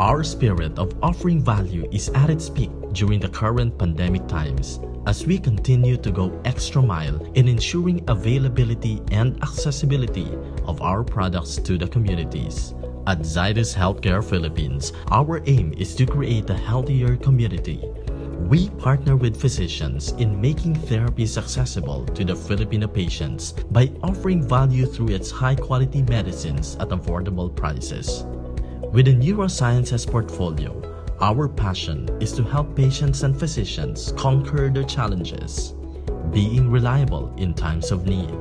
Our spirit of offering value is at its peak during the current pandemic times as we continue to go extra mile in ensuring availability and accessibility of our products to the communities. At Zydus Healthcare Philippines, our aim is to create a healthier community. We partner with physicians in making therapies accessible to the Filipino patients by offering value through its high-quality medicines at affordable prices. With a neurosciences portfolio, our passion is to help patients and physicians conquer their challenges, being reliable in times of need,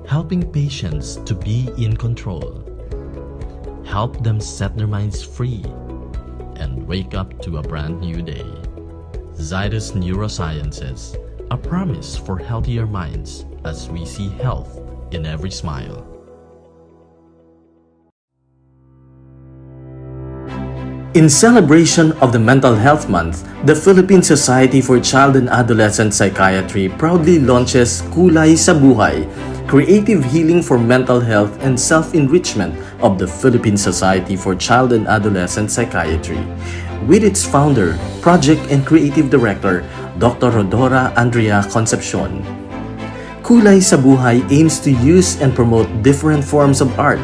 helping patients to be in control, help them set their minds free, and wake up to a brand new day. Zydus Neurosciences, a promise for healthier minds as we see health in every smile. In celebration of the Mental Health Month, the Philippine Society for Child and Adolescent Psychiatry proudly launches Kulay sa Buhay, creative healing for mental health and self-enrichment of the Philippine Society for Child and Adolescent Psychiatry. With its founder, project and creative director, Dr. Rodora Andrea Concepcion. Kulay sa Buhay aims to use and promote different forms of art,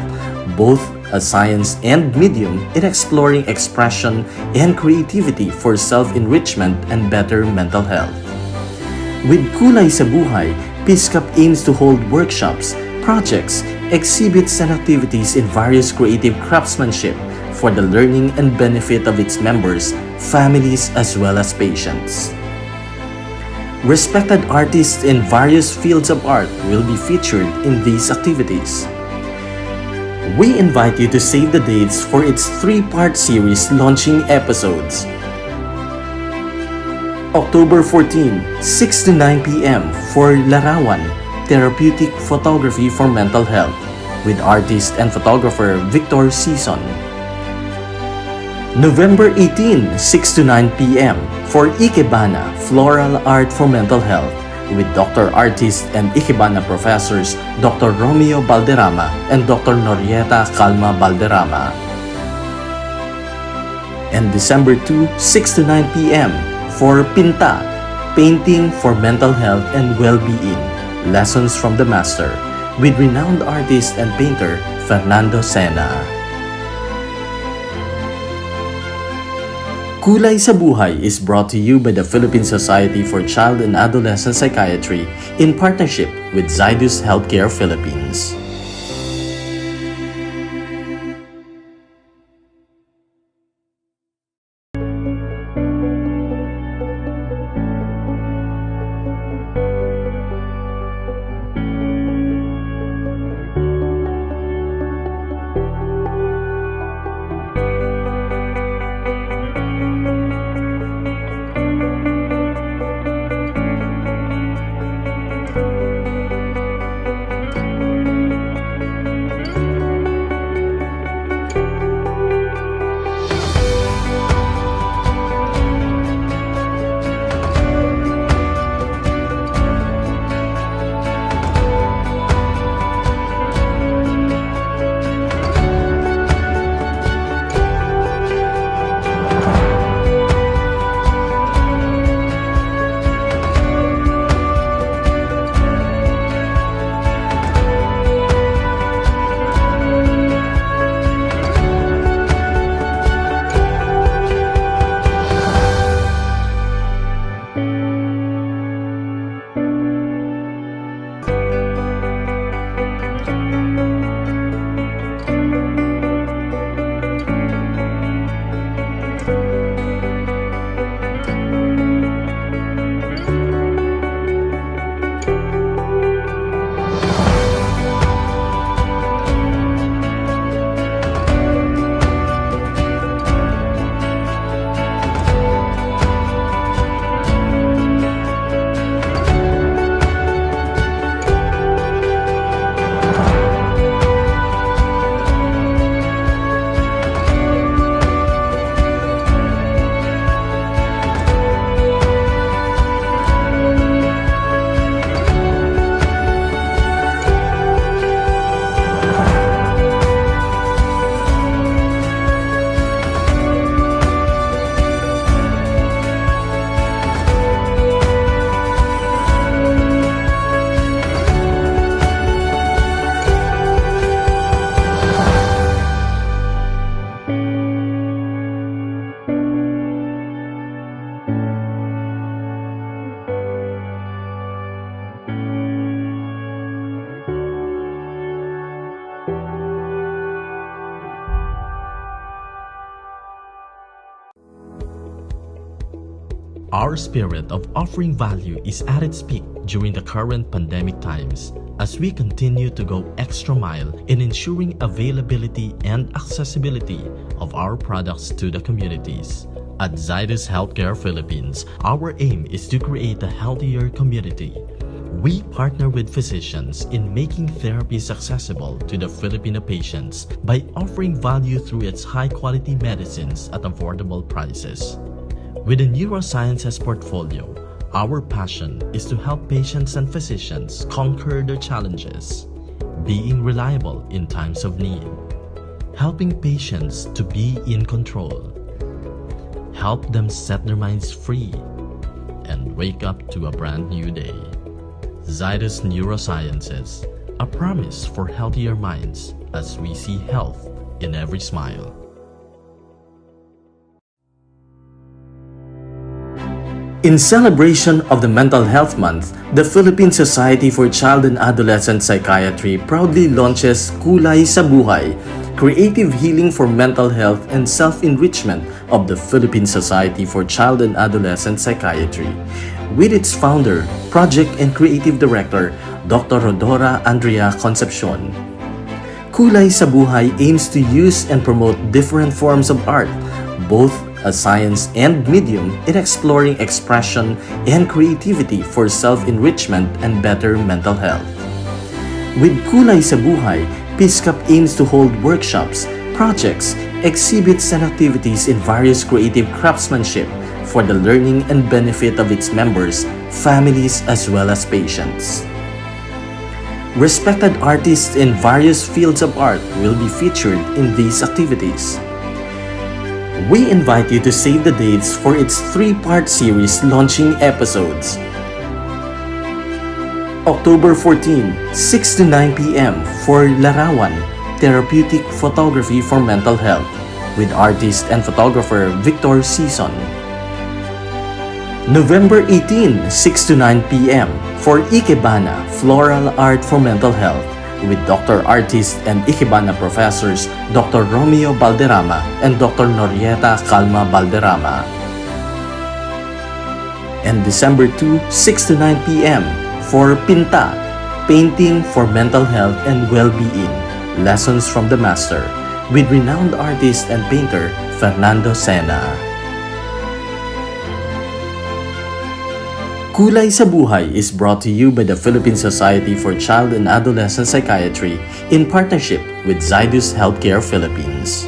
both a science and medium in exploring expression and creativity for self-enrichment and better mental health. With Kulay sa Buhay, Peace Cup aims to hold workshops, projects, exhibits and activities in various creative craftsmanship for the learning and benefit of its members, families as well as patients. Respected artists in various fields of art will be featured in these activities. We invite you to save the dates for its 3-part series launching episodes. October 14, 6 to 9 p.m. for Larawan, Therapeutic Photography for Mental Health with artist and photographer Victor Season. November 18, 6 to 9 p.m. for Ikebana, Floral Art for Mental Health with Dr. Artist and Ikebana professors Dr. Romeo Balderrama and Dr. Norieta Calma-Balderrama. And December 2, 6 to 9 p.m. for Pinta, Painting for Mental Health and Well-Being, Lessons from the Master with renowned artist and painter Fernando Sena. Kulay sa Buhay is brought to you by the Philippine Society for Child and Adolescent Psychiatry in partnership with Zydus Healthcare Philippines. Our spirit of offering value is at its peak during the current pandemic times as we continue to go extra mile in ensuring availability and accessibility of our products to the communities. At Zydus Healthcare Philippines, our aim is to create a healthier community. We partner with physicians in making therapies accessible to the Filipino patients by offering value through its high-quality medicines at affordable prices. With the neurosciences portfolio, our passion is to help patients and physicians conquer their challenges, being reliable in times of need, helping patients to be in control, help them set their minds free, and wake up to a brand new day. Zydus Neurosciences, a promise for healthier minds as we see health in every smile. In celebration of the Mental Health Month, the Philippine Society for Child and Adolescent Psychiatry proudly launches Kulay sa Buhay, creative healing for mental health and self-enrichment of the Philippine Society for Child and Adolescent Psychiatry. With its founder, project and creative director, Dr. Rodora Andrea Concepcion. Kulay sa Buhay aims to use and promote different forms of art, both a science and medium in exploring expression and creativity for self-enrichment and better mental health. With Kulay sa Buhay, Peace Cup aims to hold workshops, projects, exhibits and activities in various creative craftsmanship for the learning and benefit of its members, families as well as patients. Respected artists in various fields of art will be featured in these activities. We invite you to save the dates for its 3-part series launching episodes. October 14, 6 to 9 p.m. for Larawan, Therapeutic Photography for Mental Health with artist and photographer Victor Season. November 18, 6 to 9 p.m. for Ikebana, Floral Art for Mental Health with Dr. Artist and Ikebana professors Dr. Romeo Balderrama and Dr. Norieta Calma-Balderrama. And December 2, 6 to 9 p.m. for Pinta, Painting for Mental Health and Well-Being, Lessons from the Master with renowned artist and painter Fernando Sena. Kulay sa Buhay is brought to you by the Philippine Society for Child and Adolescent Psychiatry in partnership with Zydus Healthcare Philippines.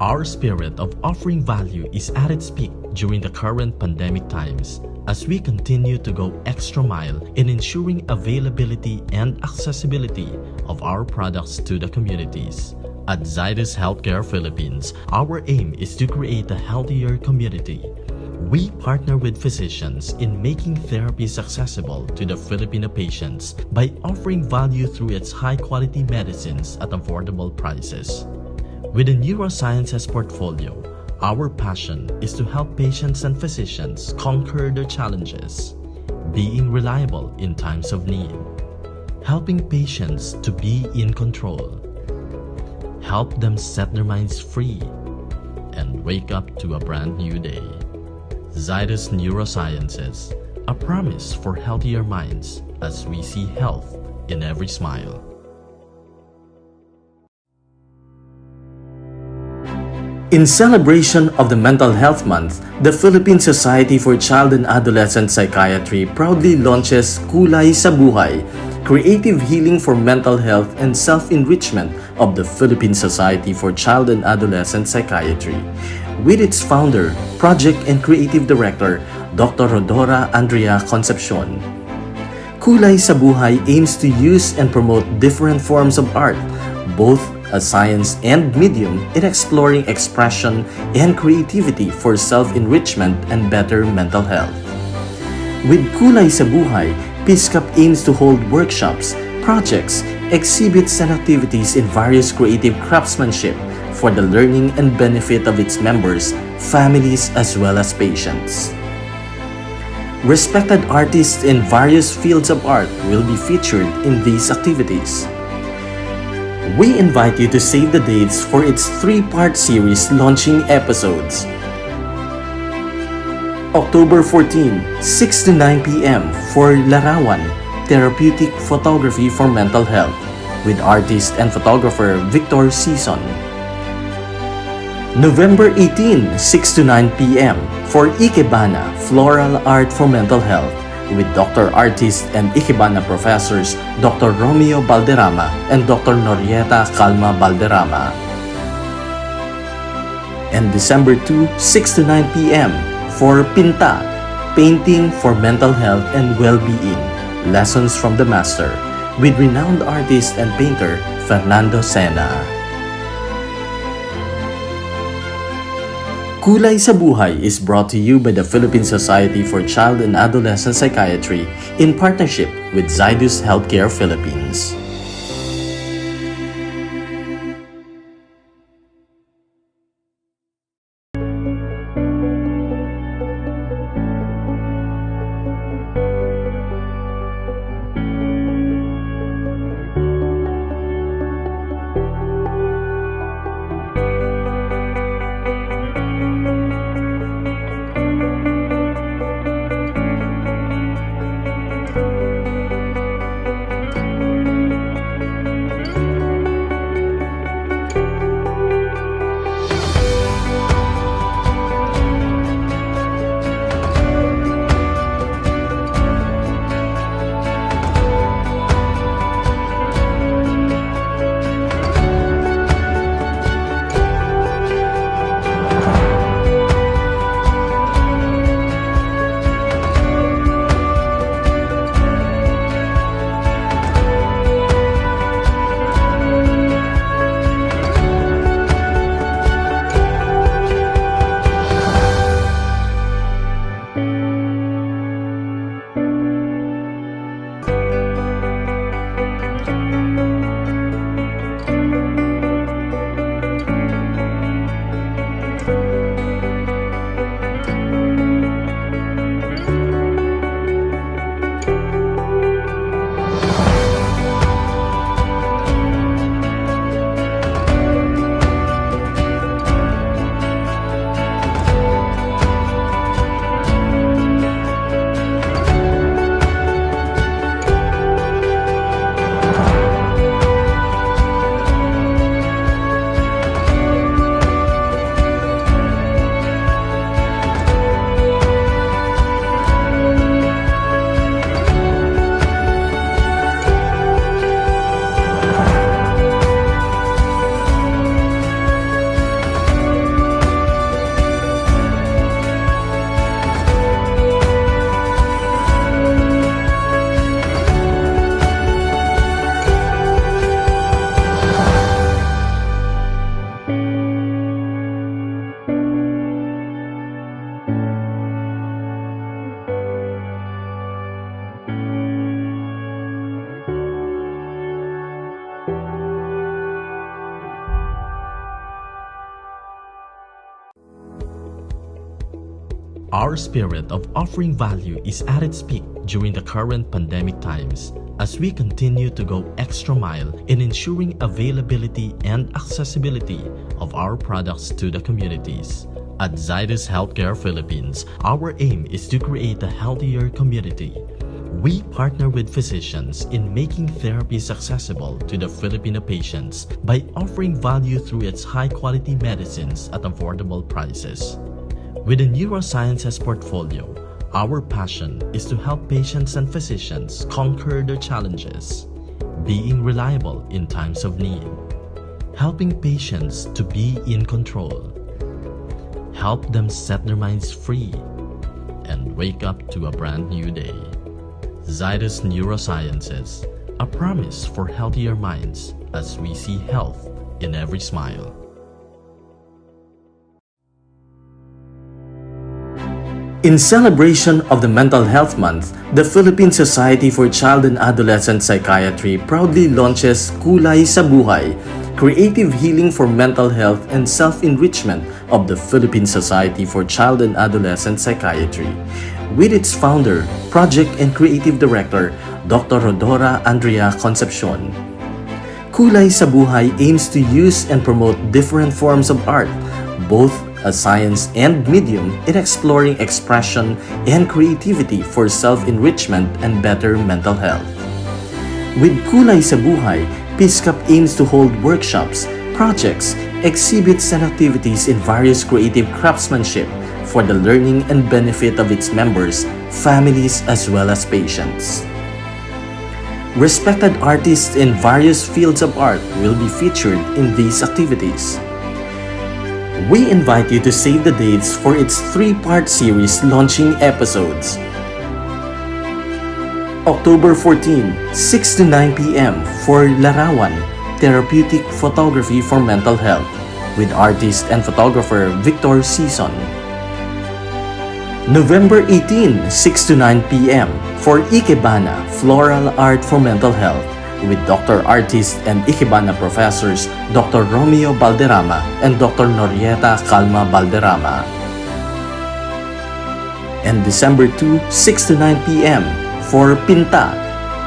Our spirit of offering value is at its peak during the current pandemic times as we continue to go extra mile in ensuring availability and accessibility of our products to the communities. At Zydus Healthcare Philippines, our aim is to create a healthier community. We partner with physicians in making therapies accessible to the Filipino patients by offering value through its high-quality medicines at affordable prices. With the neurosciences portfolio, our passion is to help patients and physicians conquer their challenges, being reliable in times of need, helping patients to be in control, help them set their minds free, and wake up to a brand new day. Zydus Neurosciences, a promise for healthier minds as we see health in every smile. In celebration of the Mental Health Month, the Philippine Society for Child and Adolescent Psychiatry proudly launches Kulay sa Buhay, creative healing for mental health and self-enrichment of the Philippine Society for Child and Adolescent Psychiatry. With its founder, project and creative director, Dr. Rodora Andrea Concepcion. Kulay sa Buhay aims to use and promote different forms of art, both a science and medium in exploring expression and creativity for self-enrichment and better mental health. With Kulay sa Buhay, Peace Cup aims to hold workshops, projects, exhibits and activities in various creative craftsmanship for the learning and benefit of its members, families as well as patients. Respected artists in various fields of art will be featured in these activities. We invite you to save the dates for its 3-part series launching episodes. October 14, 6 to 9 p.m. for Larawan, Therapeutic Photography for Mental Health with artist and photographer Victor Season. November 18, 6 to 9 p.m. for Ikebana, Floral Art for Mental Health with Dr. Artist and Ikebana professors Dr. Romeo Balderrama and Dr. Norieta Calma-Balderrama. And December 2, 6 to 9 p.m. for Pinta, Painting for Mental Health and Well-Being, Lessons from the Master with renowned artist and painter Fernando Sena. Kulay sa Buhay is brought to you by the Philippine Society for Child and Adolescent Psychiatry in partnership with Zydus Healthcare Philippines. Our spirit of offering value is at its peak during the current pandemic times as we continue to go extra mile in ensuring availability and accessibility of our products to the communities. At Zydus Healthcare Philippines, our aim is to create a healthier community. We partner with physicians in making therapies accessible to the Filipino patients by offering value through its high-quality medicines at affordable prices. With a neurosciences portfolio, our passion is to help patients and physicians conquer their challenges, being reliable in times of need, helping patients to be in control, help them set their minds free, and wake up to a brand new day. Zydus Neurosciences, a promise for healthier minds as we see health in every smile. In celebration of the Mental Health Month, the Philippine Society for Child and Adolescent Psychiatry proudly launches Kulay sa Buhay, creative healing for mental health and self-enrichment of the Philippine Society for Child and Adolescent Psychiatry. With its founder, project and creative director, Dr. Rodora Andrea Concepcion. Kulay sa Buhay aims to use and promote different forms of art, both a science and medium in exploring expression and creativity for self-enrichment and better mental health. With Kulay sa Buhay, Peace Cup aims to hold workshops, projects, exhibits and activities in various creative craftsmanship for the learning and benefit of its members, families as well as patients. Respected artists in various fields of art will be featured in these activities. We invite you to save the dates for its 3-part series launching episodes. October 14, 6 to 9 p.m. for Larawan, Therapeutic Photography for Mental Health with artist and photographer Victor Season. November 18, 6 to 9 p.m. for Ikebana, Floral Art for Mental Health with Dr. Artist and Ikebana professors Dr. Romeo Balderrama and Dr. Norieta Calma-Balderrama. And December 2, 6 to 9 p.m. for Pinta,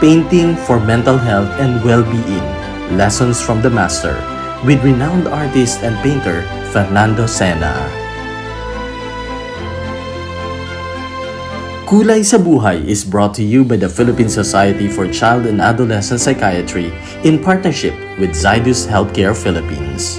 Painting for Mental Health and Well-Being, Lessons from the Master with renowned artist and painter Fernando Sena. Kulay sa Buhay is brought to you by the Philippine Society for Child and Adolescent Psychiatry in partnership with Zydus Healthcare Philippines.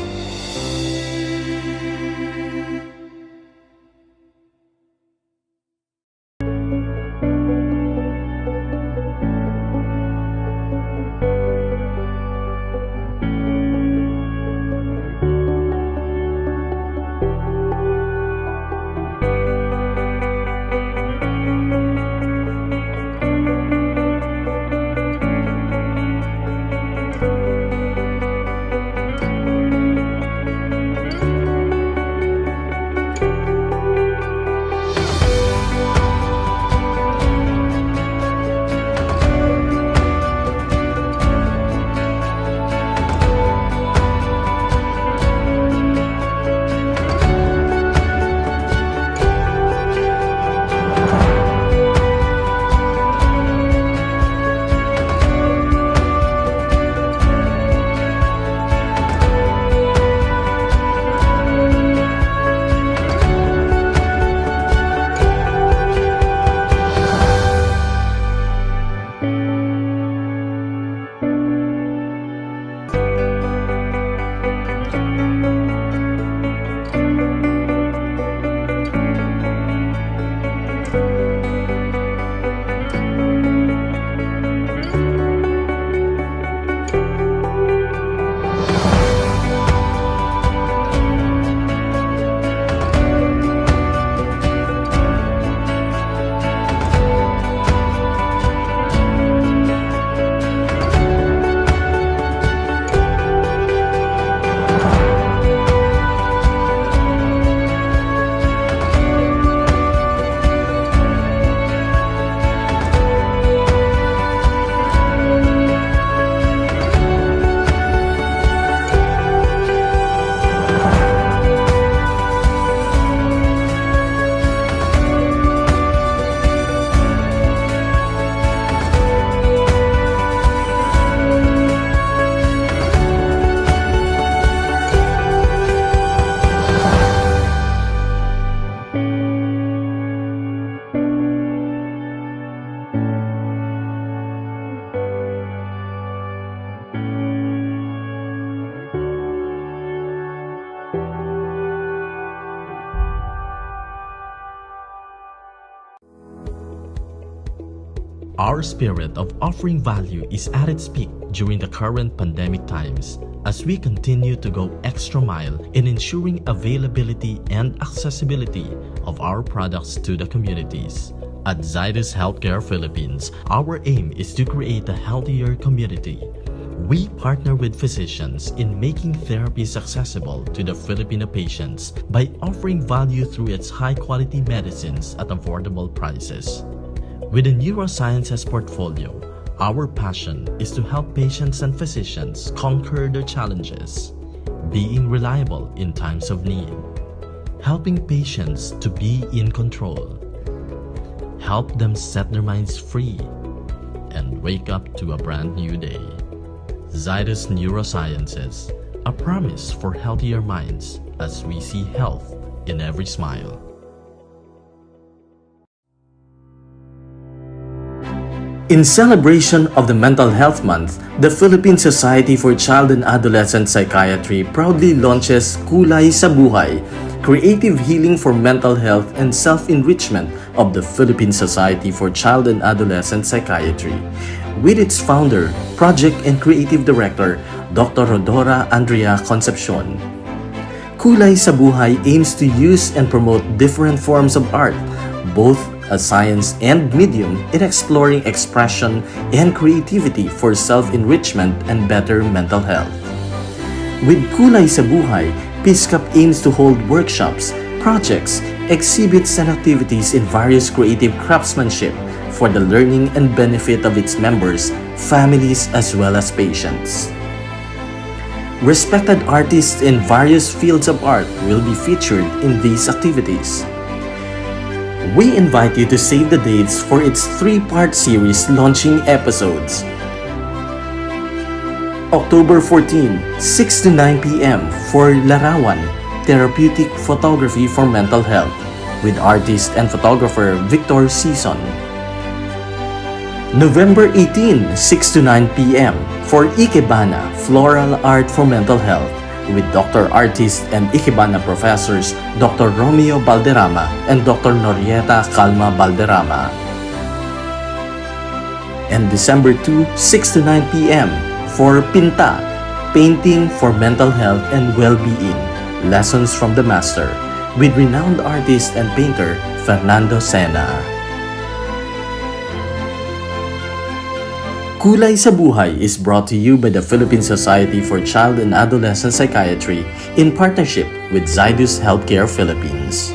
Our spirit of offering value is at its peak during the current pandemic times as we continue to go extra mile in ensuring availability and accessibility of our products to the communities. At Zydus Healthcare Philippines, our aim is to create a healthier community. We partner with physicians in making therapies accessible to the Filipino patients by offering value through its high-quality medicines at affordable prices. With a neurosciences portfolio, our passion is to help patients and physicians conquer their challenges, being reliable in times of need, helping patients to be in control, help them set their minds free, and wake up to a brand new day. Zydus Neurosciences, a promise for healthier minds as we see health in every smile. In celebration of the Mental Health Month, the Philippine Society for Child and Adolescent Psychiatry proudly launches Kulay sa Buhay, creative healing for mental health and self-enrichment of the Philippine Society for Child and Adolescent Psychiatry, with its founder, project and creative director, Dr. Rodora Andrea Concepcion. Kulay sa Buhay aims to use and promote different forms of art, both a science and medium, in exploring expression and creativity for self-enrichment and better mental health. With Kulay sa Buhay, PSCAP aims to hold workshops, projects, exhibits and activities in various creative craftsmanship for the learning and benefit of its members, families, as well as patients. Respected artists in various fields of art will be featured in these activities. We invite you to save the dates for its 3-part series launching episodes. October 14, 6 to 9 p.m. for Larawan, Therapeutic Photography for Mental Health, with artist and photographer Victor Season. November 18, 6 to 9 p.m. for Ikebana, Floral Art for Mental Health, with Dr. Artist and Ikebana professors Dr. Romeo Balderrama and Dr. Norieta Calma-Balderrama. And December 2, 6 to 9 p.m. for Pinta, Painting for Mental Health and Well-Being, Lessons from the Master, with renowned artist and painter Fernando Sena. Kulay sa Buhay is brought to you by the Philippine Society for Child and Adolescent Psychiatry in partnership with Zydus Healthcare Philippines.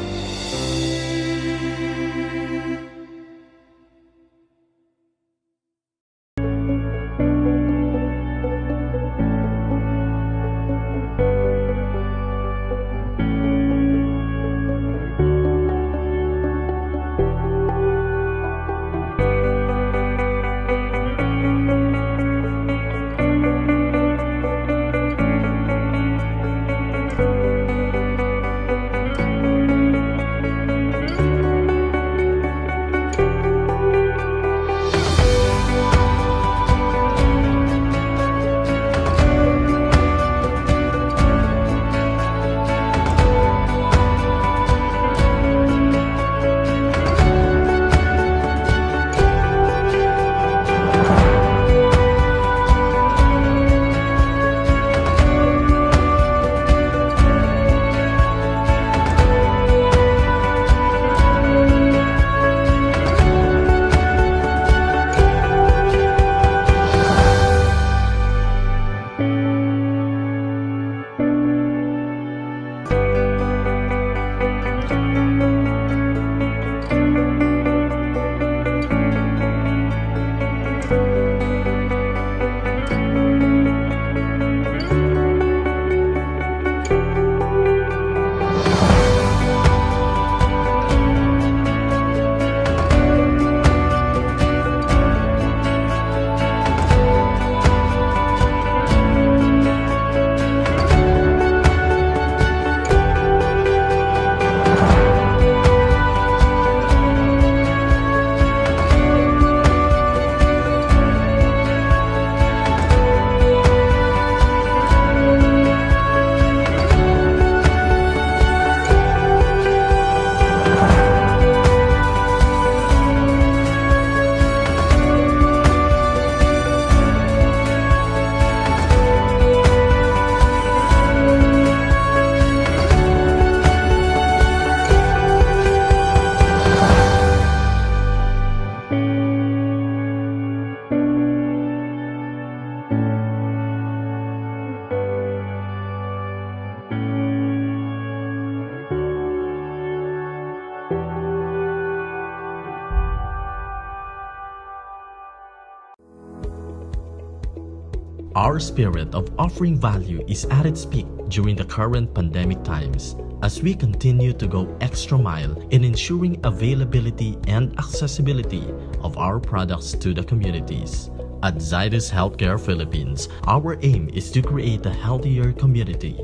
Our spirit of offering value is at its peak during the current pandemic times as we continue to go extra mile in ensuring availability and accessibility of our products to the communities. At Zydus Healthcare Philippines, our aim is to create a healthier community.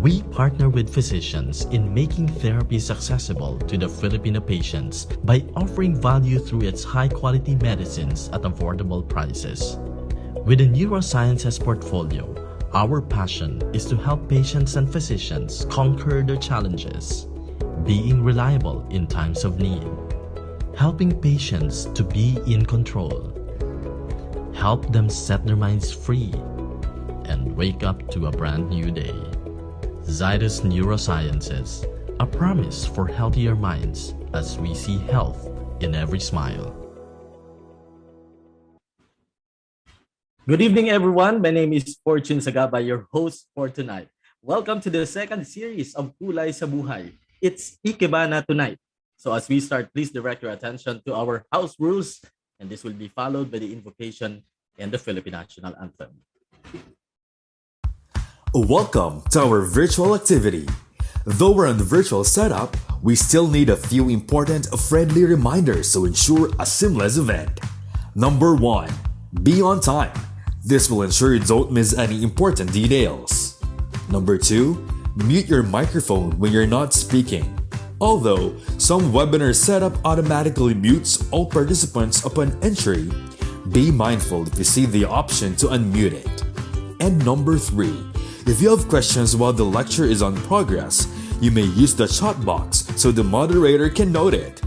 We partner with physicians in making therapies accessible to the Filipino patients by offering value through its high-quality medicines at affordable prices. With a neurosciences portfolio, our passion is to help patients and physicians conquer their challenges, being reliable in times of need, helping patients to be in control, help them set their minds free, and wake up to a brand new day. Zydus Neurosciences, a promise for healthier minds as we see health in every smile. Good evening, everyone. My name is Fortune Sagaba, your host for tonight. Welcome to the second series of Kulay sa Buhay. It's Ikebana tonight. So as we start, please direct your attention to our house rules, and this will be followed by the invocation and the Philippine National Anthem. Welcome to our virtual activity. Though we're on the virtual setup, we still need a few important friendly reminders to ensure a seamless event. Number 1. Be on time. This will ensure you don't miss any important details. Number 2. Mute your microphone when you're not speaking. Although some webinar setup automatically mutes all participants upon entry, be mindful if you see the option to unmute it. And number 3. If you have questions while the lecture is on progress, you may use the chat box so the moderator can note it.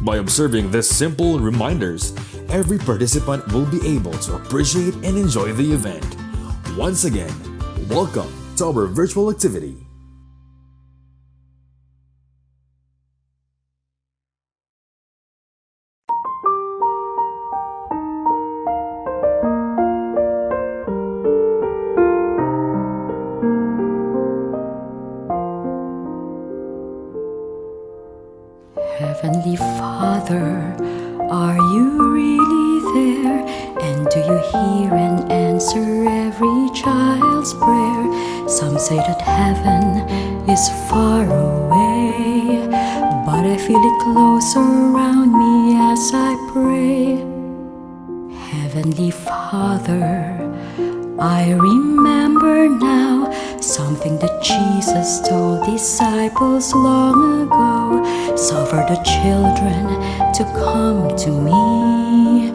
By observing these simple reminders, every participant will be able to appreciate and enjoy the event. Once again, welcome to our virtual activity. Heavenly Father, are you really there? And do you hear and answer every child's prayer? Some say that heaven is far away, but I feel it close around me as I pray. Heavenly Father, I remember now something that Jesus told disciples long ago. Suffer the children to come to me.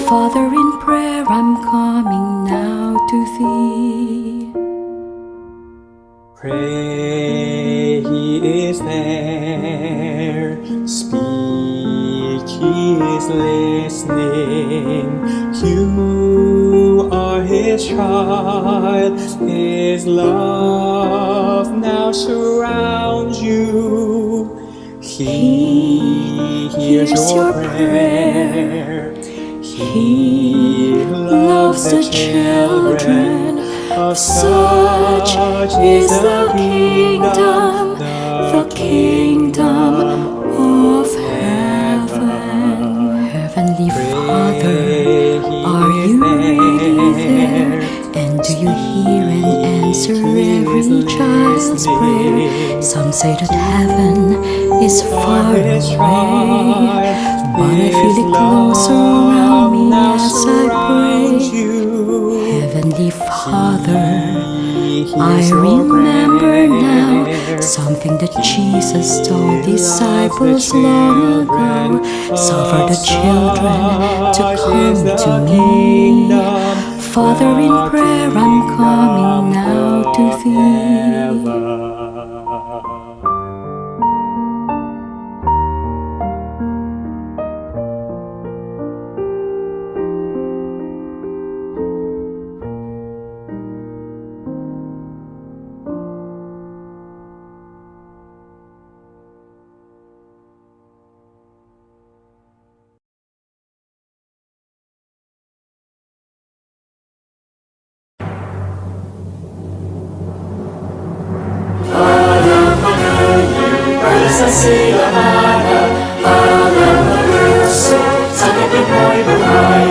Father, in prayer I'm coming now to thee. Pray, he is there. Speak, he is listening. You are his child. His love now surrounds you. He hears your prayer. He loves the children. Of such is the kingdom of heaven. Heavenly Father, are you really there? And do you hear and answer every child's prayer? Some say that heaven is far away, but I feel it close around me as I pray. Heavenly Father, I remember now something that Jesus told disciples long ago. Suffer the children to come to me. Father, in prayer I'm coming now to thee. sa silanganan, alam na puso, sakit at mo'y buhay.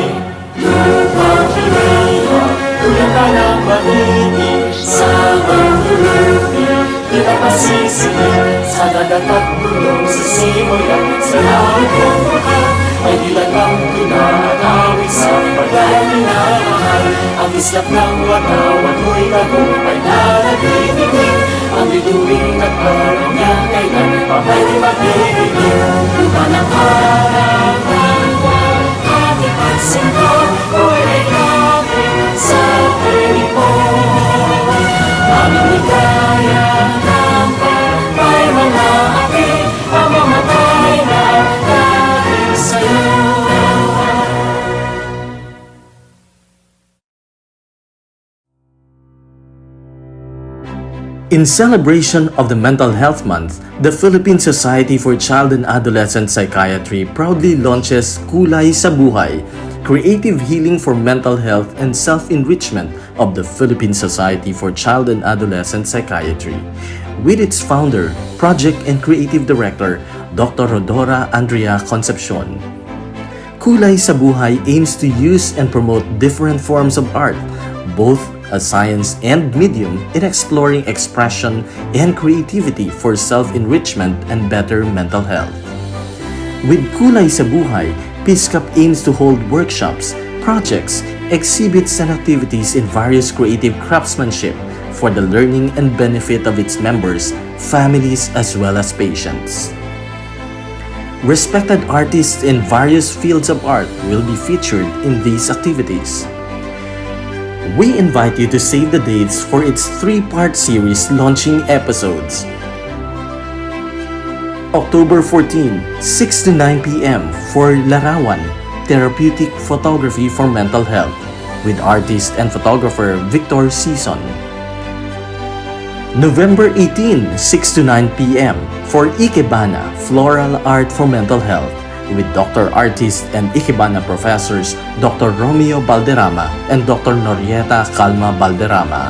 Lupang hinihang, tulad ka na Sikat at bulong sa simula sa langit ng mahal ay nilagang tuna at awit sa pagkalinamahal. Ang islap ng watawan mo'y tagumpay na nagtitipid. Ang bituin at parang niya kailan pa may di magiging. Lupa ng harang ng buwan, ating pagsinta, kulay namin sa Pilipon. Aming ligaya ng pagpay mga api, ang mamatay na dahil sa'yo. In celebration of the Mental Health Month, the Philippine Society for Child and Adolescent Psychiatry proudly launches Kulay sa Buhay, creative healing for mental health and self-enrichment of the Philippine Society for Child and Adolescent Psychiatry. With its founder, project and creative director, Dr. Rodora Andrea Concepcion. Kulay sa Buhay aims to use and promote different forms of art, both a science and medium in exploring expression and creativity for self-enrichment and better mental health. With Kulay sa Buhay, PSCAP aims to hold workshops, projects, exhibits and activities in various creative craftsmanship for the learning and benefit of its members, families as well as patients. Respected artists in various fields of art will be featured in these activities. We invite you to save the dates for its three-part series launching episodes. October 14, 6 to 9 p.m. for Larawan, Therapeutic Photography for Mental Health with artist and photographer Victor Season. November 18, 6 to 9 p.m. for Ikebana, Floral Art for Mental Health with Dr. Artist and Ikebana professors Dr. Romeo Balderrama and Dr. Norieta Calma-Balderrama.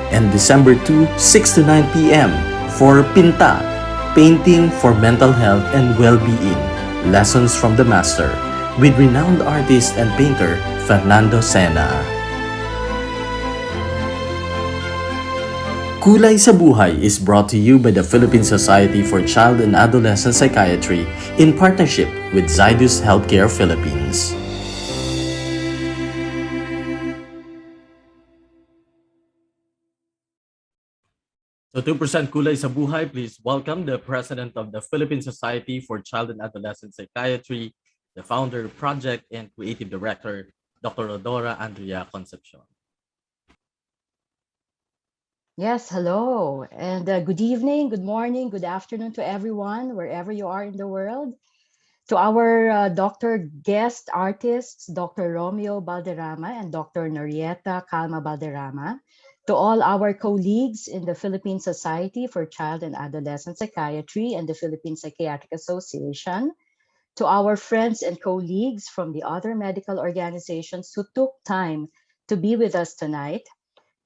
And December 2, 6 to 9 p.m. for Pinta, Painting for Mental Health and Well-Being, Lessons from the Master with renowned artist and painter Fernando Sena. Kulay sa Buhay is brought to you by the Philippine Society for Child and Adolescent Psychiatry in partnership with Zydus Healthcare Philippines. So 2% Kulay sa Buhay, please welcome the President of the Philippine Society for Child and Adolescent Psychiatry, the founder, project, and creative director, Dr. Rodora Andrea Concepcion. Yes, hello, and good evening, good morning, good afternoon to everyone, wherever you are in the world. To our Dr. guest artists, Dr. Romeo Balderrama and Dr. Norieta Calma-Balderrama. To all our colleagues in the Philippine Society for Child and Adolescent Psychiatry and the Philippine Psychiatric Association. To our friends and colleagues from the other medical organizations who took time to be with us tonight.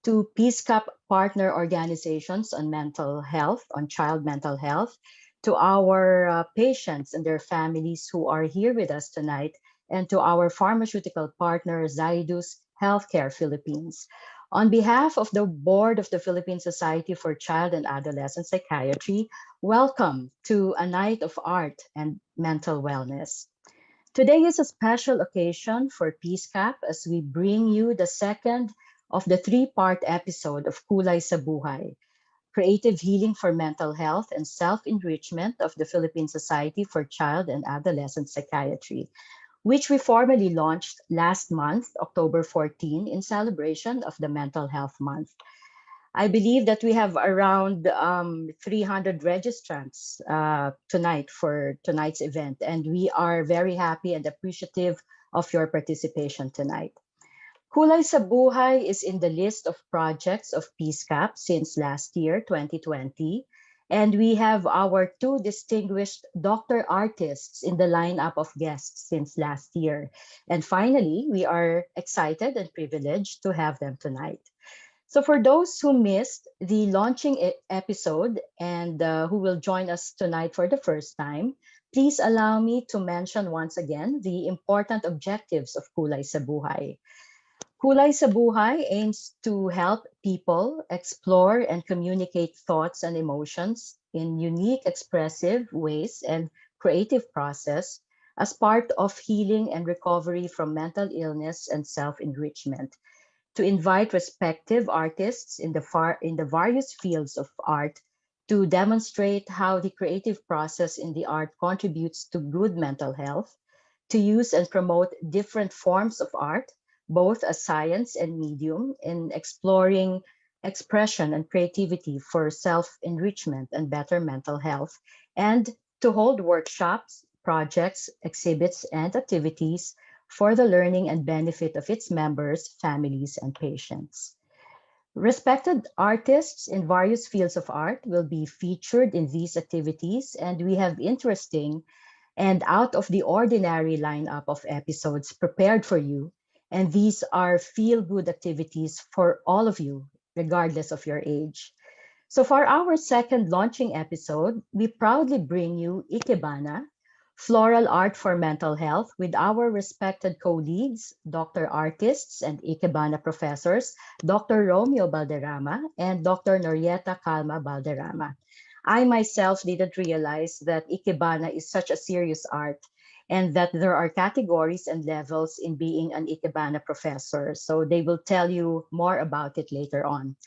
To Peace Cup partner organizations on mental health, on child mental health, to our patients and their families who are here with us tonight, and to our pharmaceutical partner, Zydus Healthcare Philippines. On behalf of the Board of the Philippine Society for Child and Adolescent Psychiatry, welcome to a night of art and mental wellness. Today is a special occasion for Peace Cup as we bring you the second of the three-part episode of Kulay sa Buhay, Creative Healing for Mental Health and Self-Enrichment of the Philippine Society for Child and Adolescent Psychiatry, which we formally launched last month, October 14, in celebration of the Mental Health Month. I believe that we have around 300 registrants tonight for tonight's event, and we are very happy and appreciative of your participation tonight. Kulay sa Buhay is in the list of projects of Peace Cup since last year, 2020, and we have our two distinguished doctor artists in the lineup of guests since last year. And finally, we are excited and privileged to have them tonight. So for those who missed the launching episode and who will join us tonight for the first time, please allow me to mention once again the important objectives of Kulay sa Buhay. Kulay sa Buhay aims to help people explore and communicate thoughts and emotions in unique, expressive ways and creative process as part of healing and recovery from mental illness and self-enrichment, to invite respective artists in the various fields of art to demonstrate how the creative process in the art contributes to good mental health, to use and promote different forms of art, both as science and medium, in exploring expression and creativity for self enrichment and better mental health, and to hold workshops, projects, exhibits, and activities for the learning and benefit of its members, families, and patients. Respected artists in various fields of art will be featured in these activities, and we have interesting and out of the ordinary lineup of episodes prepared for you. And these are feel good activities for all of you, regardless of your age. So, for our second launching episode, we proudly bring you Ikebana, Floral Art for Mental Health, with our respected colleagues, Dr. Artists and Ikebana professors, Dr. Romeo Balderrama and Dr. Norieta Calma-Balderrama. I myself didn't realize that Ikebana is such a serious art and that there are categories and levels in being an Ikebana professor. So they will tell you more about it later on.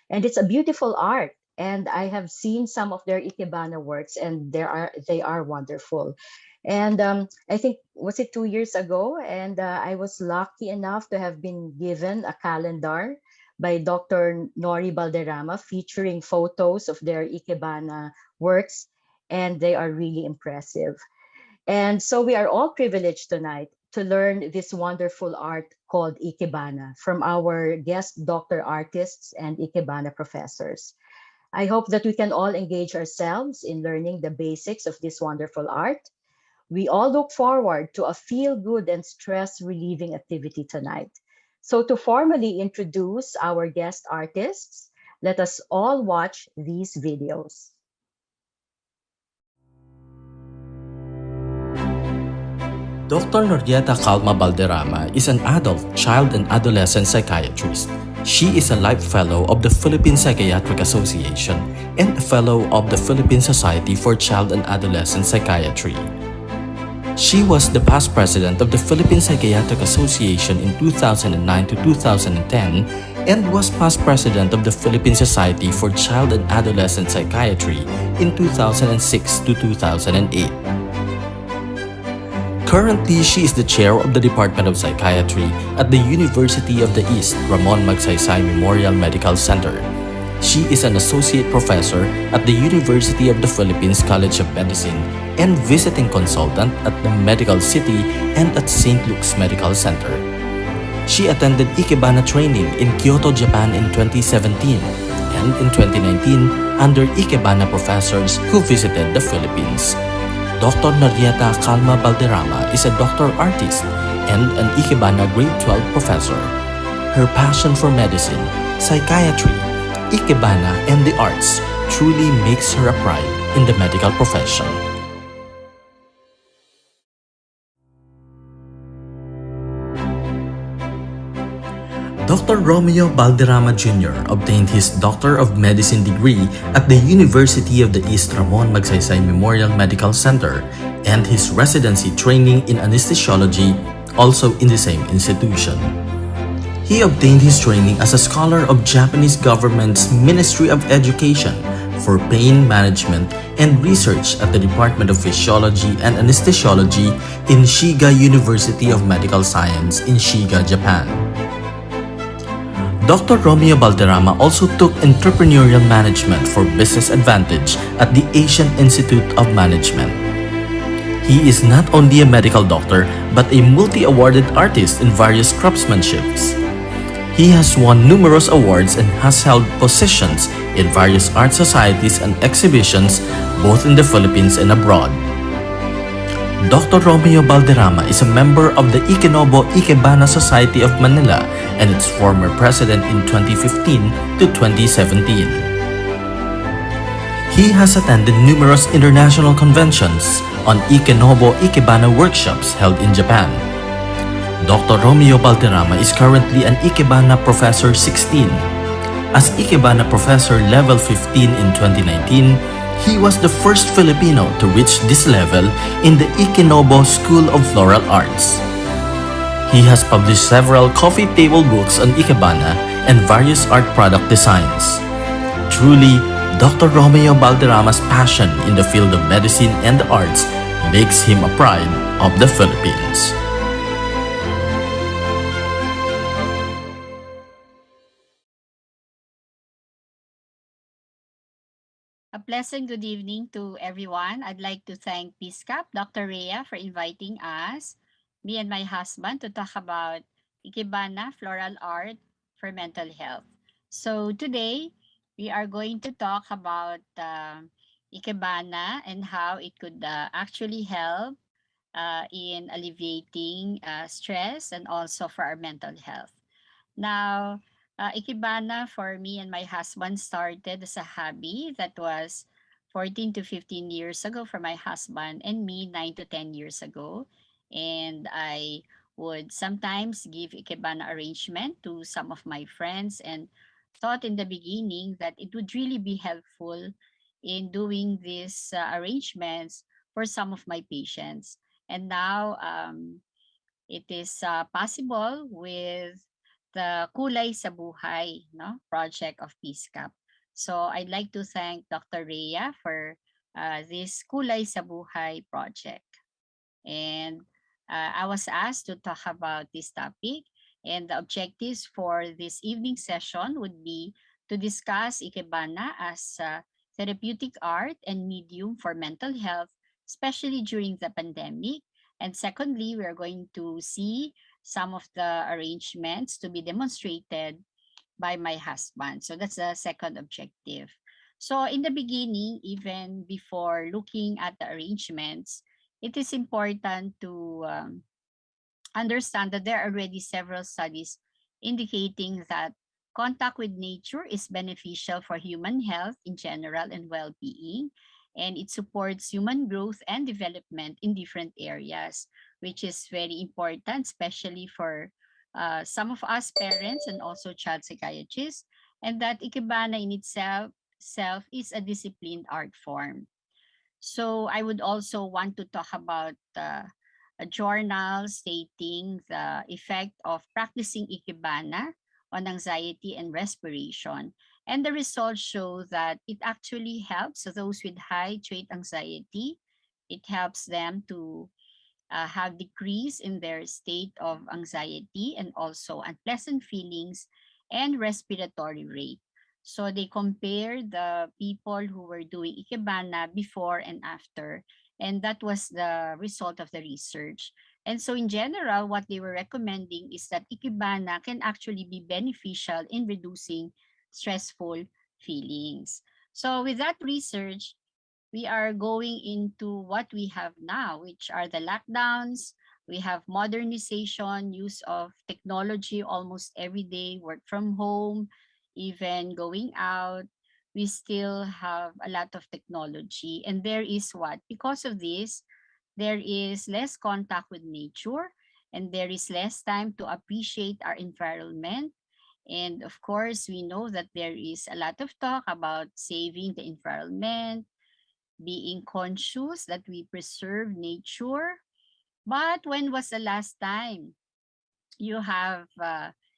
And it's a beautiful art. And I have seen some of their Ikebana works, and they are wonderful. And I think was it 2 years ago, and I was lucky enough to have been given a calendar by Dr. Nori Balderrama featuring photos of their Ikebana works, and they are really impressive. And so we are all privileged tonight to learn this wonderful art called Ikebana from our guest doctor artists and Ikebana professors. I hope that we can all engage ourselves in learning the basics of this wonderful art. We all look forward to a feel good and stress relieving activity tonight. So, to formally introduce our guest artists, let us all watch these videos. Dr. Norieta Calma-Balderrama is an adult, child, and adolescent psychiatrist. She is a Life Fellow of the Philippine Psychiatric Association and a Fellow of the Philippine Society for Child and Adolescent Psychiatry. She was the past president of the Philippine Psychiatric Association in 2009 to 2010 and was past president of the Philippine Society for Child and Adolescent Psychiatry in 2006 to 2008. Currently, she is the chair of the Department of Psychiatry at the University of the East Ramon Magsaysay Memorial Medical Center. She is an associate professor at the University of the Philippines College of Medicine and visiting consultant at the Medical City and at St. Luke's Medical Center. She attended Ikebana training in Kyoto, Japan in 2017 and in 2019 under Ikebana professors who visited the Philippines. Dr. Norieta Calma-Balderrama is a doctor artist and an Ikebana grade 12 professor. Her passion for medicine, psychiatry, Ikebana, and the arts truly makes her a pride in the medical profession. Dr. Romeo Balderrama Jr. obtained his Doctor of Medicine degree at the University of the East Ramon Magsaysay Memorial Medical Center and his residency training in anesthesiology also in the same institution. He obtained his training as a scholar of Japanese government's Ministry of Education for pain management and research at the Department of Physiology and Anesthesiology in Shiga University of Medical Science in Shiga, Japan. Dr. Romeo Balderrama also took entrepreneurial management for business advantage at the Asian Institute of Management. He is not only a medical doctor but a multi-awarded artist in various craftsmanships. He has won numerous awards and has held positions in various art societies and exhibitions both in the Philippines and abroad. Dr. Romeo Balderrama is a member of the Ikenobo Ikebana Society of Manila and its former president in 2015 to 2017. He has attended numerous international conventions on Ikenobo Ikebana workshops held in Japan. Dr. Romeo Balderrama is currently an Ikebana Professor 16. As Ikebana Professor Level 15 in 2019, he was the first Filipino to reach this level in the Ikenobo School of Floral Arts. He has published several coffee table books on Ikebana and various art product designs. Truly, Dr. Romeo Balderrama's passion in the field of medicine and the arts makes him a pride of the Philippines. A pleasant good evening to everyone. I'd like to thank PSCAP, Dr. Rhea, for inviting us, me and my husband, to talk about Ikebana Floral Art for Mental Health. So today, we are going to talk about Ikebana and how it could actually help in alleviating stress and also for our mental health. Now, Ikebana for me and my husband started as a hobby that was 14 to 15 years ago for my husband and me 9 to 10 years ago. And I would sometimes give Ikebana arrangement to some of my friends and thought in the beginning that it would really be helpful in doing these arrangements for some of my patients. And now it is possible with the Kulay sa Buhay project of Peace Cup. So I'd like to thank Dr. Rhea for this Kulay sa Buhay project. And I was asked to talk about this topic. And the objectives for this evening session would be to discuss Ikebana as a therapeutic art and medium for mental health, especially during the pandemic. And secondly, we are going to see some of the arrangements to be demonstrated by my husband. So that's the second objective. So in the beginning, even before looking at the arrangements, it is important to understand that there are already several studies indicating that contact with nature is beneficial for human health in general and well-being, and it supports human growth and development in different areas, which is very important, especially for some of us parents and also child psychiatrists, and that Ikebana in itself self is a disciplined art form. So I would also want to talk about a journal stating the effect of practicing Ikebana on anxiety and respiration. And the results show that it actually helps those with high trait anxiety. It helps them to have decrease in their state of anxiety and also unpleasant feelings and respiratory rate. So they compare the people who were doing Ikebana before and after, and that was the result of the research. And so in general, what they were recommending is that Ikebana can actually be beneficial in reducing stressful feelings. So with that research, we are going into what we have now, which are the lockdowns. We have modernization, use of technology almost every day, work from home, even going out. We still have a lot of technology. And there is what? Because of this, there is less contact with nature and there is less time to appreciate our environment. And of course, we know that there is a lot of talk about saving the environment, being conscious that we preserve nature. But when was the last time you have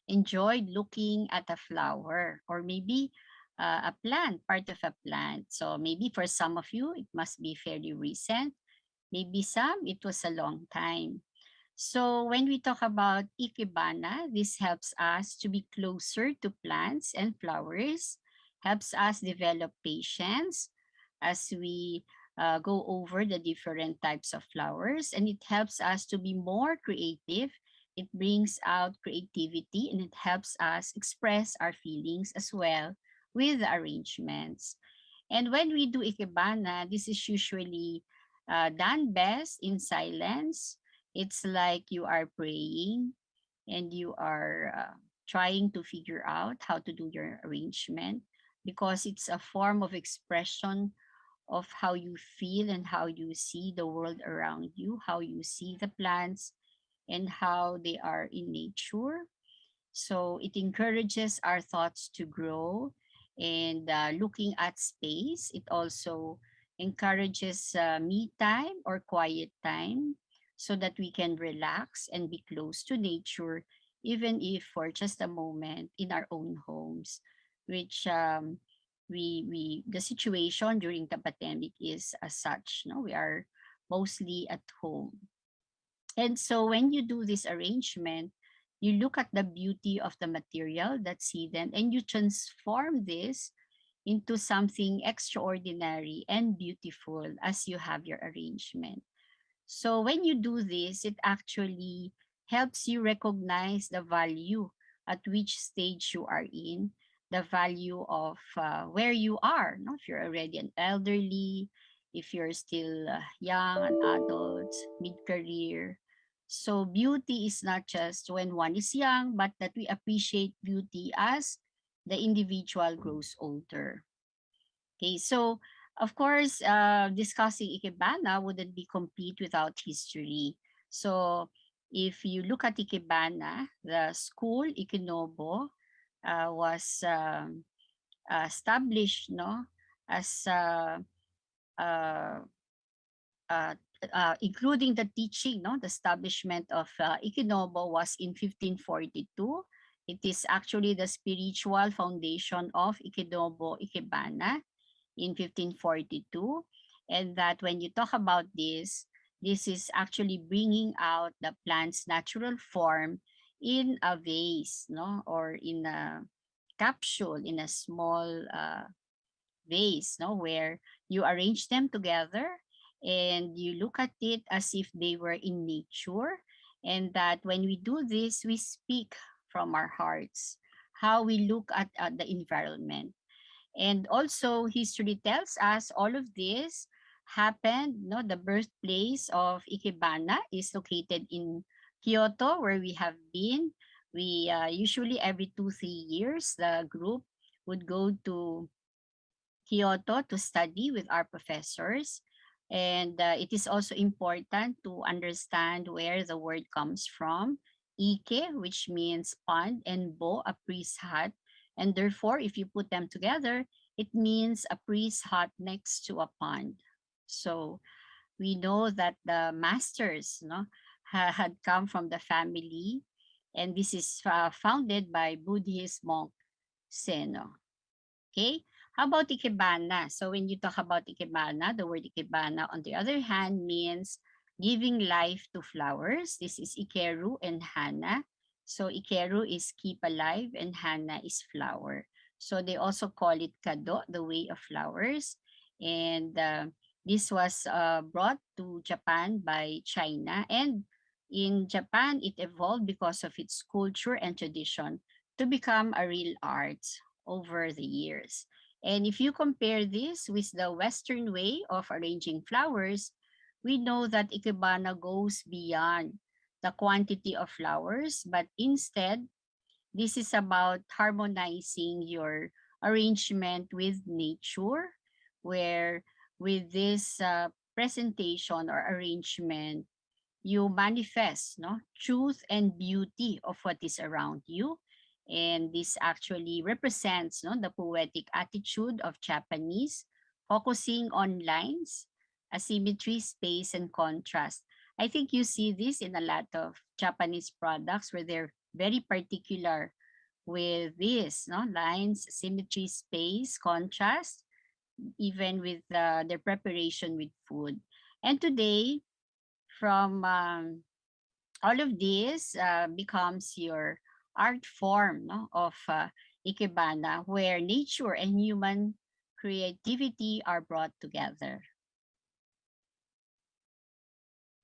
enjoyed looking at a flower or maybe a plant, part of a plant? So maybe for some of you, it must be fairly recent. Maybe some, it was a long time. So when we talk about Ikebana, this helps us to be closer to plants and flowers, helps us develop patience as we go over the different types of flowers, and it helps us to be more creative. It brings out creativity and it helps us express our feelings as well with the arrangements. And when we do Ikebana, this is usually done best in silence. It's like you are praying and you are trying to figure out how to do your arrangement because it's a form of expression of how you feel and how you see the world around you, how you see the plants, and how they are in nature. So it encourages our thoughts to grow and looking at space. It also encourages me time or quiet time so that we can relax and be close to nature, even if for just a moment in our own homes, which the situation during the pandemic is as such. No, we are mostly at home. And so when you do this arrangement, you look at the beauty of the material that's hidden and you transform this into something extraordinary and beautiful as you have your arrangement. So when you do this, it actually helps you recognize the value at which stage you are in, the value of where you are. No? If you're already an elderly, if you're still young, an adult, mid-career. So beauty is not just when one is young, but that we appreciate beauty as the individual grows older. Okay, so of course, discussing Ikebana wouldn't be complete without history. So if you look at Ikebana, the school Ikenobo was established, no, as uh, uh, including the teaching, no, the establishment of Ikenobo was in 1542. It is actually the spiritual foundation of Ikenobo Ikebana in 1542, and that when you talk about this is actually bringing out the plant's natural form in a vase, no, or in a capsule, in a small vase, no, where you arrange them together and you look at it as if they were in nature, and that when we do this, we speak from our hearts how we look at the environment. And also, history tells us all of this happened. No, the birthplace of Ikebana is located in Kyoto, where we have been. We usually every 2-3 years, the group would go to Kyoto to study with our professors. And it is also important to understand where the word comes from. Ike, which means pond, and bo, a priest's hut. And therefore, if you put them together, it means a priest's hut next to a pond. So we know that the masters, no, had come from the family, and this is founded by Buddhist monk Seno. Okay? How about Ikebana? So when you talk about Ikebana, the word Ikebana, on the other hand, means giving life to flowers. This is Ikeru and Hana. So Ikeru is keep alive and Hana is flower. So they also call it Kado, the way of flowers. And this was brought to Japan by China. And in Japan, it evolved because of its culture and tradition to become a real art over the years. And if you compare this with the Western way of arranging flowers, we know that Ikebana goes beyond the quantity of flowers, but instead, this is about harmonizing your arrangement with nature, where with this presentation or arrangement, you manifest, no, truth and beauty of what is around you. And this actually represents, no, the poetic attitude of Japanese, focusing on lines, asymmetry, space, and contrast. I think you see this in a lot of Japanese products where they're very particular with this, no, lines, symmetry, space, contrast, even with their preparation with food. And today, from all of this becomes your art form, no, of Ikebana, where nature and human creativity are brought together.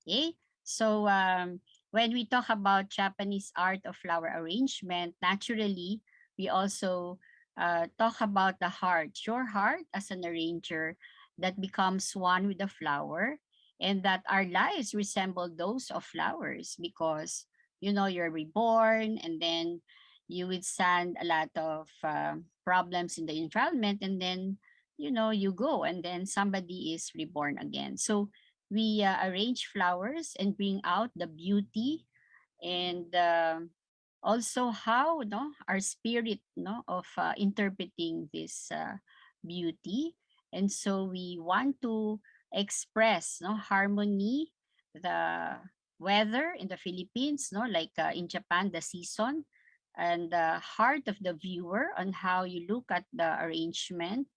Okay, so when we talk about Japanese art of flower arrangement, naturally, we also talk about the heart, your heart as an arranger that becomes one with the flower, and that our lives resemble those of flowers because, you know, you're reborn and then you withstand a lot of problems in the environment, and then, you know, you go and then somebody is reborn again. So we arrange flowers and bring out the beauty and also how no our spirit no of interpreting this beauty. And so we want to express no harmony, the weather in the Philippines, no, like in Japan, the season, and the heart of the viewer on how you look at the arrangement.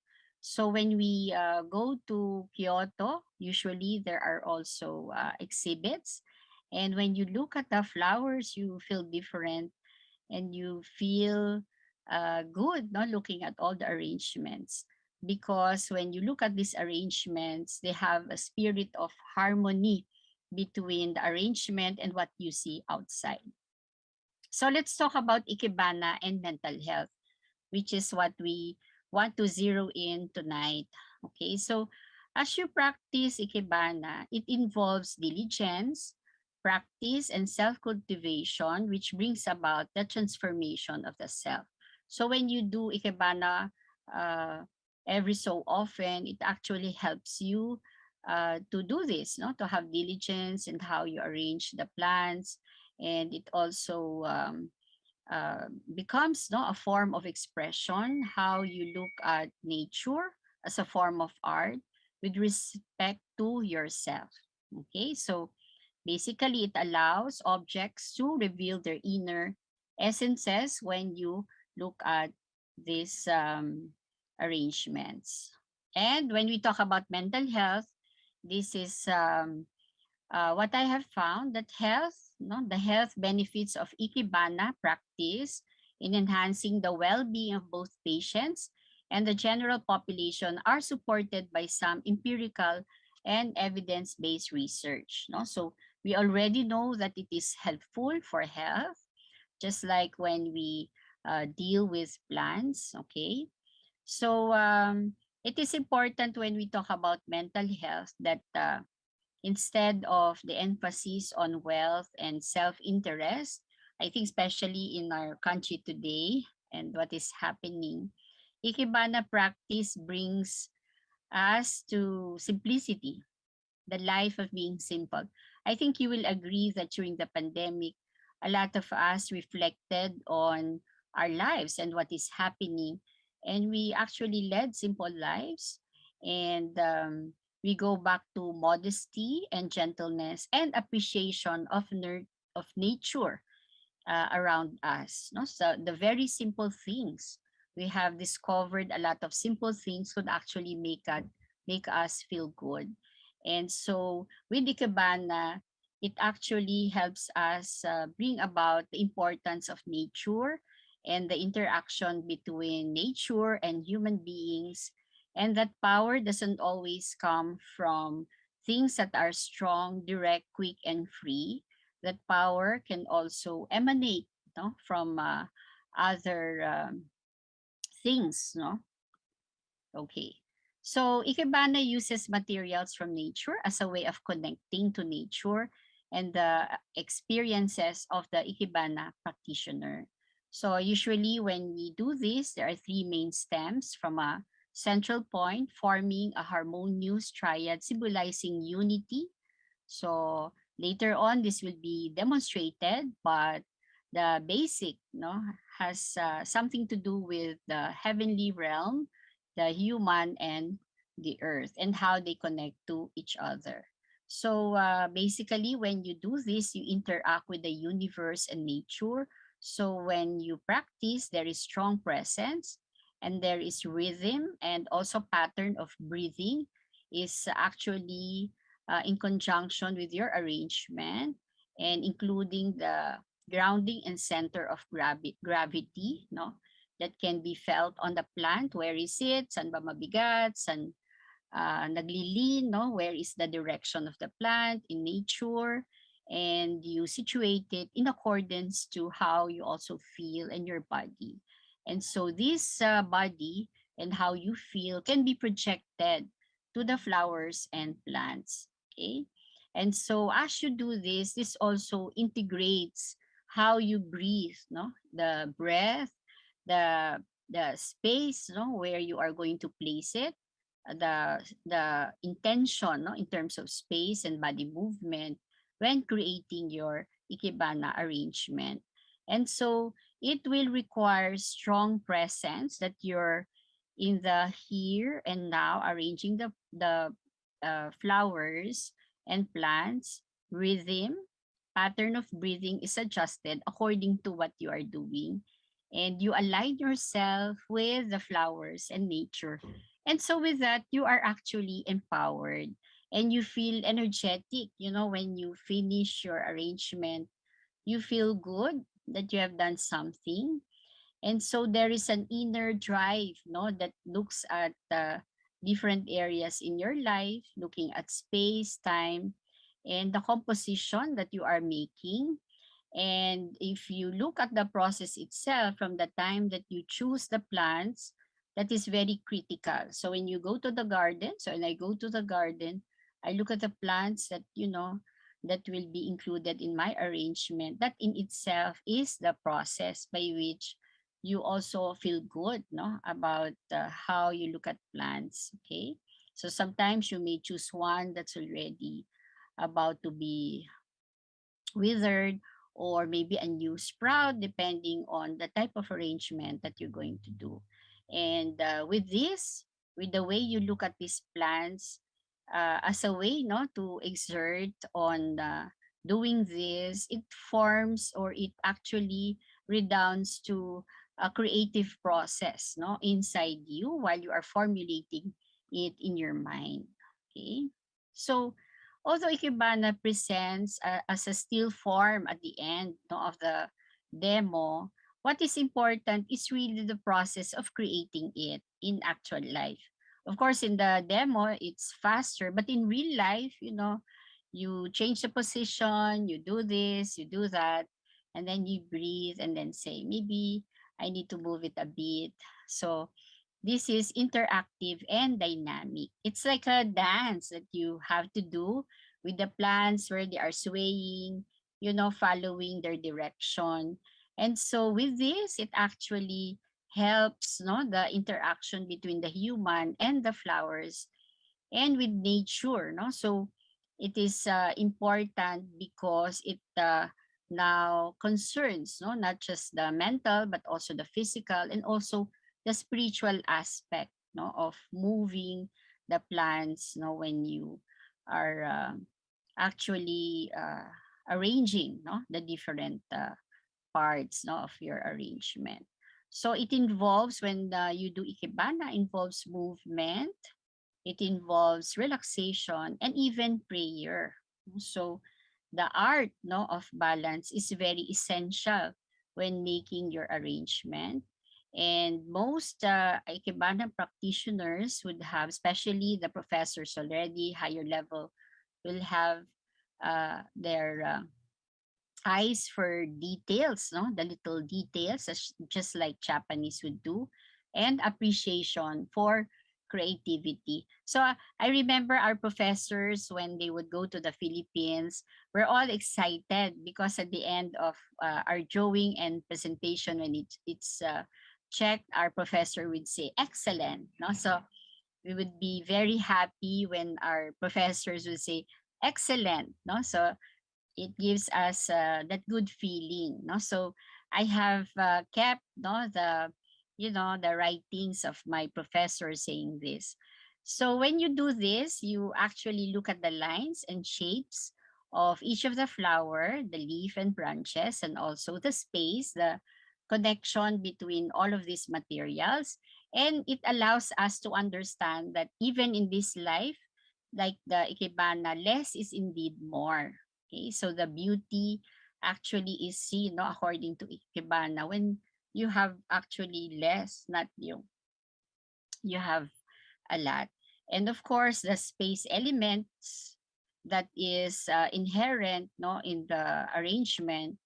So when we go to Kyoto, usually there are also exhibits, and when you look at the flowers, you feel different, and you feel good not looking at all the arrangements, because when you look at these arrangements, they have a spirit of harmony between the arrangement and what you see outside. So let's talk about Ikebana and mental health, which is what we want to zero in tonight. Okay, so as you practice Ikebana, it involves diligence, practice, and self-cultivation, which brings about the transformation of the self. So when you do Ikebana uh, every so often, it actually helps you to do this, no? To have diligence in how you arrange the plants, and it also becomes no a form of expression, how you look at nature as a form of art with respect to yourself. Okay, so basically it allows objects to reveal their inner essences when you look at these arrangements. And when we talk about mental health, this is what I have found, that health, no, the health benefits of Ikebana practice in enhancing the well-being of both patients and the general population are supported by some empirical and evidence-based research. No? So we already know that it is helpful for health, just like when we deal with plants, okay? So it is important when we talk about mental health that instead of the emphasis on wealth and self-interest, I think especially in our country today and what is happening, Ikebana practice brings us to simplicity, the life of being simple. I think you will agree that during the pandemic, a lot of us reflected on our lives and what is happening. And we actually led simple lives. And we go back to modesty and gentleness and appreciation of, of nature around us. No? So the very simple things, we have discovered a lot of simple things could actually make us feel good. And so with the Ikebana, it actually helps us bring about the importance of nature and the interaction between nature and human beings. And that power doesn't always come from things that are strong, direct, quick, and free. That power can also emanate, no, from other things, no? Okay. So Ikebana uses materials from nature as a way of connecting to nature and the experiences of the Ikebana practitioner. So usually when we do this, there are three main stems from a central point, forming a harmonious triad symbolizing unity. So later on, this will be demonstrated, but the basic no, has something to do with the heavenly realm, the human, and the earth, and how they connect to each other. So basically, when you do this, you interact with the universe and nature. So when you practice, there is strong presence, and there is rhythm, and also pattern of breathing is actually in conjunction with your arrangement, and including the grounding and center of gravity, no, that can be felt on the plant. Where is it? San ba mabigat? San naglilin, no? Where is the direction of the plant in nature? And you situate it in accordance to how you also feel in your body. And so this body and how you feel can be projected to the flowers and plants. Okay. And so as you do this, this also integrates how you breathe, no? The breath, the space, no, where you are going to place it, the intention, no, in terms of space and body movement when creating your Ikebana arrangement. And so it will require strong presence that you're in the here and now arranging the flowers and plants. Rhythm, pattern of breathing is adjusted according to what you are doing. And you align yourself with the flowers and nature. And so with that, you are actually empowered and you feel energetic. You know, when you finish your arrangement, you feel good that you have done something. And so there is an inner drive, no, that looks at different areas in your life, looking at space, time, and the composition that you are making. And if you look at the process itself from the time that you choose the plants, that is very critical. So when you go to the garden, so when I go to the garden, I look at the plants that, you know, that will be included in my arrangement. That in itself is the process by which you also feel good, no, about how you look at plants. Okay. So sometimes you may choose one that's already about to be withered, or maybe a new sprout, depending on the type of arrangement that you're going to do. And with this, with the way you look at these plants as a way, no, to exert on doing this, it forms, or it actually redounds to a creative process, no, inside you while you are formulating it in your mind. Okay. So although Ikebana presents as a still form at the end, no, of the demo, what is important is really the process of creating it in actual life. Of course, in the demo, it's faster, but in real life, you know, you change the position, you do this, you do that, and then you breathe and then say, maybe I need to move it a bit. So this is interactive and dynamic. It's like a dance that you have to do with the plants where they are swaying, you know, following their direction. And so with this, it actually helps, no, the interaction between the human and the flowers and with nature, no. So it is important because it now concerns, no, not just the mental but also the physical and also the spiritual aspect, no, of moving the plants, no, when you are actually arranging, no, the different parts, no, of your arrangement. So it involves, when you do ikebana, involves movement, it involves relaxation and even prayer. So the art, no, of balance is very essential when making your arrangement. And most Ikebana practitioners would have, especially the professors already, higher level, will have their eyes for details, no, the little details, just like Japanese would do, and appreciation for creativity. So I remember our professors when they would go to the Philippines, we're all excited because at the end of our drawing and presentation, when it's checked, our professor would say excellent. No, so we would be very happy when our professors would say excellent. No, so it gives us that good feeling, no. So I have kept, no, the, you know, the writings of my professor saying this. So when you do this, you actually look at the lines and shapes of each of the flower, the leaf and branches, and also the space, the connection between all of these materials. And it allows us to understand that even in this life, like the ikebana, less is indeed more. Okay, so the beauty actually is seen, no, according to Ikebana, when you have actually less, not you have a lot. And of course, the space elements that is inherent, no, in the arrangement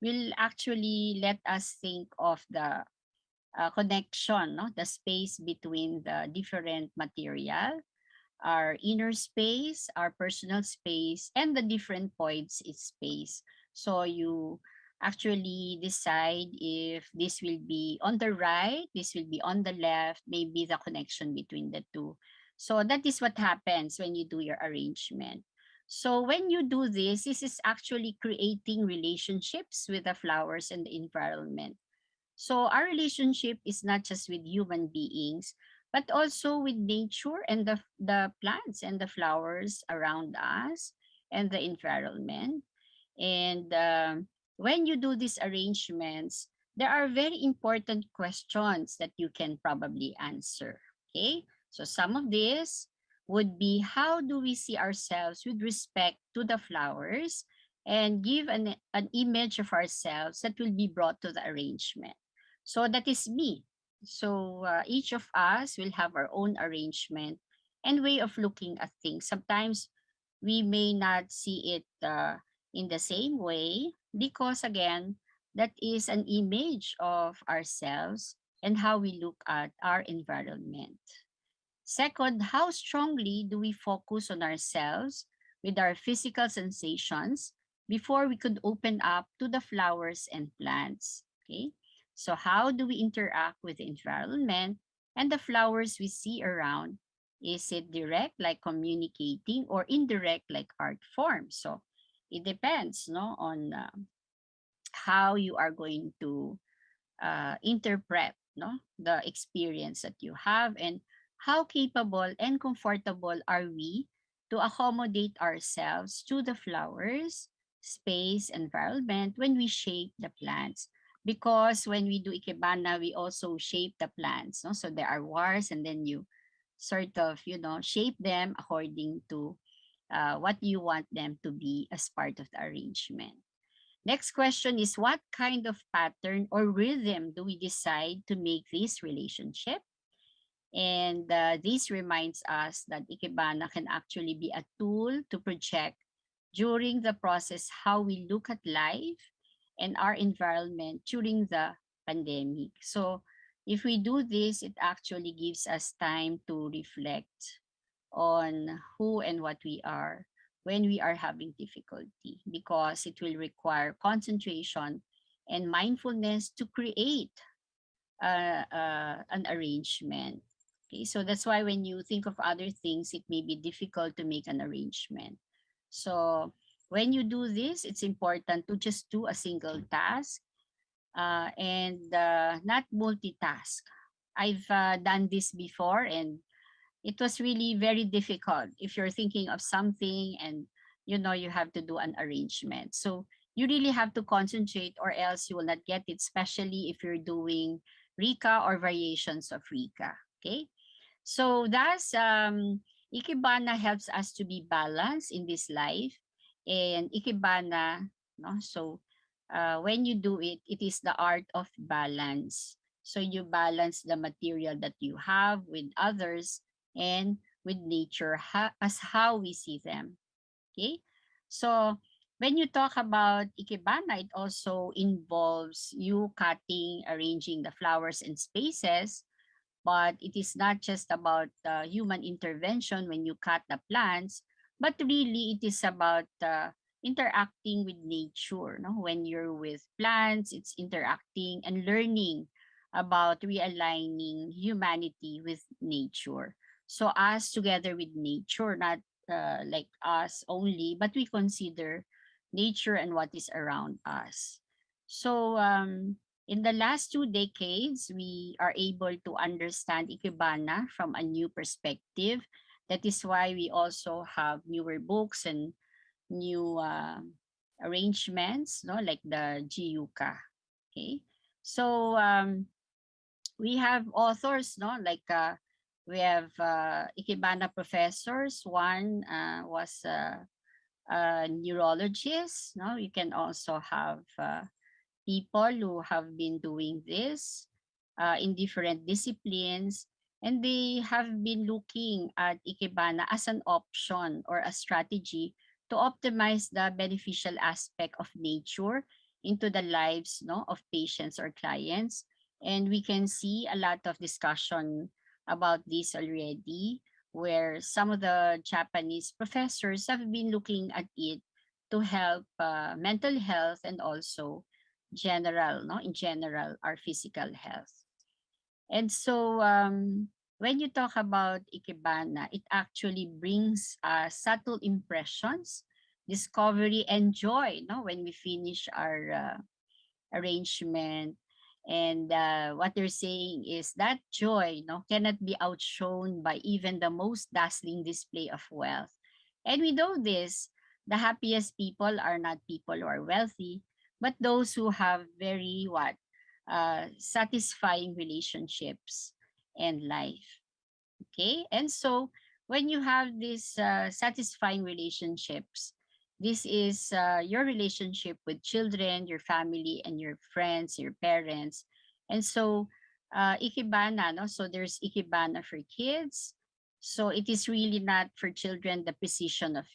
will actually let us think of the connection, no, the space between the different material, our inner space, our personal space, and the different points in space. So you actually decide if this will be on the right, this will be on the left, maybe the connection between the two. So that is what happens when you do your arrangement. So when you do this, this is actually creating relationships with the flowers and the environment. So our relationship is not just with human beings, but also with nature and the plants and the flowers around us and the environment. And when you do these arrangements, there are very important questions that you can probably answer. Okay, so some of this would be, how do we see ourselves with respect to the flowers, and give an image of ourselves that will be brought to the arrangement. So that is me. So each of us will have our own arrangement and way of looking at things. Sometimes we may not see it in the same way because, again, that is an image of ourselves and how we look at our environment. Second, how strongly do we focus on ourselves with our physical sensations before we could open up to the flowers and plants? Okay, so how do we interact with the environment and the flowers we see around? Is it direct, like communicating, or indirect, like art form? So it depends, no, on how you are going to interpret, no, the experience that you have, and how capable and comfortable are we to accommodate ourselves to the flowers, space, environment when we shape the plants. Because when we do ikebana, we also shape the plants, no? So there are wars, and then you sort of, shape them according to what you want them to be as part of the arrangement. Next question is, what kind of pattern or rhythm do we decide to make this relationship? And this reminds us that Ikebana can actually be a tool to project during the process how we look at life and our environment during the pandemic. So if we do this, it actually gives us time to reflect on who and what we are when we are having difficulty, because it will require concentration and mindfulness to create an arrangement. Okay, so that's why when you think of other things, it may be difficult to make an arrangement. So when you do this, it's important to just do a single task and not multitask. I've done this before, and it was really very difficult if you're thinking of something and you have to do an arrangement. So you really have to concentrate, or else you will not get it, especially if you're doing Rika or variations of Rika. Okay, so thus Ikebana helps us to be balanced in this life. And Ikebana, no, so when you do it, it is the art of balance. So you balance the material that you have with others and with nature, as how we see them. Okay, so when you talk about Ikebana, it also involves you cutting, arranging the flowers and spaces, but it is not just about human intervention when you cut the plants, but really it is about interacting with nature. No? When you're with plants, it's interacting and learning about realigning humanity with nature. So us together with nature, not like us only, but we consider nature and what is around us. So in the last 2 decades, we are able to understand Ikebana from a new perspective. That is why we also have newer books and new arrangements, no, like the Jiyuka. Okay, so we have authors, no, like we have Ikebana professors. One was a neurologist. No, you can also have people who have been doing this in different disciplines, and they have been looking at Ikebana as an option or a strategy to optimize the beneficial aspect of nature into the lives, no, of patients or clients. And we can see a lot of discussion about this already, where some of the Japanese professors have been looking at it to help mental health and also general, no, in general, our physical health. And so when you talk about Ikebana, it actually brings subtle impressions, discovery, and joy, no, when we finish our arrangement. And what they're saying is that joy, no, cannot be outshone by even the most dazzling display of wealth. And we know this, the happiest people are not people who are wealthy, but those who have very what? Satisfying relationships and life. Okay, and so when you have these satisfying relationships, this is your relationship with children, your family, and your friends, your parents. And so ikebana, no, so there's ikebana for kids. So it is really not for children the precision of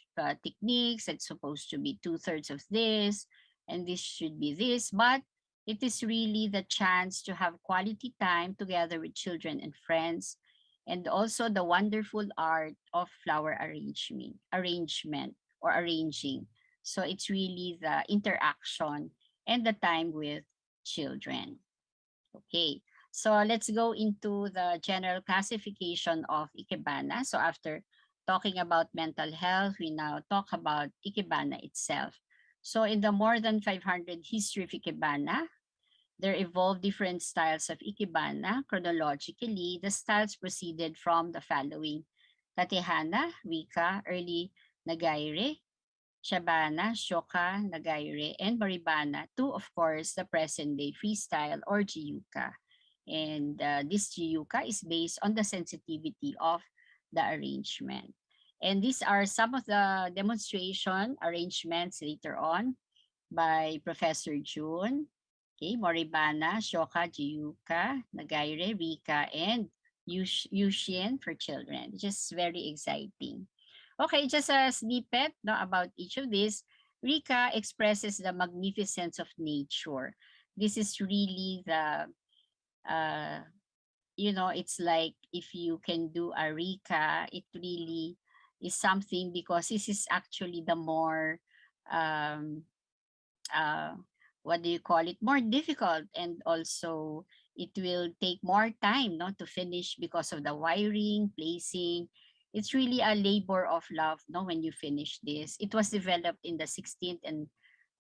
techniques. It's supposed to be 2/3 of this and this should be this, but it is really the chance to have quality time together with children and friends, and also the wonderful art of flower arrangement or arranging. So it's really the interaction and the time with children. Okay, so let's go into the general classification of Ikebana. So after talking about mental health, we now talk about Ikebana itself. So in the more than 500 history of Ikebana, there evolved different styles of Ikebana. Chronologically, the styles proceeded from the following: Katehana, Wika, early Nagaire, Shabana, Shoka, Nagaire, and Maribana, to, of course, the present-day freestyle or Jiyuka. And this Jiyuka is based on the sensitivity of the arrangement. And these are some of the demonstration arrangements later on by Professor June. Okay, Moribana, Shoka, Jiyuka, Nagaire, Rika, and Yushin for children. Just very exciting. Okay, just a snippet, no, about each of these. Rika expresses the magnificence of nature. This is really the, uh, it's like if you can do a Rika, it really is something, because this is actually the more um, uh, what do you call it, more difficult, and also it will take more time, no, to finish because of the wiring, placing. It's really a labor of love, no, when you finish this. It was developed in the 16th and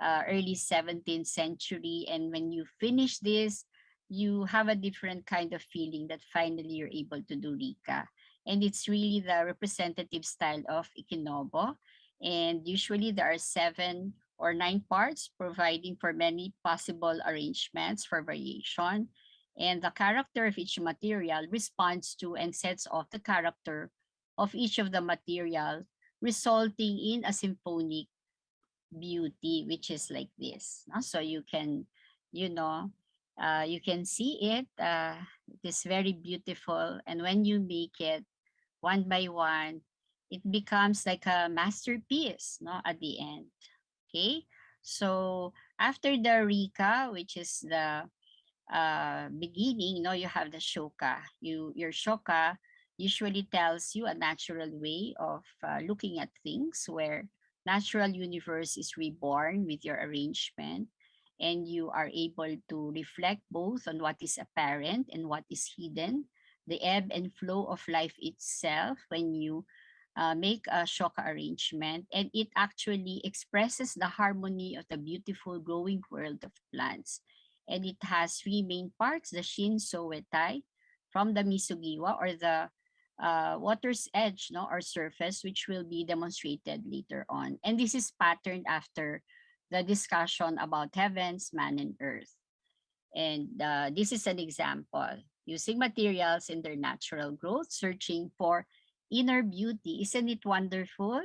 early 17th century, and when you finish this, you have a different kind of feeling that finally you're able to do Rika. And it's really the representative style of Ikinobo. And usually there are 7 or 9 parts, providing for many possible arrangements for variation. And the character of each material responds to and sets off the character of each of the material, resulting in a symphonic beauty, which is like this. So you can, you know, you can see it. It is very beautiful. And when you make it one by one, it becomes like a masterpiece, no, at the end. Okay, so after the Rika, which is the beginning, you have the Shoka. Your Shoka usually tells you a natural way of looking at things, where natural universe is reborn with your arrangement, and you are able to reflect both on what is apparent and what is hidden, the ebb and flow of life itself when you make a shoka arrangement, and it actually expresses the harmony of the beautiful growing world of plants. And it has 3 main parts: the shin sowetai, from the misugiwa, or the water's edge, no, or surface, which will be demonstrated later on. And this is patterned after the discussion about heavens, man, and earth. And this is an example: using materials in their natural growth, searching for inner beauty. Isn't it wonderful?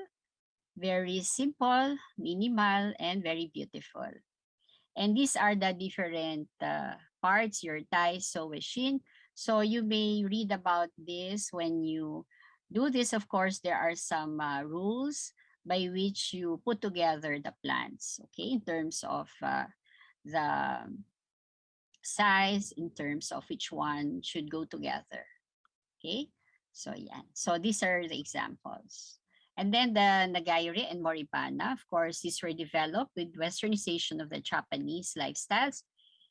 Very simple, minimal, and very beautiful. And these are the different parts, your tai, so, shin. So you may read about this when you do this. Of course, there are some rules by which you put together the plants, okay, in terms of the size, in terms of which one should go together. Okay, so yeah, so these are the examples. And then the Nagaire and Moribana, of course, these were developed with westernization of the Japanese lifestyles,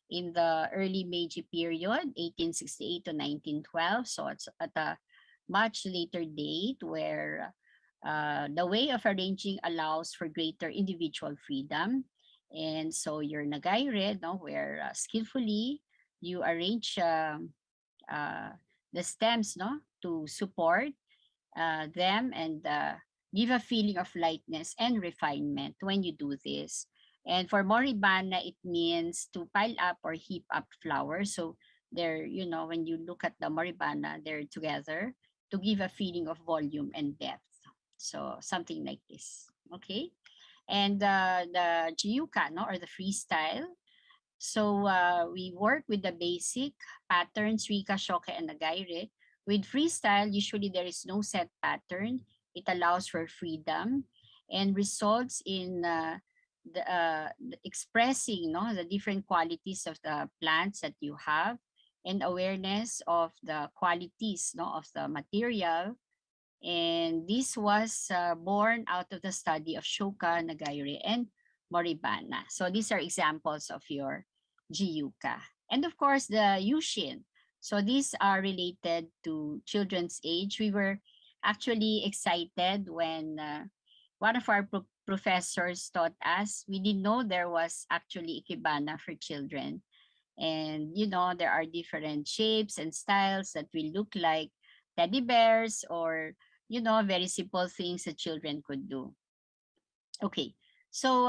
in the early Meiji period, 1868 to 1912. So it's at a much later date where the way of arranging allows for greater individual freedom. And so your nagaire, no, where skillfully you arrange uh, the stems, no, to support them and give a feeling of lightness and refinement when you do this. And for moribana, it means to pile up or heap up flowers. So they're, you know, when you look at the moribana, they're together to give a feeling of volume and depth. So something like this, okay? And the jiyuka, no, or the freestyle. So we work with the basic patterns, rika, shoka, and nagaire. With freestyle, usually there is no set pattern. It allows for freedom and results in the expressing, no, the different qualities of the plants that you have and awareness of the qualities, no, of the material. And this was born out of the study of Shoka, Nagaire, and Moribana. So these are examples of your Jiyuka. And of course, the Yushin. So these are related to children's age. We were actually excited when one of our professors taught us. We didn't know there was actually Ikebana for children. And, you know, there are different shapes and styles that will look like teddy bears or, you know, very simple things that children could do. Okay, so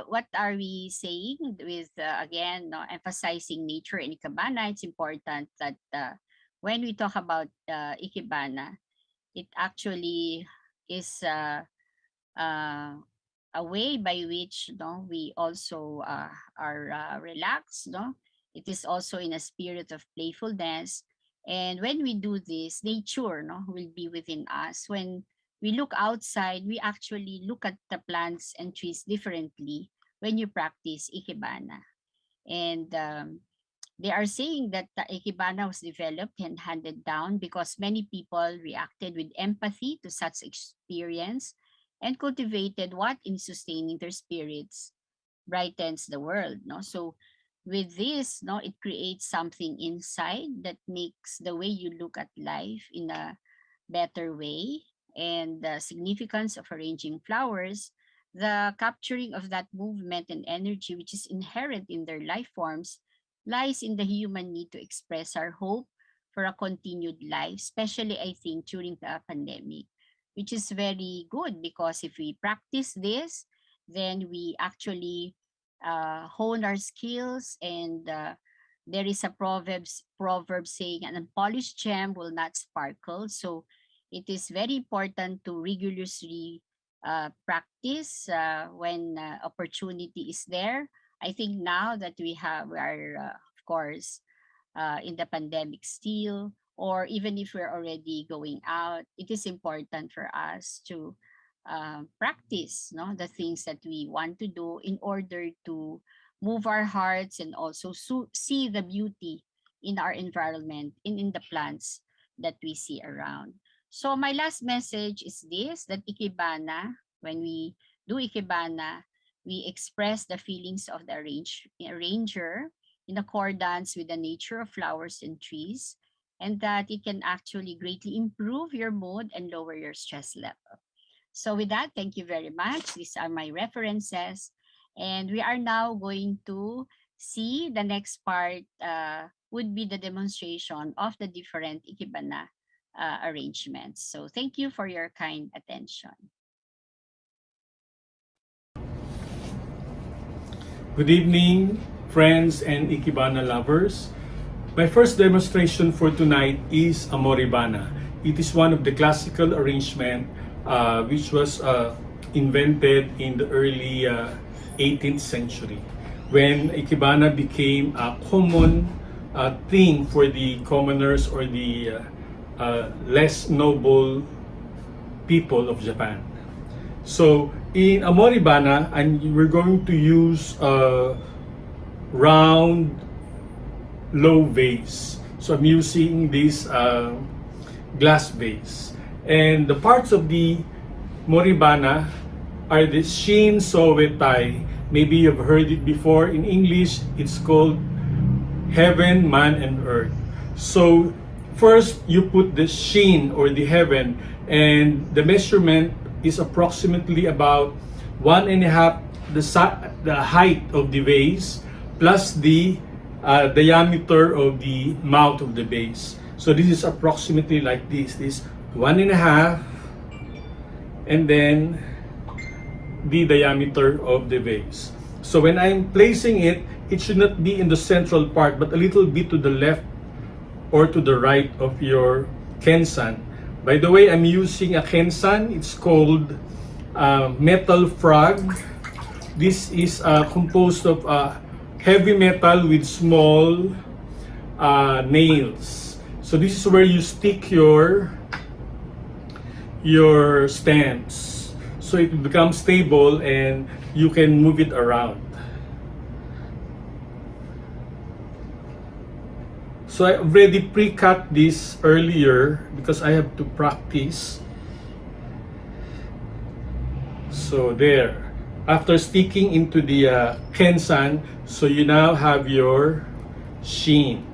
what are we saying with, again, no, emphasizing nature in Ikebana? It's important that when we talk about Ikebana, it actually is a way by which, no, we also are relaxed, no? It is also in a spirit of playfulness. And when we do this, nature, no, will be within us. When we look outside, we actually look at the plants and trees differently when you practice Ikebana. And they are saying that the Ikebana was developed and handed down because many people reacted with empathy to such experience and cultivated what in sustaining their spirits brightens the world. No? So with this, no, it creates something inside that makes the way you look at life in a better way. And the significance of arranging flowers, the capturing of that movement and energy which is inherent in their life forms, lies in the human need to express our hope for a continued life, especially I think during the pandemic, which is very good because if we practice this, then we actually hone our skills. And there is a proverb saying an unpolished gem will not sparkle. So it is very important to rigorously practice when opportunity is there. I think now that we are, of course, in the pandemic still, or even if we're already going out, it is important for us to practice, no, the things that we want to do in order to move our hearts and also see the beauty in our environment and in the plants that we see around. So my last message is this, that Ikebana, when we do Ikebana, we express the feelings of the arranger in accordance with the nature of flowers and trees, and that it can actually greatly improve your mood and lower your stress level. So with that, thank you very much. These are my references. And we are now going to see the next part would be the demonstration of the different Ikebana arrangements. So thank you for your kind attention. Good evening, friends and Ikebana lovers. My first demonstration for tonight is a moribana. It is one of the classical arrangement which was invented in the early 18th century when Ikebana became a common thing for the commoners or the less noble people of Japan. So in a moribana, and we're going to use a round low vase. So I'm using this glass vase. And the parts of the moribana are the shin, sowe, tai. Maybe you've heard it before. In English, it's called heaven, man, and earth. So first you put the sheen or the heaven, and the measurement is approximately about 1.5 the height of the vase plus the diameter of the mouth of the vase. So this is approximately like this. This 1.5, and then the diameter of the vase. So when I'm placing it, it should not be in the central part, but a little bit to the left or to the right of your kensan. By the way, I'm using a kensan. It's called metal frog. This is composed of heavy metal with small nails. So this is where you stick your stamps, so it will become stable and you can move it around. So I already pre-cut this earlier because I have to practice. So there, after sticking into the kensan, so you now have your sheen.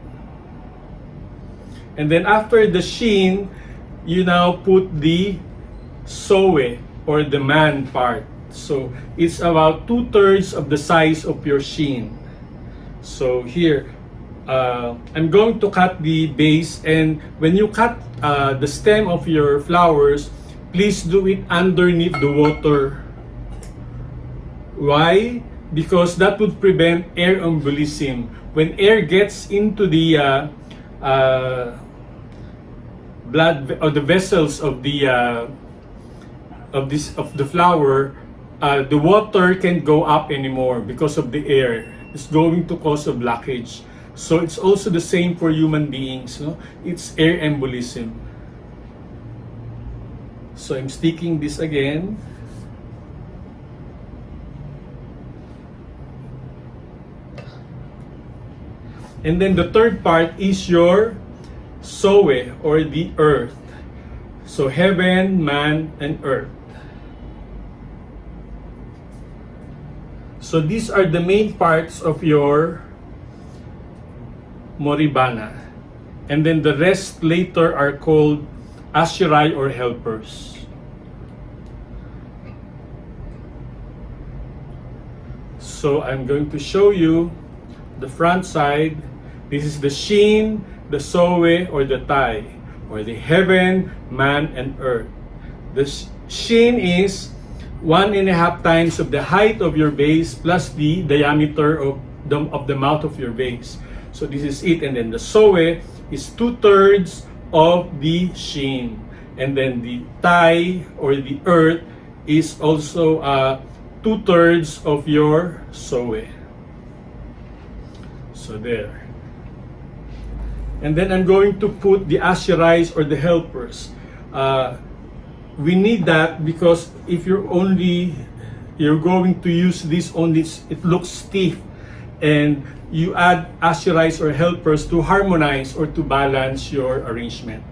And then after the sheen, you now put the soe or the man part. So it's about 2/3 of the size of your sheen. So here, I'm going to cut the base, and when you cut the stem of your flowers, please do it underneath the water. Why? Because that would prevent air embolism. When air gets into the blood or the vessels of the flower, the water can't go up anymore because of the air. It's going to cause a blockage. So it's also the same for human beings, no? It's air embolism. So I'm sticking this again. And then the third part is your soe or the earth. So heaven, man, and earth. So these are the main parts of your moribana. And then the rest later are called ashirai or helpers. So I'm going to show you the front side. This is the sheen, the soe or the tai, or the heaven, man, and earth. The sheen is 1.5 times of the height of your vase plus the diameter of the mouth of your vase. So this is it. And then the soe is 2/3 of the sheen. And then the tai or the earth is also 2/3 of your soe. So there. And then I'm going to put the ashirais or the helpers. We need that because if you're going to use this only, it looks stiff, and you add ashirais or helpers to harmonize or to balance your arrangement.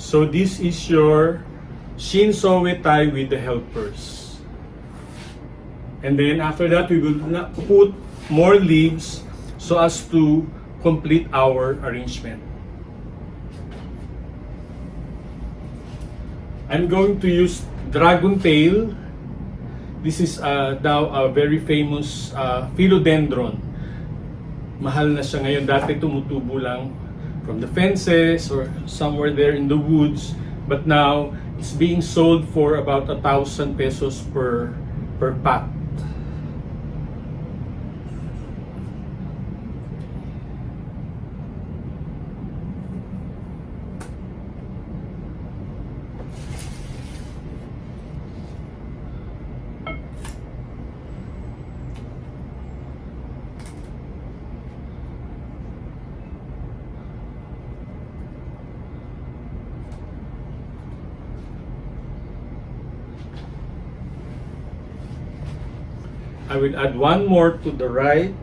So this is your shin soe tai with the helpers. And then after that, we will put more leaves so as to complete our arrangement. I'm going to use dragon tail. This is now a very famous philodendron. Mahal na siya ngayon. Dati tumutubo lang from the fences or somewhere there in the woods, but now it's being sold for about 1,000 pesos per pot. I will add one more to the right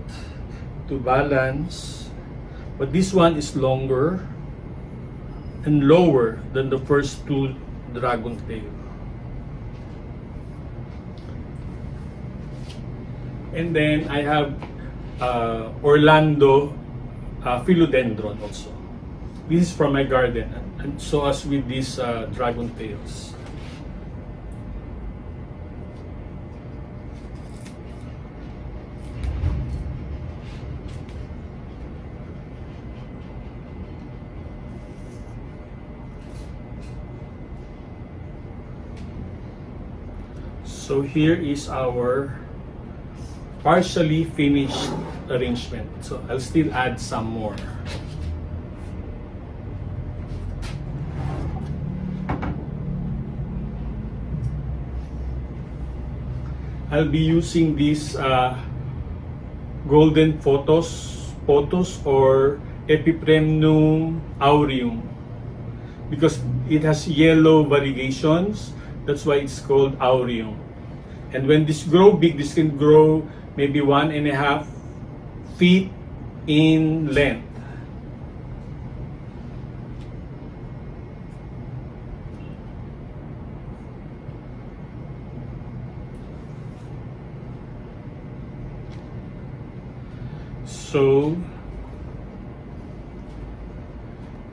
to balance, but this one is longer and lower than the first two dragon tail. And then I have Orlando philodendron also. This is from my garden, and so as with these dragon tails. So here is our partially finished arrangement. So I'll still add some more. I'll be using these golden photos or Epipremnum aureum because it has yellow variegations. That's why it's called aureum. And when this grow big, this can grow maybe 1.5 feet in length. So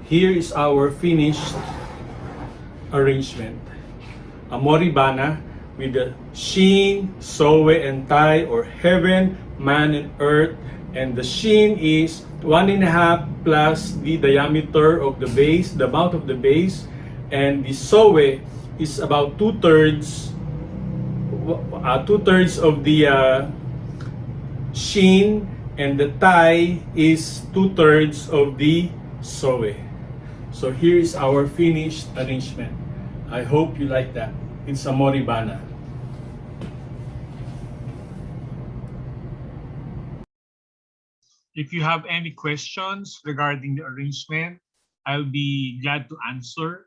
here is our finished arrangement. A Moribana with the Shin, Sowe, and Tai, or Heaven, Man, and Earth. And the Shin is 1.5 plus the diameter of the base, the mouth of the base. And the Sowe is about two-thirds of the Shin, and the Tai is two-thirds of the Sowe. So here is our finished arrangement. I hope you like that. It's a Moribana. If you have any questions regarding the arrangement, I'll be glad to answer.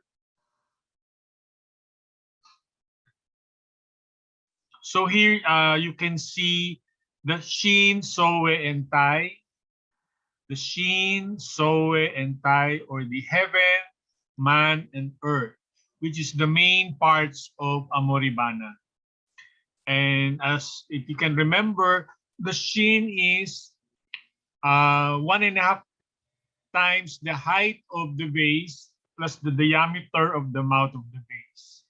So here you can see the Shin, Sowe, and Tai. The Shin, Sowe, and Tai, or the Heaven, Man, and Earth, which is the main parts of a Moribana. And as if you can remember, the Shin is 1.5 times the height of the vase plus the diameter of the mouth of the vase.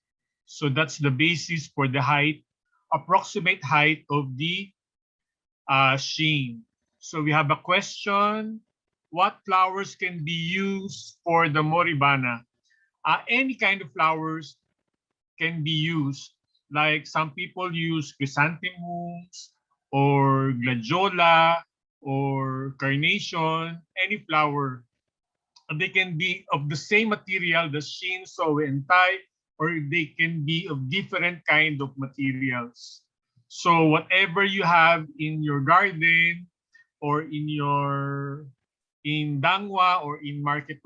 So that's the basis for the height, approximate height of the Shin. So we have a question. What flowers can be used for the Moribana? Any kind of flowers can be used. Like some people use chrysanthemums or gladiola or carnation, any flower. They can be of the same material, the Shin, Sowe, and Tai, or they can be of different kind of materials. So whatever you have in your garden or in Dangwa or in market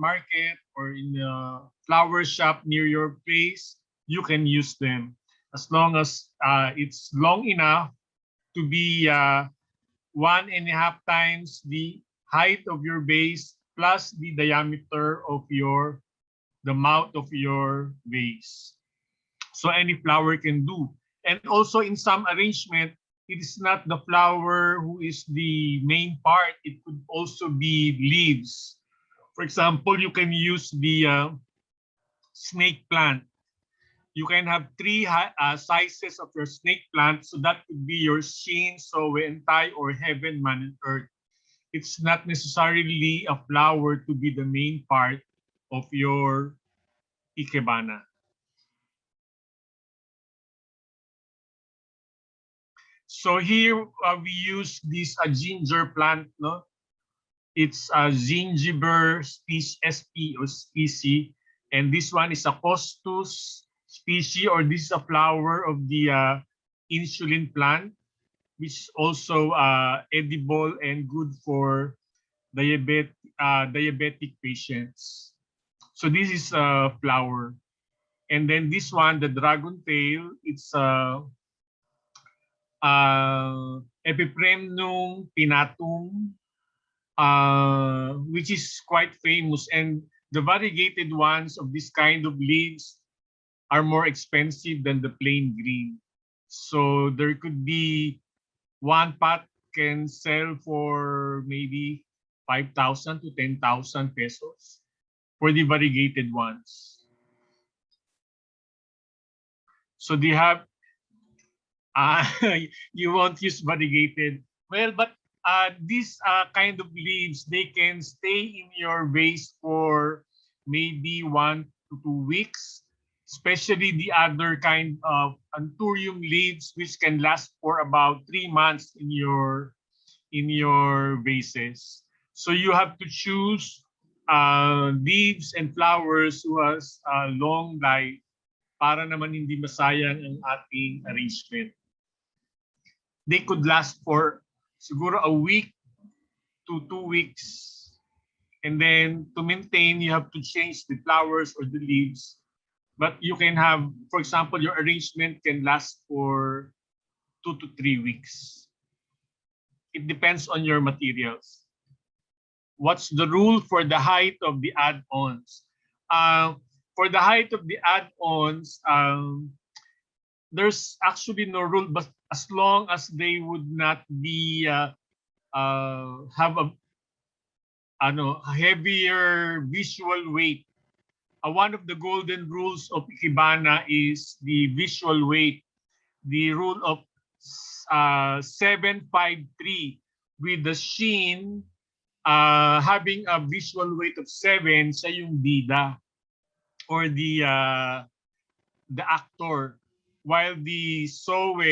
or in a flower shop near your place, you can use them as long as it's long enough to be 1.5 times the height of your base plus the diameter of the mouth of your vase. So any flower can do. And also in some arrangement, it is not the flower who is the main part. It could also be leaves. For example, you can use the snake plant. You can have three sizes of your snake plant. So that could be your Shin, Sowe, and Tai, or Heaven, Man, and Earth. It's not necessarily a flower to be the main part of your Ikebana. So here we use this ginger plant, no? It's a gingiber species, SP or species, and this one is a costus species, or this is a flower of the insulin plant, which is also edible and good for diabetic patients. So this is a flower, and then this one, the dragon tail, it's Epipremnum pinnatum, which is quite famous, and the variegated ones of this kind of leaves are more expensive than the plain green. So there could be one pot can sell for maybe 5,000 to 10,000 pesos for the variegated ones. So do you have uh, you won't use variegated. Well, but these kind of leaves, they can stay in your vase for maybe 1 to 2 weeks, especially the other kind of anthurium leaves, which can last for about 3 months in your vases. So you have to choose leaves and flowers who has long life para naman hindi masayang ang ating arrangement. They could last for siguro a week to 2 weeks. And then to maintain, you have to change the flowers or the leaves. But you can have, for example, your arrangement can last for 2 to 3 weeks. It depends on your materials. What's the rule for the height of the add-ons? For the height of the add-ons, there's actually no rule, but as long as they would not be have a heavier visual weight. One of the golden rules of Ikebana is the visual weight. The rule of 753 with the sheen having a visual weight of 7, siya yung bida or the actor, while the soe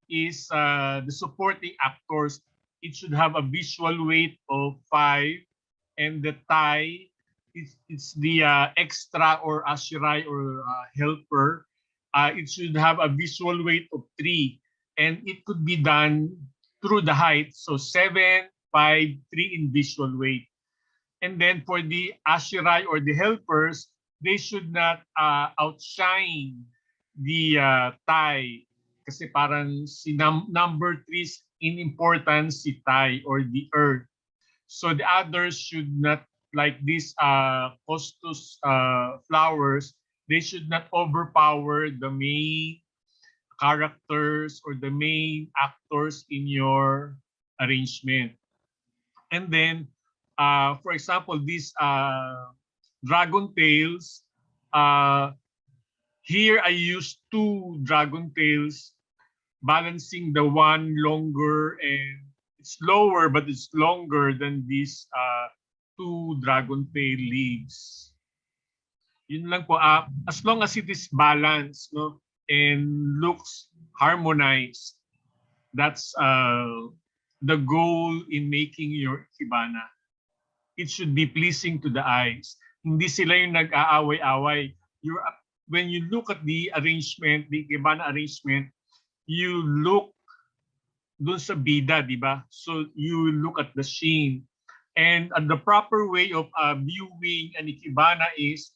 is the supporting actors. It should have a visual weight of 5, and the tie it's the extra or ashirai or helper. It should have a visual weight of 3, and it could be done through the height. So 7, 5, 3 in visual weight. And then for the ashirai or the helpers, they should not outshine the tie. Kasi parang si number 3 in importance si tie or the earth. So the others should not, like these costus flowers, they should not overpower the main characters or the main actors in your arrangement. And then, for example, these dragon tails, here I use 2 dragon tails, balancing the one longer and it's lower but it's longer than these 2 dragon tail leaves. Yun lang po, as long as it is balanced, no, and looks harmonized, that's the goal in making your ikebana. It should be pleasing to the eyes. Hindi sila yung nag-aaway-away. When you look at the arrangement, the ikebana arrangement, you look dun sa bida, di ba? So you look at the sheen. And the proper way of viewing an ikebana is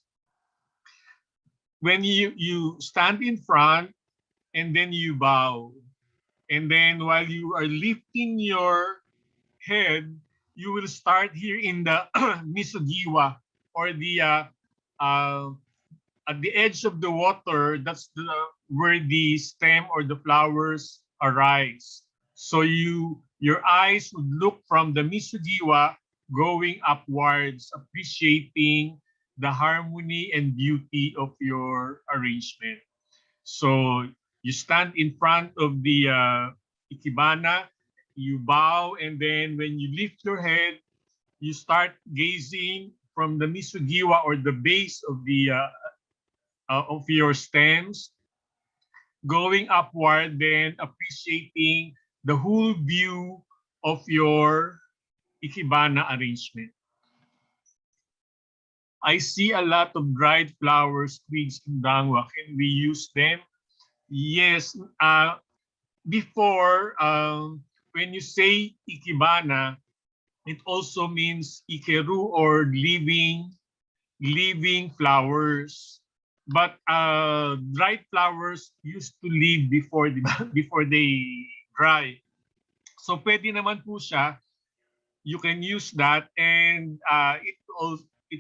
when you stand in front and then you bow. And then while you are lifting your head, you will start here in the misogiwa or the at the edge of the water. That's where the stem or the flowers arise. So your eyes would look from the misogiwa going upwards, appreciating the harmony and beauty of your arrangement. So you stand in front of the ikebana, you bow, and then when you lift your head, you start gazing from the misogiwa or the base of the of your stems, going upward, then appreciating the whole view of your ikebana arrangement. I see a lot of dried flowers, twigs, and dangwa. Can we use them? Yes. Before, when you say ikebana, it also means ikeru or living flowers. But dried flowers used to live before before they dry. So pwede naman po siya, you can use that, and it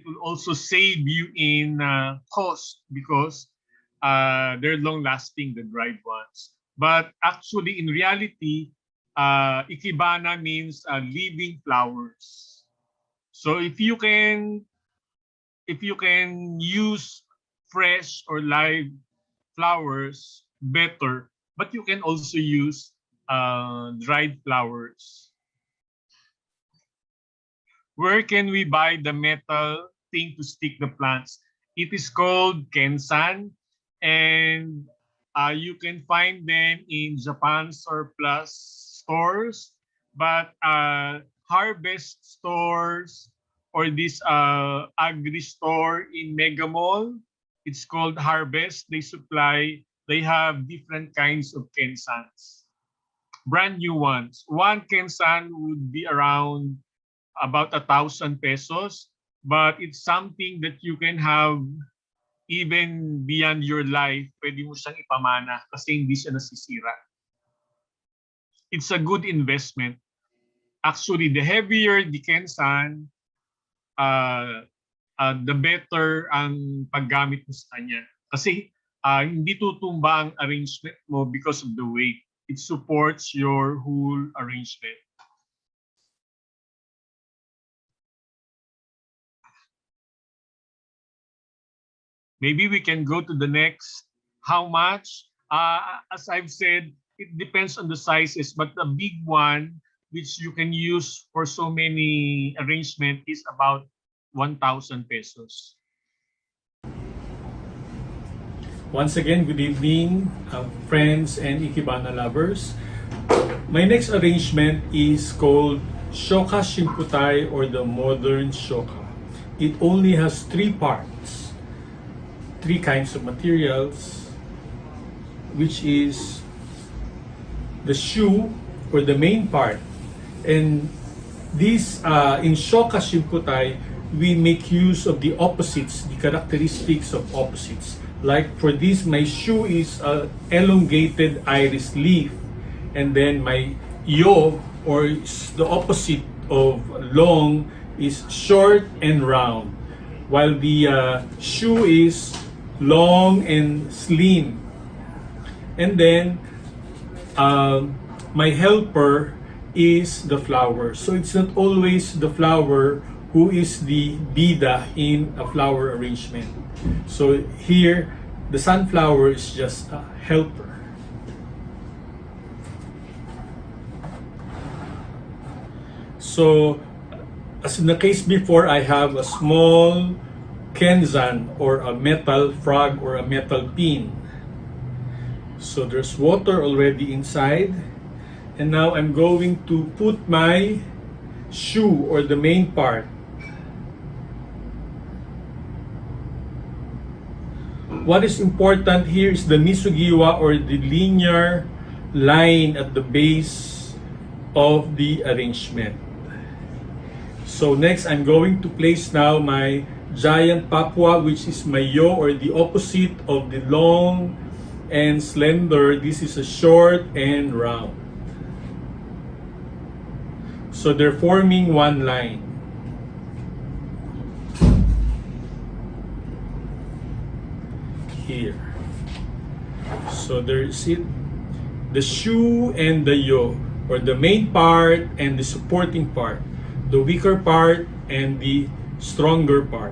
will also save you in cost because they're long lasting, the dried ones. But actually, in reality, Ikebana means living flowers. So if you can use fresh or live flowers, better. But you can also use dried flowers. Where can we buy the metal thing to stick the plants? It is called Kensan, and you can find them in Japan surplus stores, but harvest stores or this agri store in Mega Mall, it's called Harvest. They have different kinds of Kensans, brand new ones. One Kensan would be around about 1,000 pesos, but it's something that you can have even beyond your life. Pwede mo siyang ipamana kasi hindi siya nasisira. It's a good investment. Actually, the heavier the Kensan, the better ang paggamit mo sa kanya. Kasi hindi tutumba ang arrangement mo because of the weight. It supports your whole arrangement. Maybe we can go to the next. How much? As I've said, it depends on the sizes, but the big one, which you can use for so many arrangement, is about 1,000 pesos. Once again, good evening, friends and Ikebana lovers. My next arrangement is called Shoka Shimputai, or the modern Shoka. It only has 3 parts, 3 kinds of materials, which is the shoe, or the main part. And this, in Shoka Shimputai, we make use of the opposites, the characteristics of opposites. Like for this, my shoe is a elongated iris leaf, and then my yo, or the opposite of long, is short and round, while the shoe is long and slim. And then my helper is the flower. So it's not always the flower who is the bida in a flower arrangement. So here, the sunflower is just a helper. So, as in the case before, I have a small kenzan, or a metal frog, or a metal pin. So there's water already inside. And now I'm going to put my shoe, or the main part. What is important here is the misugiwa, or the linear line at the base of the arrangement. So next, I'm going to place now my giant papua, which is my yo, or the opposite of the long and slender. This is a short and round. So they're forming one line. Here. So there's it, the shoe and the yo, or the main part and the supporting part, the weaker part and the stronger part.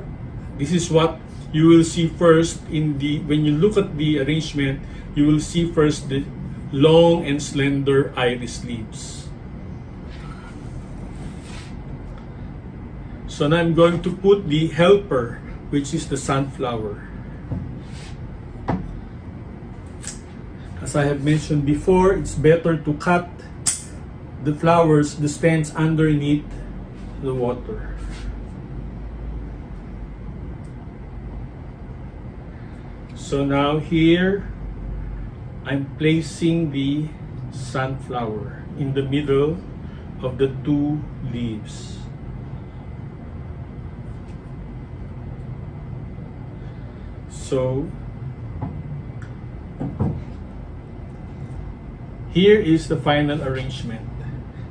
This is what you will see first when you look at the arrangement. You will see first the long and slender iris leaves. So now I'm going to put the helper, which is the sunflower. As I have mentioned before, it's better to cut the flowers, the stems, underneath the water. So now here, I'm placing the sunflower in the middle of the 2 leaves. So Here is the final arrangement.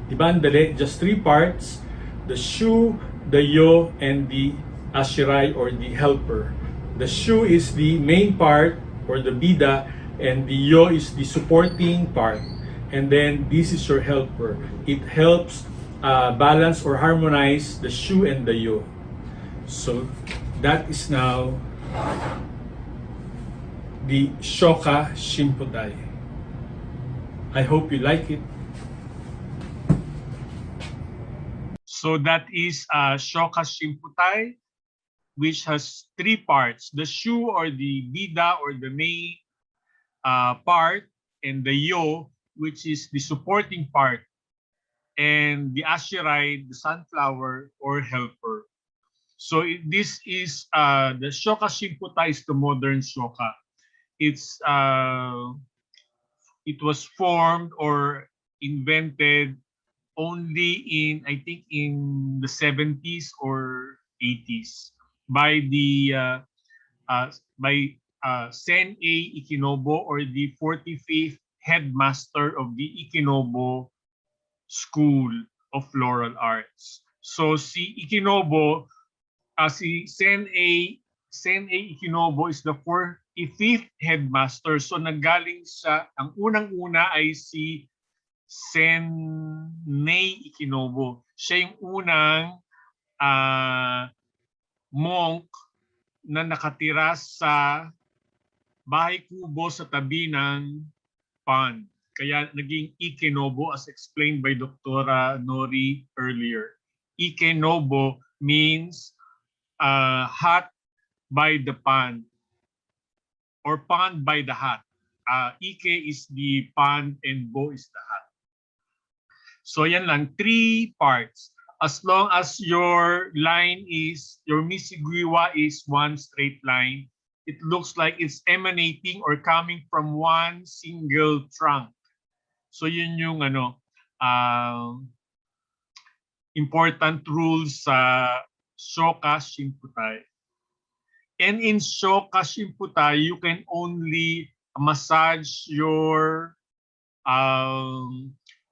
Diba ang dali? Just 3 parts. The shoe, the yo, and the ashirai or the helper. The shoe is the main part or the bida, and the yo is the supporting part. And then this is your helper. It helps balance or harmonize the shoe and the yo. So that is now the Shoka Shimputai. I hope you like it. So that is Shoka Shimputai, which has 3 parts: the shu or the bida or the main part, and the yo, which is the supporting part, and the ashirai, the sunflower or helper. So this is the Shoka Shimputai is the modern Shoka. It's it was formed or invented only in, I think, in the 70s or 80s by the Sen A. Ikenobo, or the 45th headmaster of the Ikenobo School of Floral Arts. So si Ikenobo, si Sen A. Ikenobo is the 45th headmaster. So nanggaling siya, ang unang-una ay si Senmei Ikenobo. Siya yung unang monk na nakatira sa bahay kubo sa tabi ng pond. Kaya naging Ikenobo, as explained by Dr. Nori earlier. Ikenobo means hut by the pond or pond by the hut. Ike is the pond and bo is the hut. So yan lang, 3 parts. As long as your line is, your misigwiwa is one straight line, it looks like it's emanating or coming from one single trunk. So yun yung important rules sa Shoka Shimputai. And in Shoka Shimputai, you can only massage your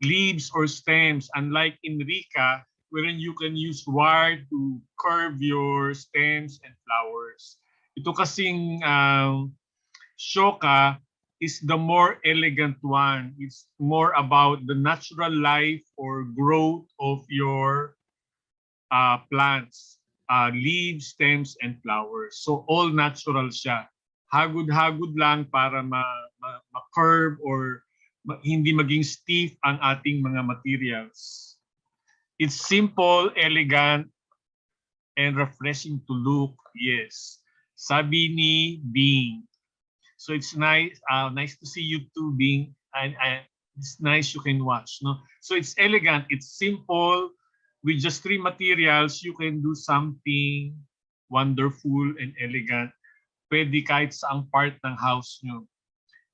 leaves or stems, unlike in Rika, wherein you can use wire to curve your stems and flowers. Ito kasing Shoka is the more elegant one. It's more about the natural life or growth of your plants, leaves, stems, and flowers. So all natural siya. Hagod-hagod lang para ma-curve or hindi maging stiff ang ating mga materials. It's simple, elegant, and refreshing to look. Yes. Sabi ni Bing. So it's nice nice to see you too, Bing. And it's nice you can watch. No? So it's elegant, it's simple. With just 3 materials, you can do something wonderful and elegant. Pwede kahit saang part ng house nyo.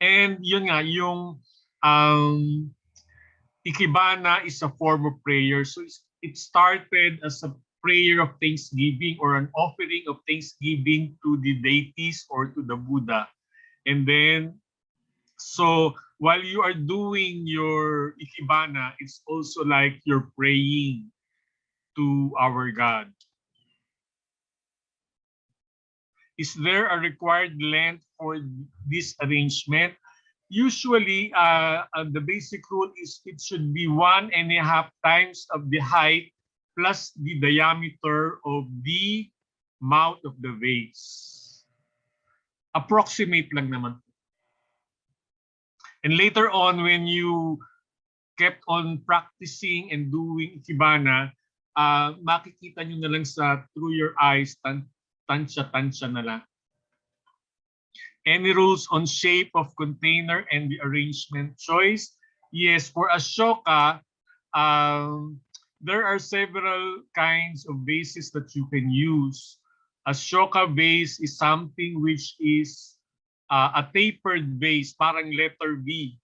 And yun nga, yung Ikebana is a form of prayer. So it started as a prayer of thanksgiving or an offering of thanksgiving to the deities or to the Buddha. And then, so while you are doing your Ikebana, it's also like you're praying to our God. Is there a required length for this arrangement? Usually, the basic rule is it should be 1.5 times of the height plus the diameter of the mouth of the vase. Approximate lang naman. And later on, when you kept on practicing and doing Ikebana, makikita nyo na lang through your eyes, tansya-tansya na lang. Any rules on shape of container and the arrangement choice? Yes, for a shoka, there are several kinds of vases that you can use. A shoka vase is something which is a tapered vase, parang letter V.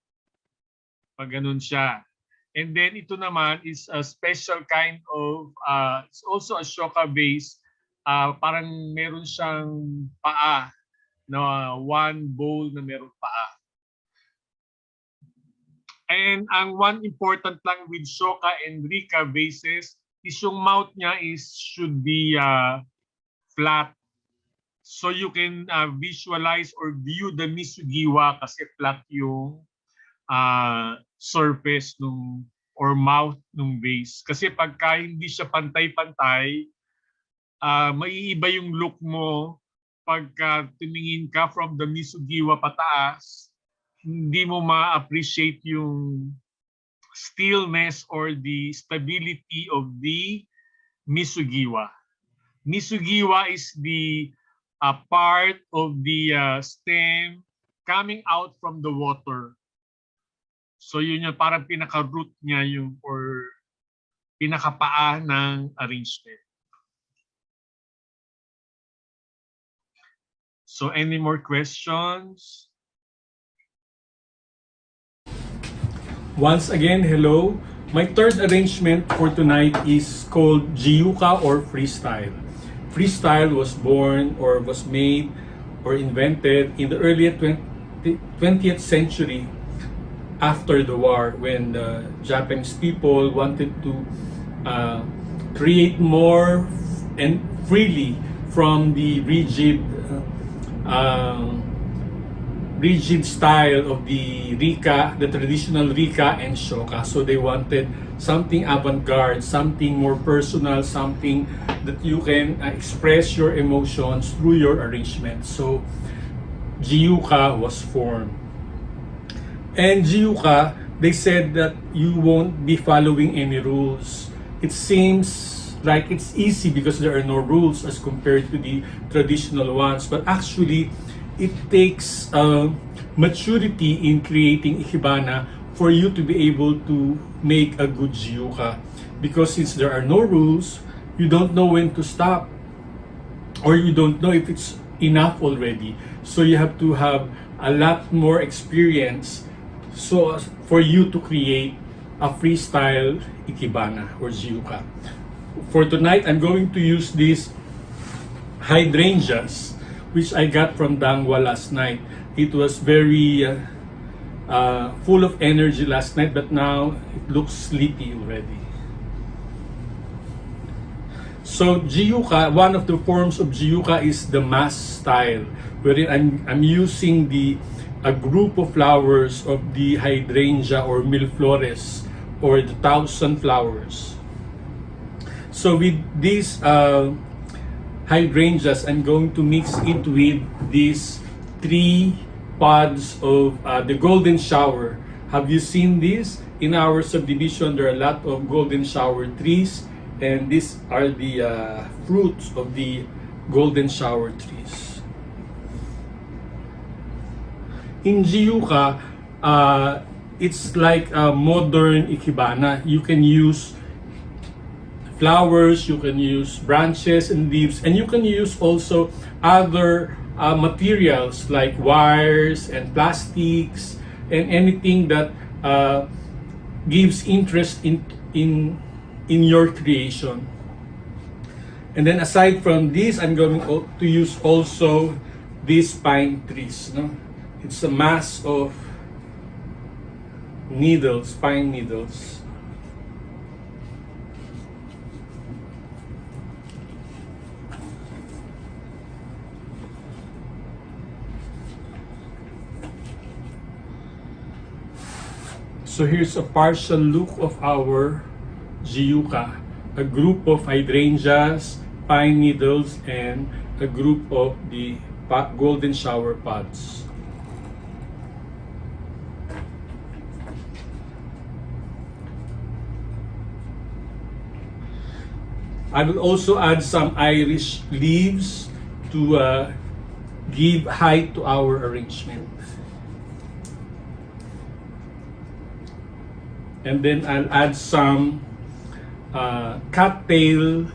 Pag ganun siya. And then ito naman is a special kind of, it's also a shoka vase, parang meron siyang paa. No, one bowl na meron paa. And ang one important lang with Shoka and Rika vases is yung mouth niya should be flat. So you can visualize or view the Misugiwa kasi flat yung surface nung or mouth nung vase. Kasi pagka hindi siya pantay-pantay, maiiba yung look mo pagka tumingin ka from the Misugiwa pataas, hindi mo ma-appreciate yung stillness or the stability of the Misugiwa. Misugiwa is the part of the stem coming out from the water. So yun yung parang pinaka-root niya yung or pinaka-paa ng arrangement. So any more questions? Once again, hello. My third arrangement for tonight is called Jiyuka or Freestyle. Freestyle was born or was made or invented in the early 20th century after the war, when the Japanese people wanted to create more and freely from the rigid style of the Rika, the traditional Rika and Shoka. So they wanted something avant-garde, something more personal, something that you can express your emotions through your arrangement. So Jiyuka was formed. And Jiyuka, they said that you won't be following any rules. It seems like it's easy because there are no rules as compared to the traditional ones, but actually it takes maturity in creating Ikebana for you to be able to make a good Jiyuka. Because since there are no rules, you don't know when to stop, or you don't know if it's enough already. So you have to have a lot more experience so for you to create a freestyle Ikebana or Jiyuka. For tonight, I'm going to use these hydrangeas, which I got from Dangwa last night. It was very full of energy last night, but now it looks sleepy already. So Jiyuka, one of the forms of Jiyuka is the mass style, wherein I'm using a group of flowers of the hydrangea or mil flores or the 1,000 flowers. So with these hydrangeas, I'm going to mix it with these 3 pods of the golden shower. Have you seen this? In our subdivision, there are a lot of golden shower trees, and these are the fruits of the golden shower trees. In Jiyuka, it's like a modern Ikebana. You can use flowers, you can use branches and leaves, and you can use also other materials like wires and plastics and anything that gives interest in your creation. And then aside from this, I'm going to use also these pine trees. No? It's a mass of needles, pine needles. So here's a partial look of our Jiyuka. A group of hydrangeas, pine needles, and a group of the golden shower pods. I will also add some Irish leaves to give height to our arrangement. And then I'll add some cattail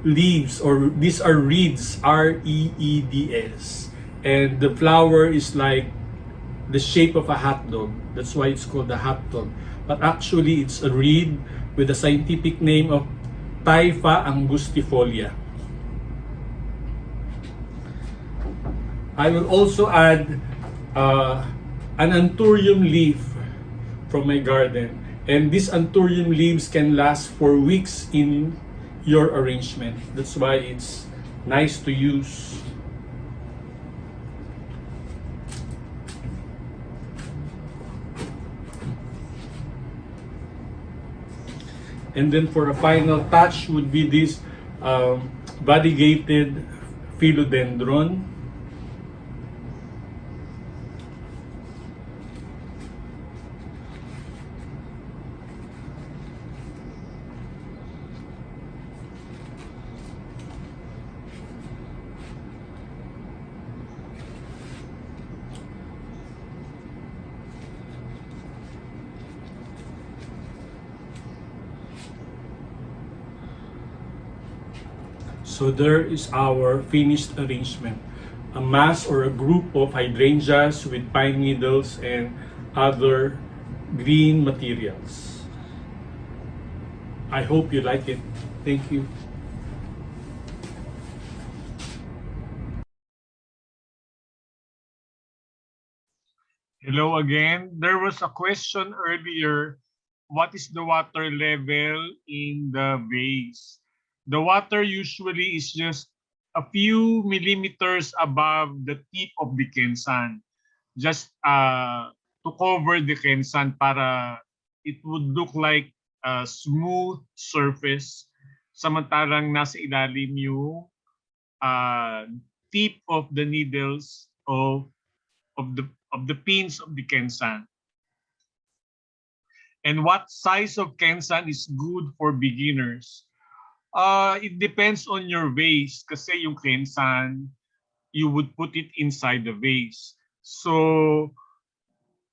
leaves, or these are reeds, R-E-E-D-S. And the flower is like the shape of a hot dog. That's why it's called a hot dog. But actually, it's a reed with the scientific name of Typha angustifolia. I will also add an anthurium leaf, from my garden. And these anthurium leaves can last for weeks in your arrangement. That's why it's nice to use. And then for a final touch would be this variegated philodendron. So there is our finished arrangement. A mass or a group of hydrangeas with pine needles and other green materials. I hope you like it. Thank you. Hello again. There was a question earlier. What is the water level in the vase? The water usually is just a few millimeters above the tip of the kensan. Just to cover the kensan para it would look like a smooth surface. Samantalang nasa ilalim yung tip of the needles of the pins of the kensan. And what size of kensan is good for beginners? It depends on your vase kasi yung kensan, you would put it inside the vase. So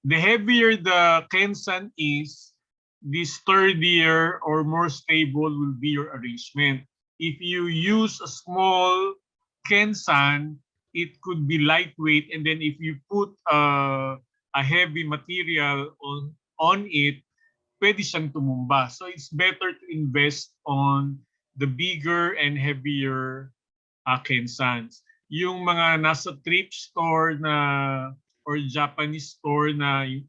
the heavier the kensan is, the sturdier or more stable will be your arrangement. If you use a small kensan, it could be lightweight, and then if you put a heavy material on it, pwede siyang tumumba. So it's better to invest on the bigger and heavier kensans. Yung mga nasa thrift store na or Japanese store na yung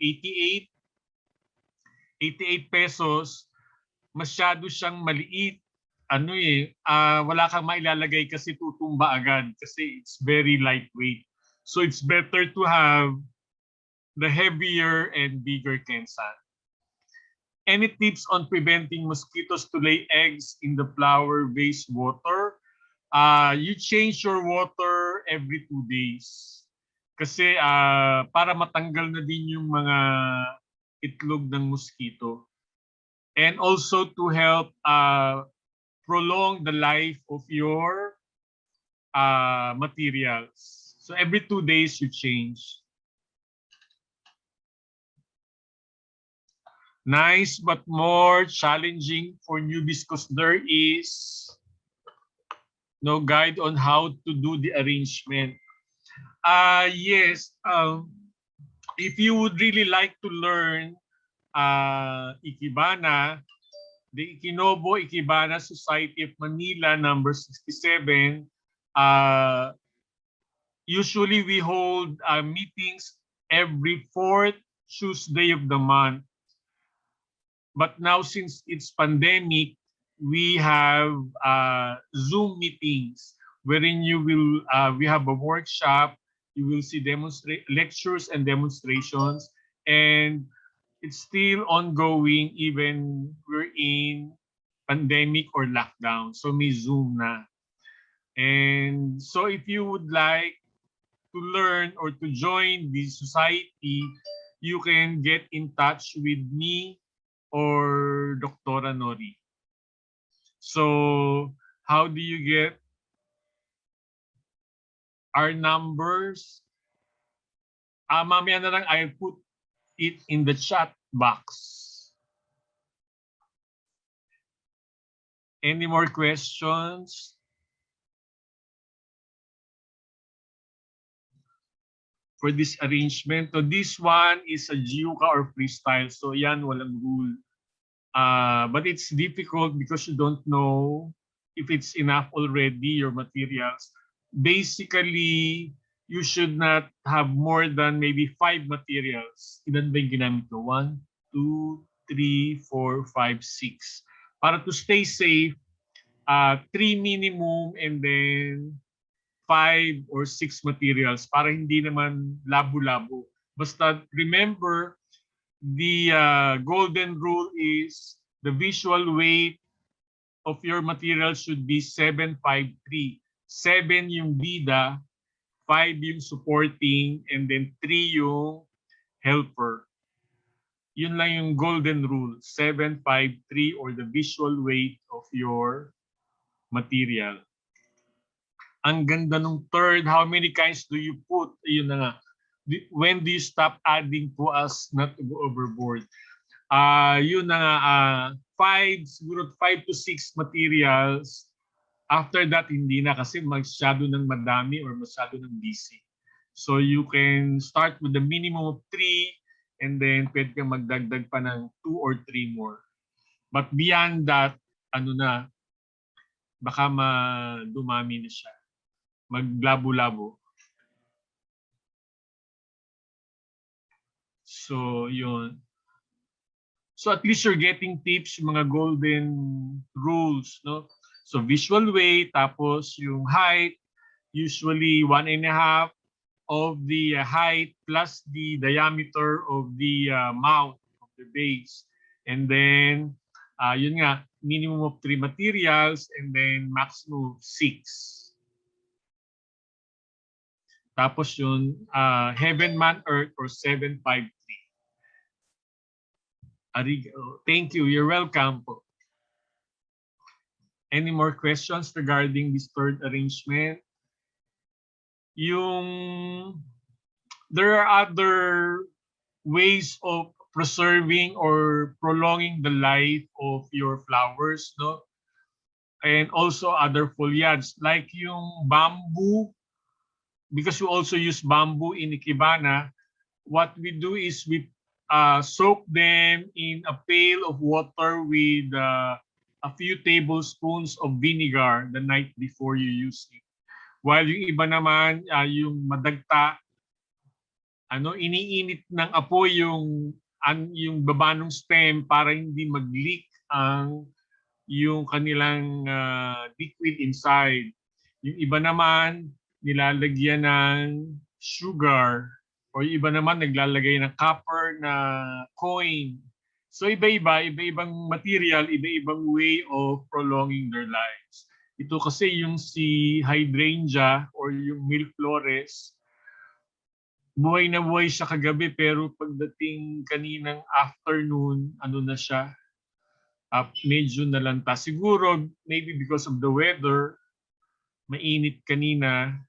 88 pesos, masyado siyang maliit. Wala kang mailalagay kasi tutumba agad kasi it's very lightweight. So it's better to have the heavier and bigger kensan. Any tips on preventing mosquitoes to lay eggs in the flower vase water? You change your water every 2 days. Kasi para matanggal na din yung mga itlog ng mosquito. And also to help prolong the life of your materials. So every 2 days you change. Nice, but more challenging for newbies because there is no guide on how to do the arrangement. Yes, if you would really like to learn Ikebana, the Ikebana Society of Manila number 67, usually we hold meetings every 4th Tuesday of the month. But now, since it's pandemic, we have Zoom meetings wherein we have a workshop. You will see lectures and demonstrations, and it's still ongoing even we're in pandemic or lockdown. So may Zoom na. And so if you would like to learn or to join the society, you can get in touch with me or Dr. Nori. So how do you get our numbers? Mamaya na lang I'll put it in the chat box. Any more questions? For this arrangement. So this one is a Jiuka or freestyle. So yan, walang rule. But it's difficult because you don't know if it's enough already, your materials. Basically, you should not have more than maybe 5 materials. Ilan ba yung ginamit ko? 1, 2, 3, 4, 5, 6. Para to stay safe, 3 minimum and then 5 or 6 materials para hindi naman labo-labo. Basta remember, the golden rule is the visual weight of your material should be 753. 7 yung bida, 5 yung supporting, and then 3 yung helper. Yun lang yung golden rule, 753 or the visual weight of your material. Ang ganda nung third, how many kinds do you put? Yun na nga. When do you stop adding to us not to go overboard? Yun na nga, 5 to 6 materials. After that, hindi na kasi masyado ng madami or masyado ng busy. So you can start with the minimum of 3 and then pwede kang magdagdag pa ng 2 or 3 more. But beyond that, baka dumami na siya. Maglabo-labo. So, yun. So, at least you're getting tips, yung mga golden rules, no? So, visual weight, tapos yung height, usually 1.5 of the height plus the diameter of the mouth of the base. And then, yun nga, minimum of 3 materials and then maximum of 6. Tapos yun, heaven, man, earth, or 753. Thank you. You're welcome po. Any more questions regarding this third arrangement? There are other ways of preserving or prolonging the life of your flowers, no? And also other foliage, like yung bamboo. Because we also use bamboo in Ikebana, what we do is we soak them in a pail of water with a few tablespoons of vinegar the night before you use it. While yung iba naman, yung madagta, iniinit ng apoy yung baba ng stem para hindi mag-leak yung kanilang liquid inside. Yung iba naman, nilalagyan ng sugar or iba naman naglalagay ng copper na coin. So iba-ibang material, iba-ibang way of prolonging their lives. Ito kasi yung si hydrangea or yung milleflores, buhay na buhay siya kagabi pero pagdating kaninang afternoon, na siya, medyo nalanta. Siguro maybe because of the weather, mainit kanina,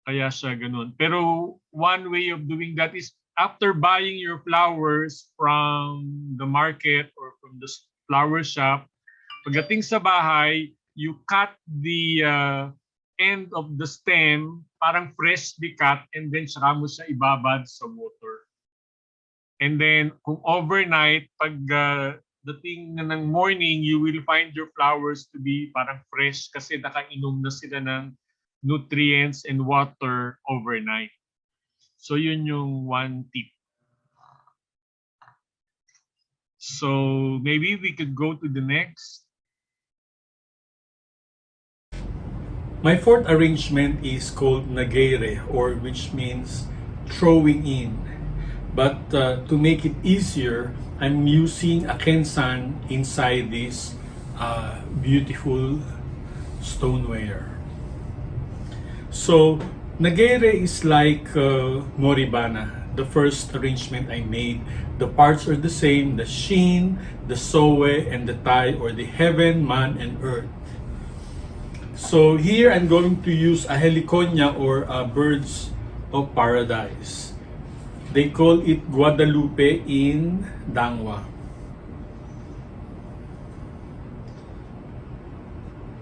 kaya siya ganun. Pero one way of doing that is after buying your flowers from the market or from the flower shop, pagdating sa bahay, you cut the end of the stem, parang freshly cut, and then saka mo siya ibabad sa water. And then kung overnight, pag dating ng morning, you will find your flowers to be parang fresh kasi nakainom na sila ng nutrients and water overnight. So yun yung one tip. So maybe we could go to the next. My fourth arrangement is called nagere, or which means throwing in. But to make it easier, I'm using a kensan inside this beautiful stoneware. So, nagere is like moribana, the first arrangement I made. The parts are the same, the shin, the sowe, and the tai, or the heaven, man, and earth. So here I'm going to use a heliconia or birds of paradise. They call it Guadalupe in Dangwa.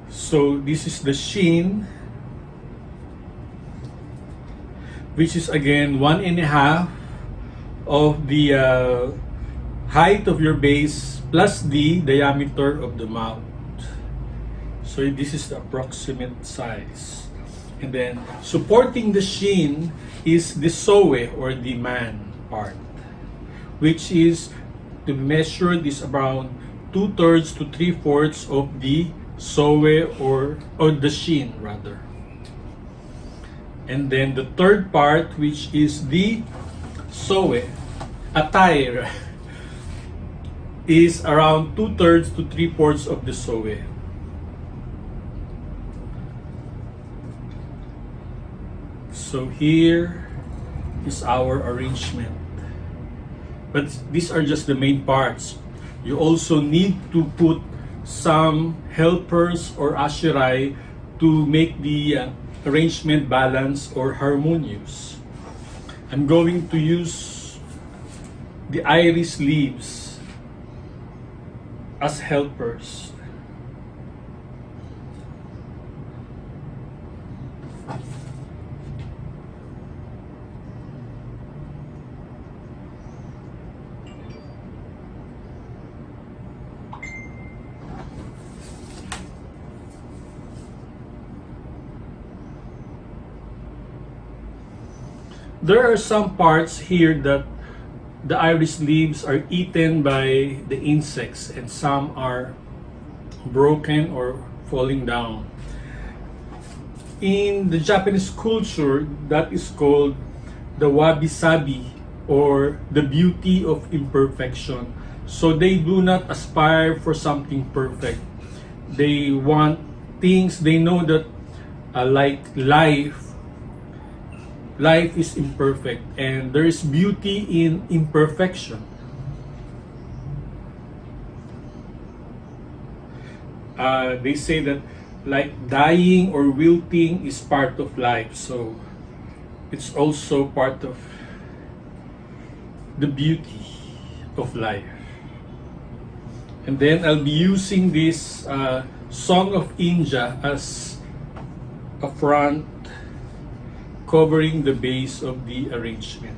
So this is the shin, which is again 1.5 of the height of your base plus the diameter of the mouth. So this is the approximate size. And then supporting the shin is the sowe or the man part, which is to measure this around 2/3 to 3/4 of the soe or the shin rather. And then the third part, which is the soe, attire, is around 2/3 to 3/4 of the soe. So here is our arrangement. But these are just the main parts. You also need to put some helpers or ashirai to make the arrangement balanced or harmonious. I'm going to use the iris leaves as helpers. There are some parts here that the iris leaves are eaten by the insects and some are broken or falling down. In the Japanese culture, that is called the wabi-sabi or the beauty of imperfection. So they do not aspire for something perfect. They want things, they know that like life is imperfect and there is beauty in imperfection. They say that like dying or wilting is part of life, so it's also part of the beauty of life. And then I'll be using this Song of India as a front covering the base of the arrangement.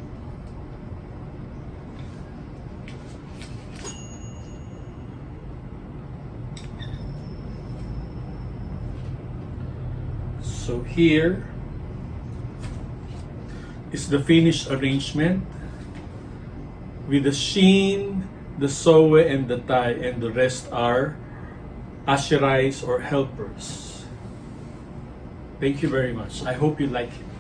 So here is the finished arrangement with the shin, the soe, and the tai, and the rest are ashirais or helpers. Thank you very much. I hope you like it.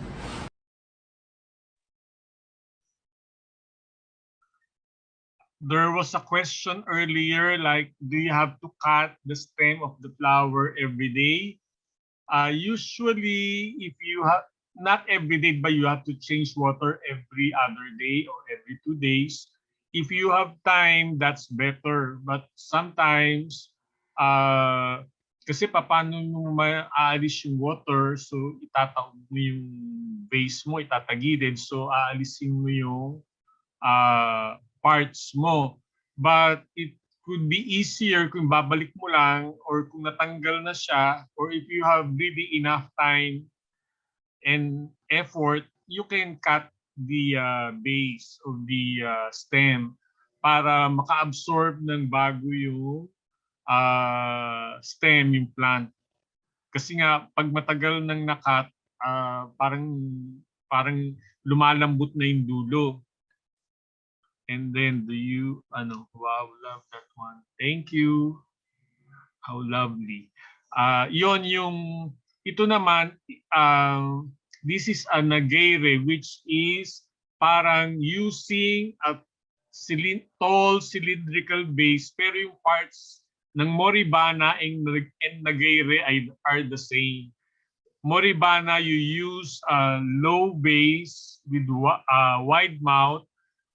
There was a question earlier, like, do you have to cut the stem of the flower every day? Usually, if you have, not every day, but you have to change water every other day or every 2 days. If you have time, that's better. But sometimes, kasi paano mo maaalis yung water, so itataob mo yung base mo, itatagilid, so aalisin mo yung parts mo. But it could be easier kung babalik mo lang or kung natanggal na siya or if you have really enough time and effort, you can cut the base of the stem para maka-absorb ng bago yung stem, yung plant. Kasi nga, pag matagal nang nakat, parang lumalambot na yung dulo. And then wow, love that one. Thank you. How lovely. Ito naman, this is a nagere, which is parang using a tall cylindrical base, pero yung parts ng moribana and nagere are the same. Moribana, you use a low base with wide mouth,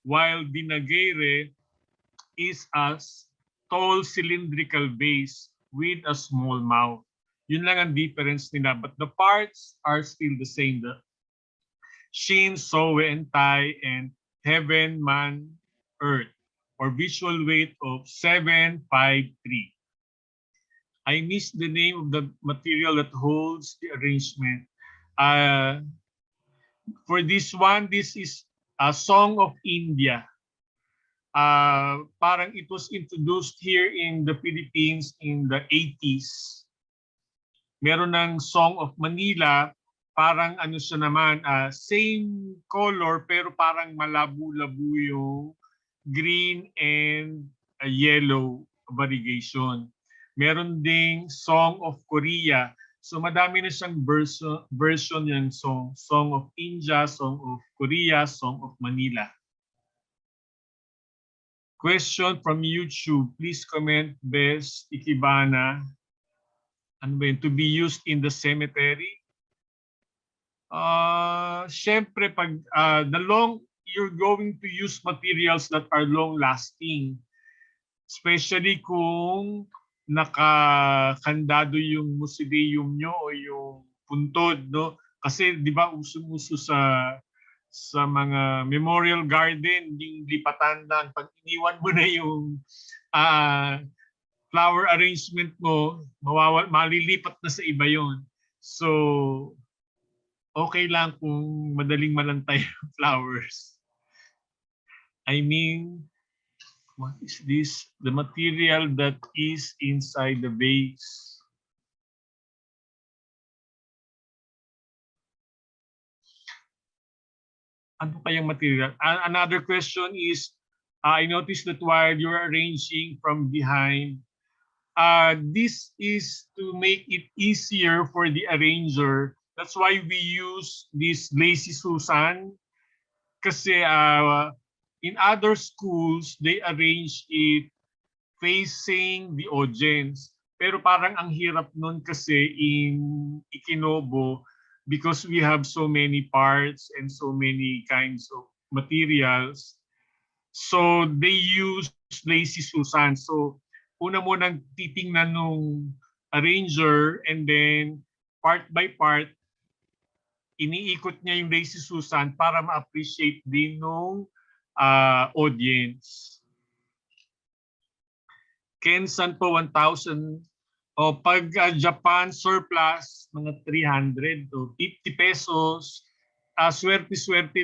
while dinagere is a tall cylindrical base with a small mouth. Yun lang ang difference nila. But the parts are still the same. The shin, soe, and tai, and heaven, man, earth, or visual weight of 753. I missed the name of the material that holds the arrangement. For this one, this is a Song of India. Parang it was introduced here in the Philippines in the 80s. Meron ng Song of Manila, parang ano siya naman, same color pero parang malabo-labo yung green, and yellow variegation. Meron ding Song of Korea. So madami na siyang version yung song. Song of India, Song of Korea, Song of Manila. Question from YouTube. Please comment best Ikebana. Ano ba yun? To be used in the cemetery? Syempre, pag you're going to use materials that are long-lasting. Especially kung nakakandado yung mausoleum nyo o yung puntod, no? Kasi di ba uso-uso sa mga memorial garden, yung lipatan lang. Pag iniwan mo na yung flower arrangement mo, malilipat na sa iba yon. So, okay lang kung madaling malantay yung flowers. I mean, what is this? The material that is inside the vase. Ano kayang material? Another question is, I noticed that while you're arranging from behind, this is to make it easier for the arranger. That's why we use this lazy Susan. Kasi in other schools, they arrange it facing the audience. Pero parang ang hirap nun kasi in Ikinobo because we have so many parts and so many kinds of materials. So they use lazy Susan. So una mo nang titingnan nung arranger and then part by part iniikot niya yung lazy Susan para ma-appreciate din nung audience. Kensan po 1,000. O pag Japan surplus, mga 300 o 50 pesos. Swerte-swerte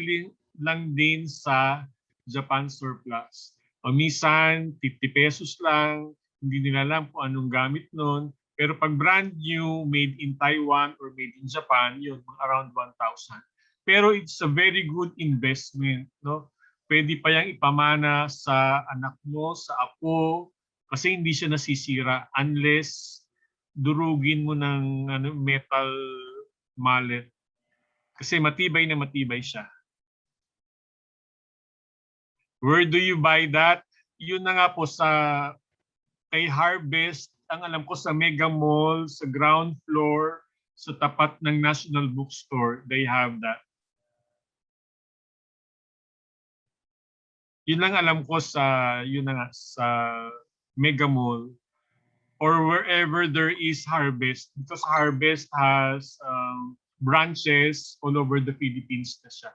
lang din sa Japan surplus. O minsan, 50 pesos lang. Hindi nila alam kung anong gamit nun. Pero pag brand new, made in Taiwan or made in Japan, yun, around 1,000. Pero it's a very good investment. No? Pwede pa yang ipamana sa anak mo, sa apo, kasi hindi siya nasisira unless durugin mo ng metal mallet. Kasi matibay na matibay siya. Where do you buy that? Yun na nga po sa kay Harvest, ang alam ko sa Mega Mall, sa ground floor, sa tapat ng National Bookstore, they have that. Yun lang alam ko sa sa Mega Mall or wherever there is Harvest, because Harvest has branches all over the Philippines na siya.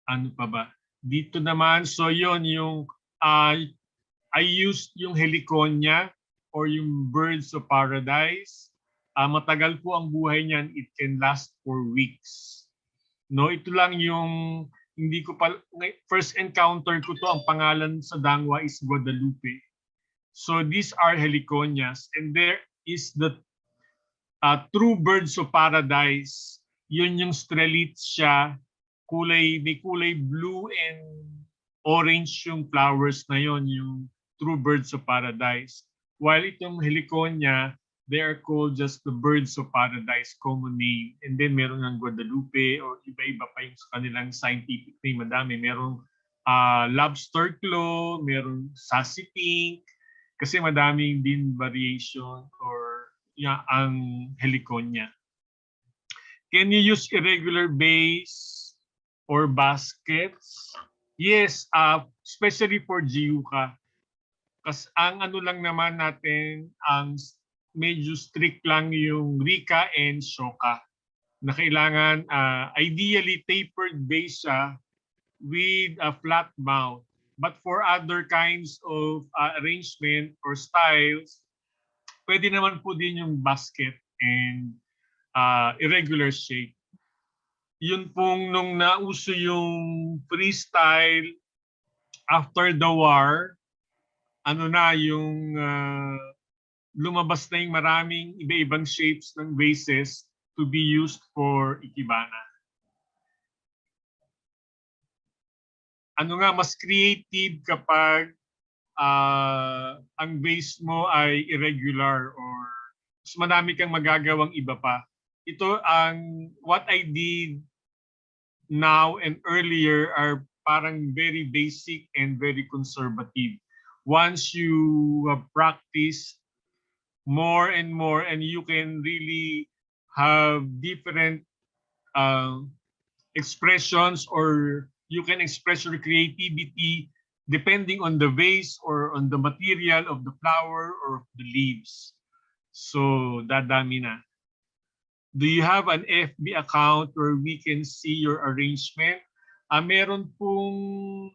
Ano pa ba? Dito naman, so yon yung I used yung heliconia or yung birds of paradise. Matagal po ang buhay niyan. It can last for weeks. No, ito lang yung hindi ko pa first encounter ko to, ang pangalan sa dangwa is Guadalupe. So these are heliconias and there is the true birds of paradise. Yun yung strelitzia, may kulay blue and orange yung flowers na yon, yung true birds of paradise. While itong heliconia, they are called just the birds of paradise, common name. And then meron ng Guadalupe or iba-iba pa yung kanilang scientific name. Madami. Merong lobster claw, merong sassy pink, kasi madaming din variation or ang heliconia. Can you use irregular base or baskets? Yes, especially for Jiuka. Kasi ang ano lang naman natin, ang medyo strict lang yung Rika and Shoka na kailangan ideally tapered base siya with a flat mount. But for other kinds of arrangement or styles, pwede naman po din yung basket and irregular shape. Yun pong nung nauso yung freestyle after the war, ano na yung lumabas na yung maraming iba-ibang shapes ng vases to be used for Ikebana. Ano nga, mas creative kapag ang vase mo ay irregular or mas marami kang magagawang iba pa. Ito ang what I did now and earlier are parang very basic and very conservative. Once you practice more and more and you can really have different expressions, or you can express your creativity depending on the vase or on the material of the flower or the leaves. So, dadami na. Do you have an FB account where we can see your arrangement? Meron pong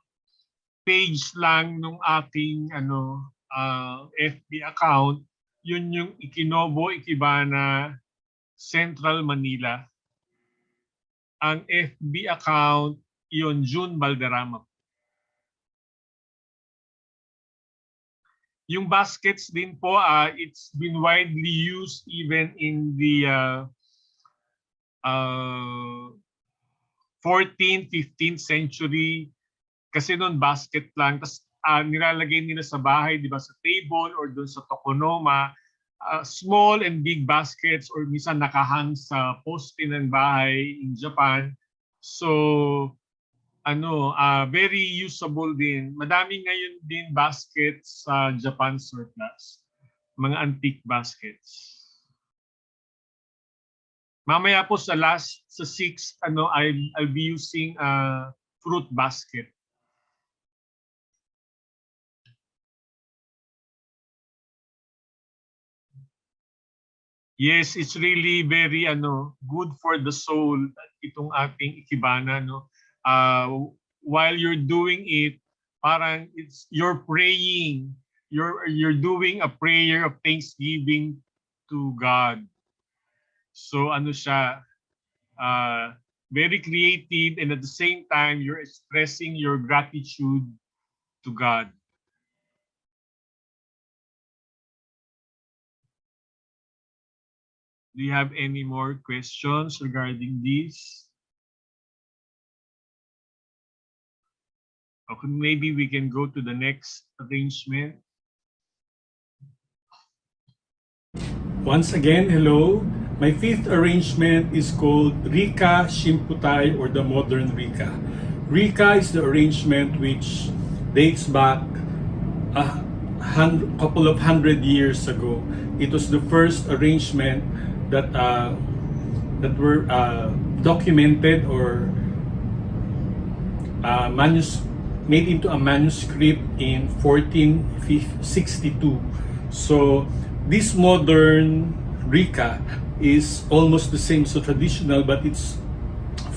page lang nung aking FB account. Yun yung Ikinobo Ikebana Central Manila. Ang FB account, yun June Balderrama. Yung baskets din po, it's been widely used even in the 14th, 15th century. Kasi noon basket lang. Tapos nilalagay nila sa bahay, di ba, sa table or doon sa tokonoma. Small and big baskets or minsan nakahang sa poste ng bahay in Japan. So, very usable din. Madami ngayon din baskets sa Japan surplus. Mga antique baskets. Mamaya po sa 6, I'll be using a fruit basket. Yes, it's really very good for the soul itong ating Ikebana, no. While you're doing it, parang you're praying, you're doing a prayer of thanksgiving to God. So siya, very creative, and at the same time you're expressing your gratitude to God. Do you have any more questions regarding this? Okay, maybe we can go to the next arrangement. Once again, hello. My 5th arrangement is called Rika Shimputai, or the modern Rika. Rika is the arrangement which dates back a couple of 100 years ago. It was the first arrangement that were documented or made into a manuscript in 1462. So this modern Rika is almost the same, so traditional, but it's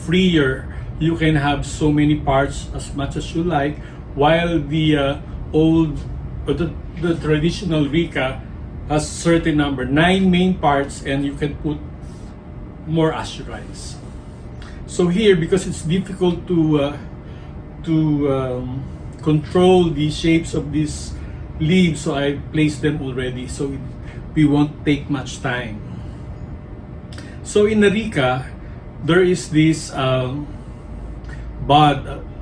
freer. You can have so many parts as much as you like, while the old or the traditional Rika has certain number, 9 main parts, and you can put more as you rise. So here, because it's difficult to control the shapes of these leaves, so I placed them already, so we won't take much time. So in the Rika, there is this bud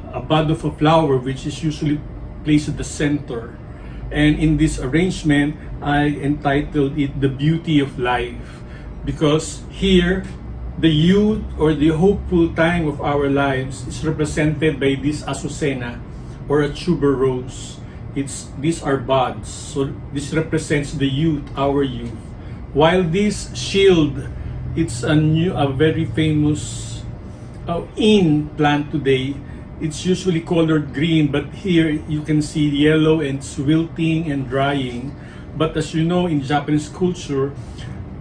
of a flower, which is usually placed at the center. And in this arrangement, I entitled it The Beauty of Life, because here, the youth or the hopeful time of our lives is represented by this azucena or a tuber rose. These are buds, so this represents the youth, our youth. While this shield, it's a very famous in plant today. It's usually colored green, but here you can see yellow and it's wilting and drying. But as you know, in Japanese culture,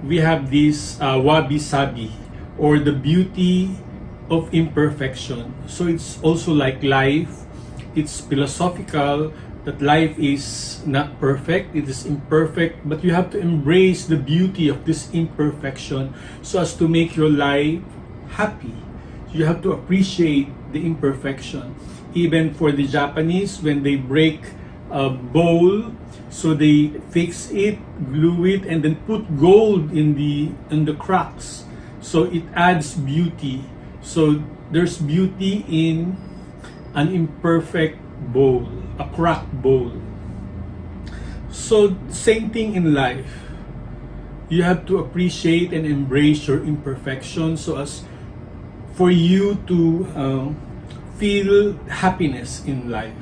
we have this wabi-sabi, or the beauty of imperfection. So it's also like life. It's philosophical that life is not perfect, it is imperfect, but you have to embrace the beauty of this imperfection so as to make your life happy. You have to appreciate the imperfection. Even for the Japanese, when they break bowl. So they fix it, glue it, and then put gold in the cracks. So it adds beauty. So there's beauty in an imperfect bowl, a cracked bowl. So same thing in life. You have to appreciate and embrace your imperfections so as for you to feel happiness in life.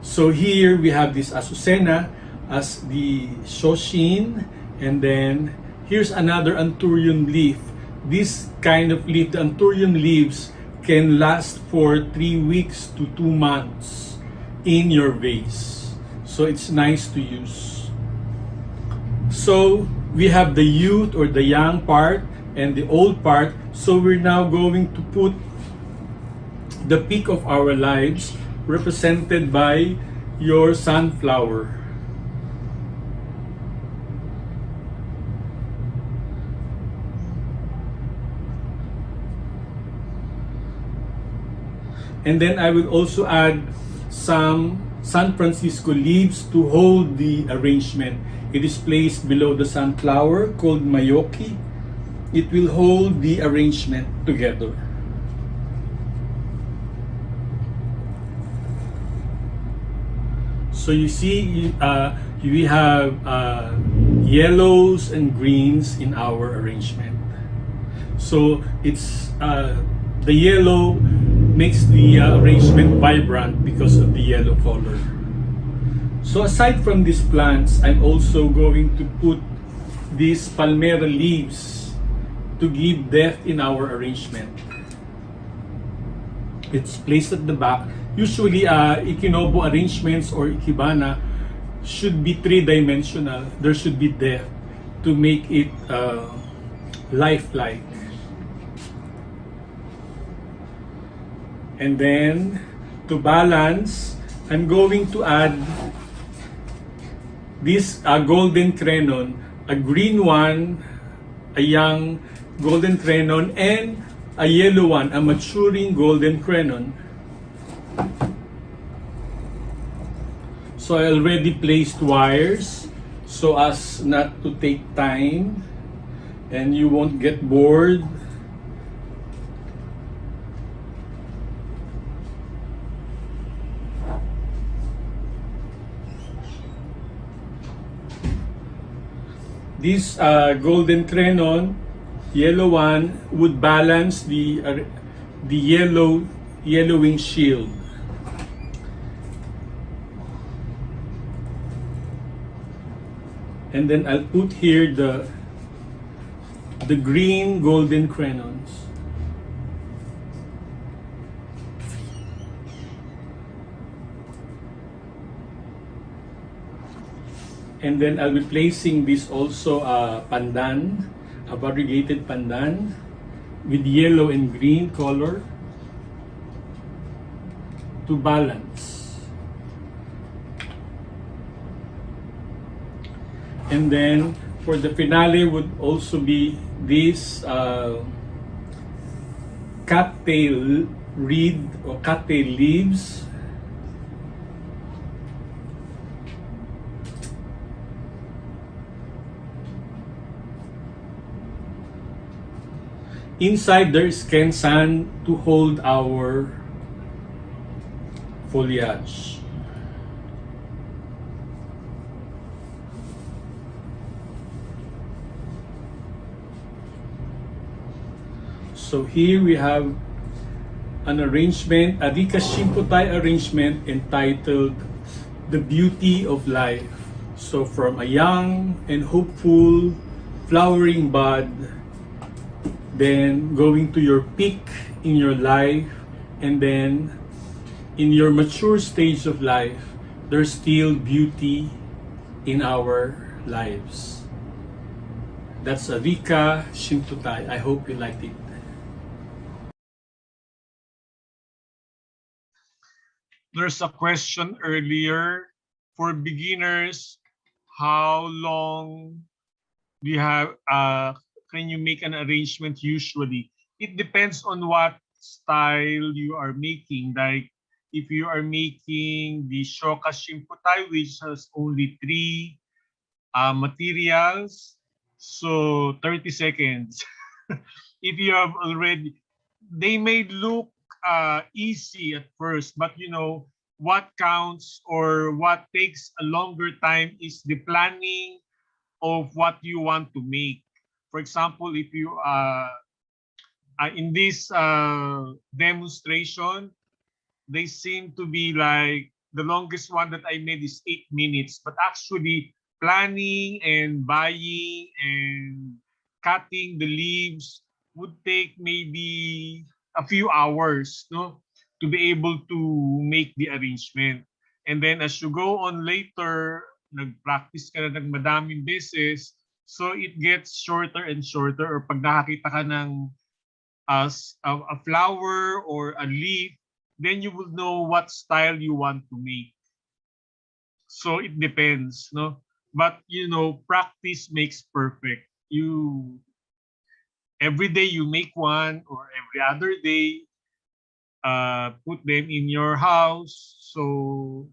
So here we have this Azucena as the Shoshin, and then here's another Anturion leaf. This kind of leaf, the Anturion leaves, can last for 3 weeks to 2 months in your vase. So it's nice to use. So we have the youth or the young part and the old part. So we're now going to put the peak of our lives represented by your sunflower. And then I will also add some San Francisco leaves to hold the arrangement. It is placed below the sunflower called Mayoki. It will hold the arrangement together. So you see, we have yellows and greens in our arrangement. So it's the yellow makes the arrangement vibrant because of the yellow color. So aside from these plants, I'm also going to put these palmera leaves to give depth in our arrangement. It's placed at the back. Usually, Ikinobo arrangements or Ikebana should be three-dimensional. There should be depth to make it lifelike. And then, to balance, I'm going to add this golden crenon, a green one, a young golden crenon, and a yellow one, a maturing golden crenon. So I already placed wires so as not to take time and you won't get bored. This golden crenon, yellow one, would balance the yellowing shield. And then I'll put here the green golden crenons. And then I'll be placing this also pandan, a variegated pandan with yellow and green color to balance. And then for the finale would also be this cattail reed or cattail leaves. Inside there is kensan to hold our foliage. So here we have an arrangement, a Rika Shimputai arrangement entitled The Beauty of Life. So from a young and hopeful flowering bud, then going to your peak in your life, and then in your mature stage of life, there's still beauty in our lives. That's a Rika Shimputai. I hope you liked it. There's a question earlier for beginners. How long do you have? Can you make an arrangement usually? It depends on what style you are making. Like if you are making the shoka shimputai, which has only 3 materials, so 30 seconds. If you have already, they may look easy at first, but you know, what counts or what takes a longer time is the planning of what you want to make. For example, if you in this demonstration, they seem to be like the longest one that I made is 8 minutes, but actually planning and buying and cutting the leaves would take maybe a few hours, no, to be able to make the arrangement. And then as you go on later, nag-practice ka na ng madaming beses, so it gets shorter and shorter. Or pag nakakita ka ng as a flower or a leaf, then you will know what style you want to make. So it depends, no? But you know, practice makes perfect. You every day you make one or every other day, put them in your house. So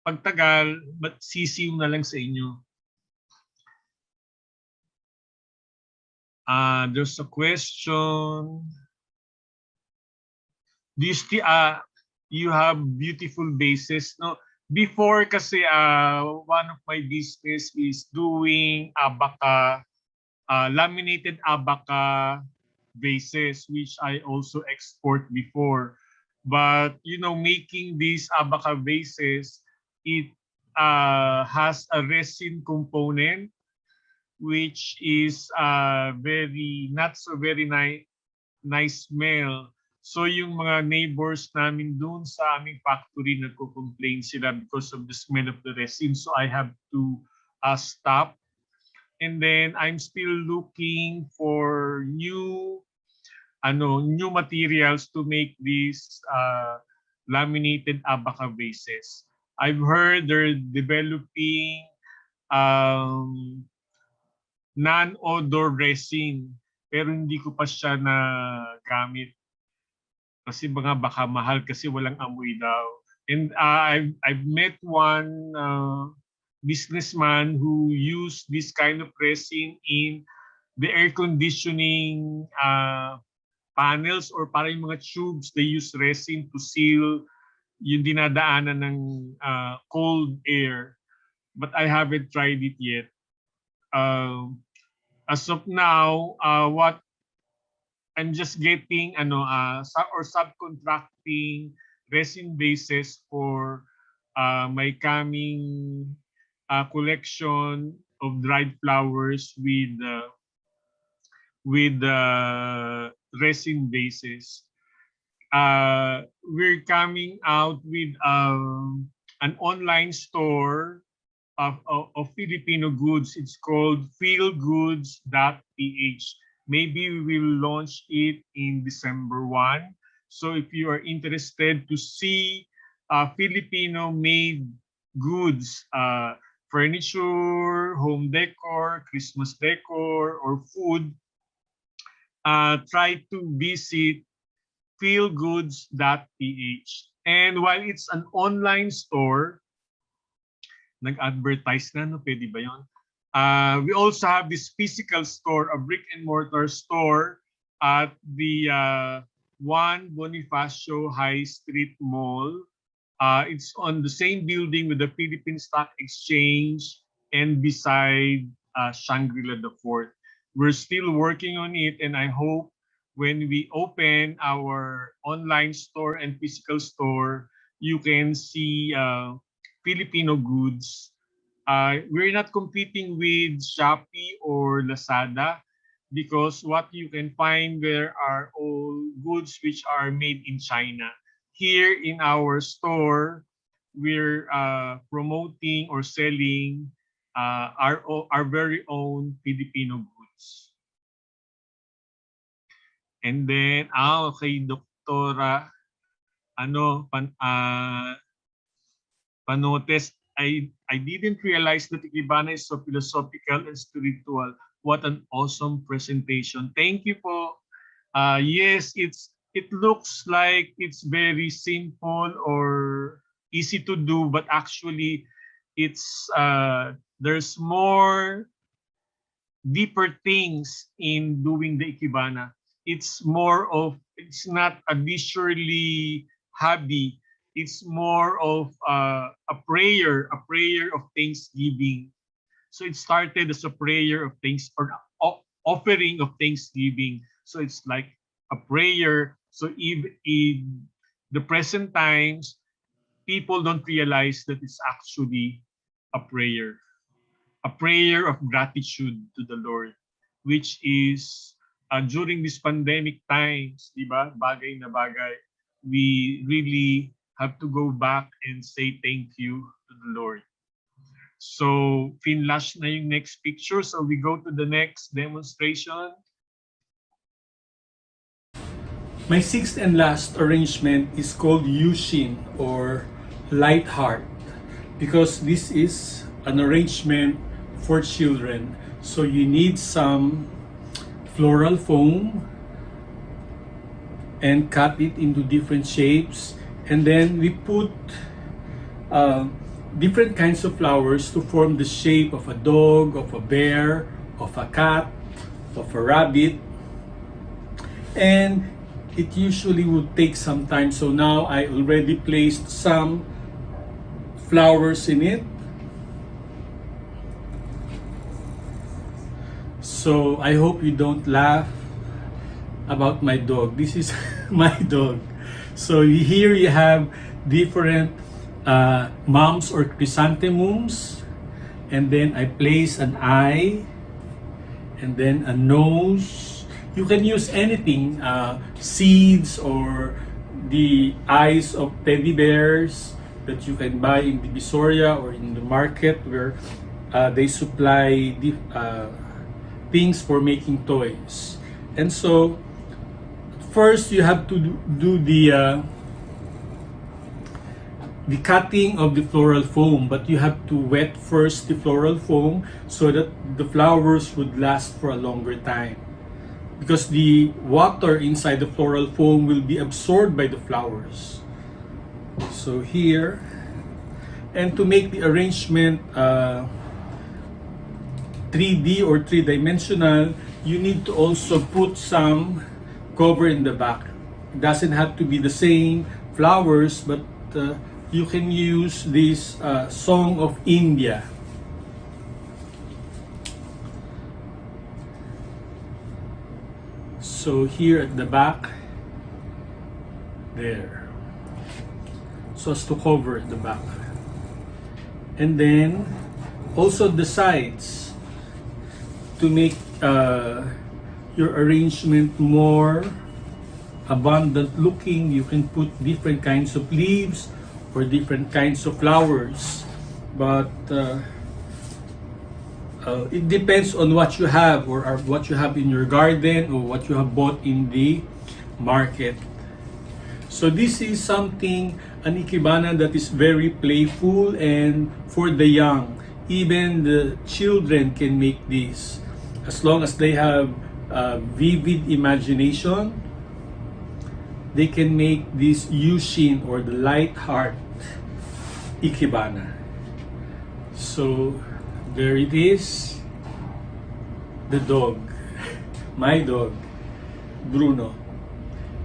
pagtagal, but sisiw na lang sa inyo. There's a question. Do you still you have beautiful bases, no? Before kasi one of my business is doing abaca, laminated abaca vases, which I also export before. But you know, making these abaca vases, it has a resin component which is very not so very nice smell. So yung mga neighbors namin doon sa aming factory nagko-complain sila because of the smell of the resin. So I have to stop. And then I'm still looking for new materials to make these laminated abaca vases. I've heard they're developing um, non-odor resin, pero hindi ko pa siya nagamit. Kasi baka mahal kasi walang amoy daw. And I've met one businessman who used this kind of resin in the air conditioning panels, or para yung mga tubes, they use resin to seal yung dinadaanan ng cold air. But I haven't tried it yet. As of now, what I'm just getting or subcontracting resin bases for my coming collection of dried flowers with resin bases. We're coming out with an online store of Filipino goods. It's called feelgoods.ph. Maybe we will launch it in December 1. So if you are interested to see Filipino-made goods, furniture, home decor, Christmas decor, or food, try to visit feelgoods.ph. And while it's an online store, nag-advertise na, no? Pwede ba yun? We also have this physical store, a brick and mortar store at the 1 Bonifacio High Street Mall. It's on the same building with the Philippine Stock Exchange and beside Shangri-La the Fort. We're still working on it, and I hope when we open our online store and physical store, you can see Filipino goods. We're not competing with Shopee or Lazada because what you can find there are all goods which are made in China. Here in our store, we're promoting or selling our very own Filipino goods. And then, kay Doktora, Panotes, I didn't realize that Ikebana is so philosophical and spiritual. What an awesome presentation. Thank you po. Yes, it's it looks like it's very simple or easy to do, but actually it's there's more deeper things in doing the ikebana. It's more of, it's not a leisurely hobby. It's more of a prayer of thanksgiving. So it started as a prayer of thanks, or offering of thanksgiving. So it's like a prayer. So even in the present times, people don't realize that it's actually a prayer of gratitude to the Lord, which is during this pandemic times, di ba? Bagay na bagay. We really have to go back and say thank you to the Lord. So, finlash na yung next picture. So, we go to the next demonstration. My sixth and last arrangement is called Yushin or Light Heart because this is an arrangement for children. So you need some floral foam and cut it into different shapes, and then we put different kinds of flowers to form the shape of a dog, of a bear, of a cat, of a rabbit, and it usually would take some time. So now I already placed some flowers in it. So I hope you don't laugh about my dog. This is my dog. So here you have different moms or chrysanthemums, and then I place an eye, and then a nose. You can use anything, seeds or the eyes of teddy bears that you can buy in the Divisoria or in the market where they supply things for making toys. And so first you have to do the cutting of the floral foam, but you have to wet first the floral foam so that the flowers would last for a longer time, because the water inside the floral foam will be absorbed by the flowers. So here, and to make the arrangement 3D or three-dimensional, you need to also put some cover in the back. It doesn't have to be the same flowers, but you can use this Song of India. So here at the back, there, so as to cover the back. And then also the sides, to make your arrangement more abundant looking, you can put different kinds of leaves or different kinds of flowers, but it depends on what you have, or what you have in your garden, or what you have bought in the market. So this is something, an ikebana that is very playful and for the young. Even the children can make this, as long as they have vivid imagination. They can make this Yushin or the light heart ikebana. So there it is, the dog, my dog, Bruno.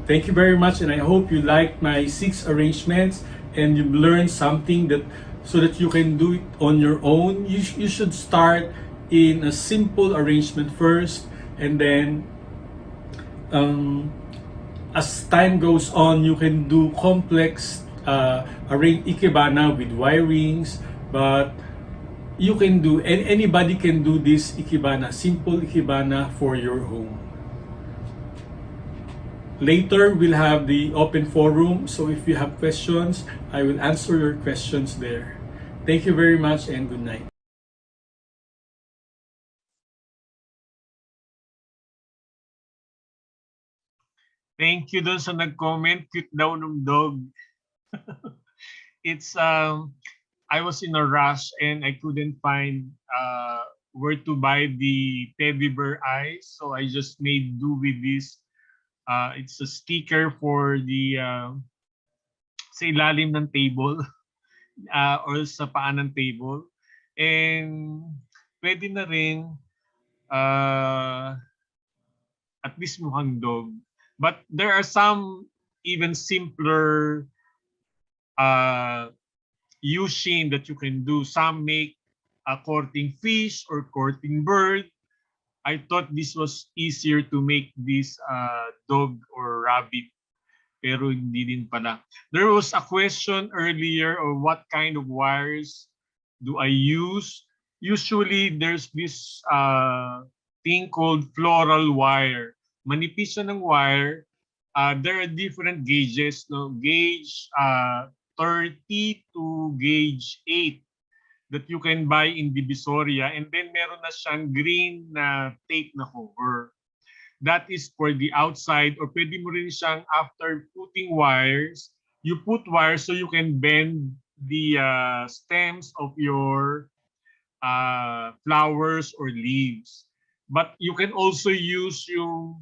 Thank you very much, and I hope you liked my 6 arrangements and you've learned something that so that you can do it on your own. You should start in a simple arrangement first, and then as time goes on, you can do complex ikebana with wirings, but you can do, and anybody can do this ikebana, simple ikebana for your home. Later, we'll have the open forum, so if you have questions, I will answer your questions there. Thank you very much and good night. Thank you dun sa nag-comment. Cute daw ng dog. It's, I was in a rush and I couldn't find where to buy the teddy bear eyes. So I just made do with this It's a sticker for the sa ilalim ng table or sa paa ng table. And pwede na rin at least mukhang dog. But there are some even simpler uh, using that you can do. Some make a courting fish or courting bird. I thought this was easier to make this dog or rabbit, pero hindi din pala. There was a question earlier of what kind of wires do I use. Usually, there's this thing called floral wire. Manipis siya ng wire. There are different gauges, no? Gauge 30 to gauge 8 that you can buy in Divisoria. And then meron na siyang green na tape na cover. That is for the outside, or pwede mo rin siyang after putting wires, you put wires so you can bend the stems of your flowers or leaves. But you can also use yung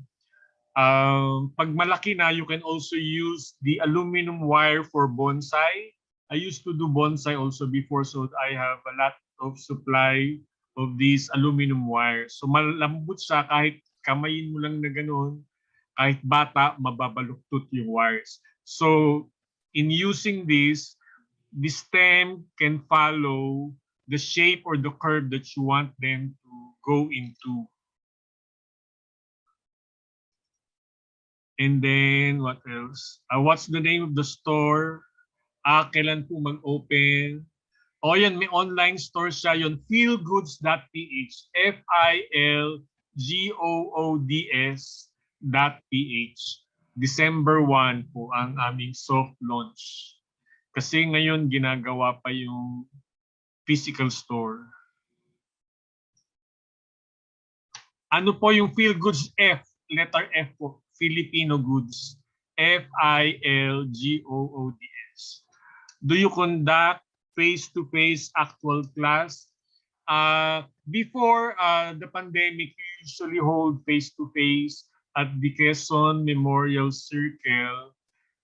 pag malaki na, you can also use the aluminum wire for bonsai. I used to do bonsai also before, so I have a lot of supply of these aluminum wires. So malambot siya, kahit kamayin mo lang na gano'n, kahit bata, mababaluktot yung wires. So in using this, the stem can follow the shape or the curve that you want them to go into. And then, what else? What's the name of the store? Kailan po mag-open? O yan, may online store siya yun. feelgoods.ph. FILGOODS.ph. December 1 po ang aming soft launch. Kasi ngayon ginagawa pa yung physical store. Ano po yung Feel Goods F? Letter F po. Filipino Goods. FILGOODS. Do you conduct face-to-face actual class? Before the pandemic, we usually hold face-to-face at the Quezon Memorial Circle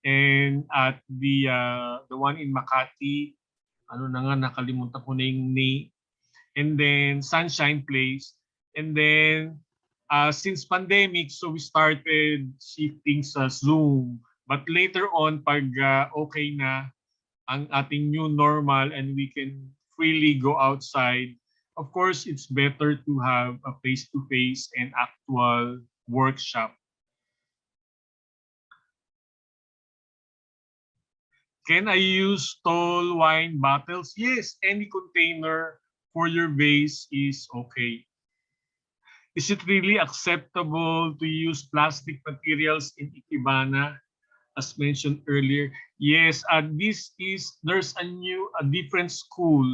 and at the one in Makati. Ano na nga, nakalimutan ko na yung name. And then Sunshine Place. And then since pandemic, so we started shifting sa Zoom. But later on, pag okay na ang ating new normal and we can freely go outside, of course, it's better to have a face-to-face and actual workshop. Can I use tall wine bottles? Yes, any container for your vase is okay. Is it really acceptable to use plastic materials in Ikebana, as mentioned earlier? Yes, there's a different school.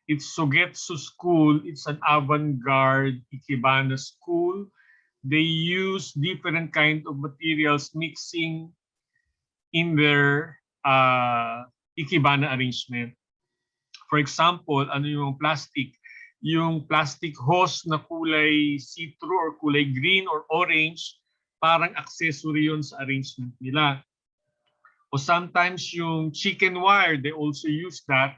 It's Sogetsu School. It's an avant-garde Ikebana school. They use different kind of materials mixing in their Ikebana arrangement. For example, ano yung plastic? Yung plastic hose na kulay see-through or kulay green or orange, parang accessory yun sa arrangement nila. O sometimes yung chicken wire, they also use that,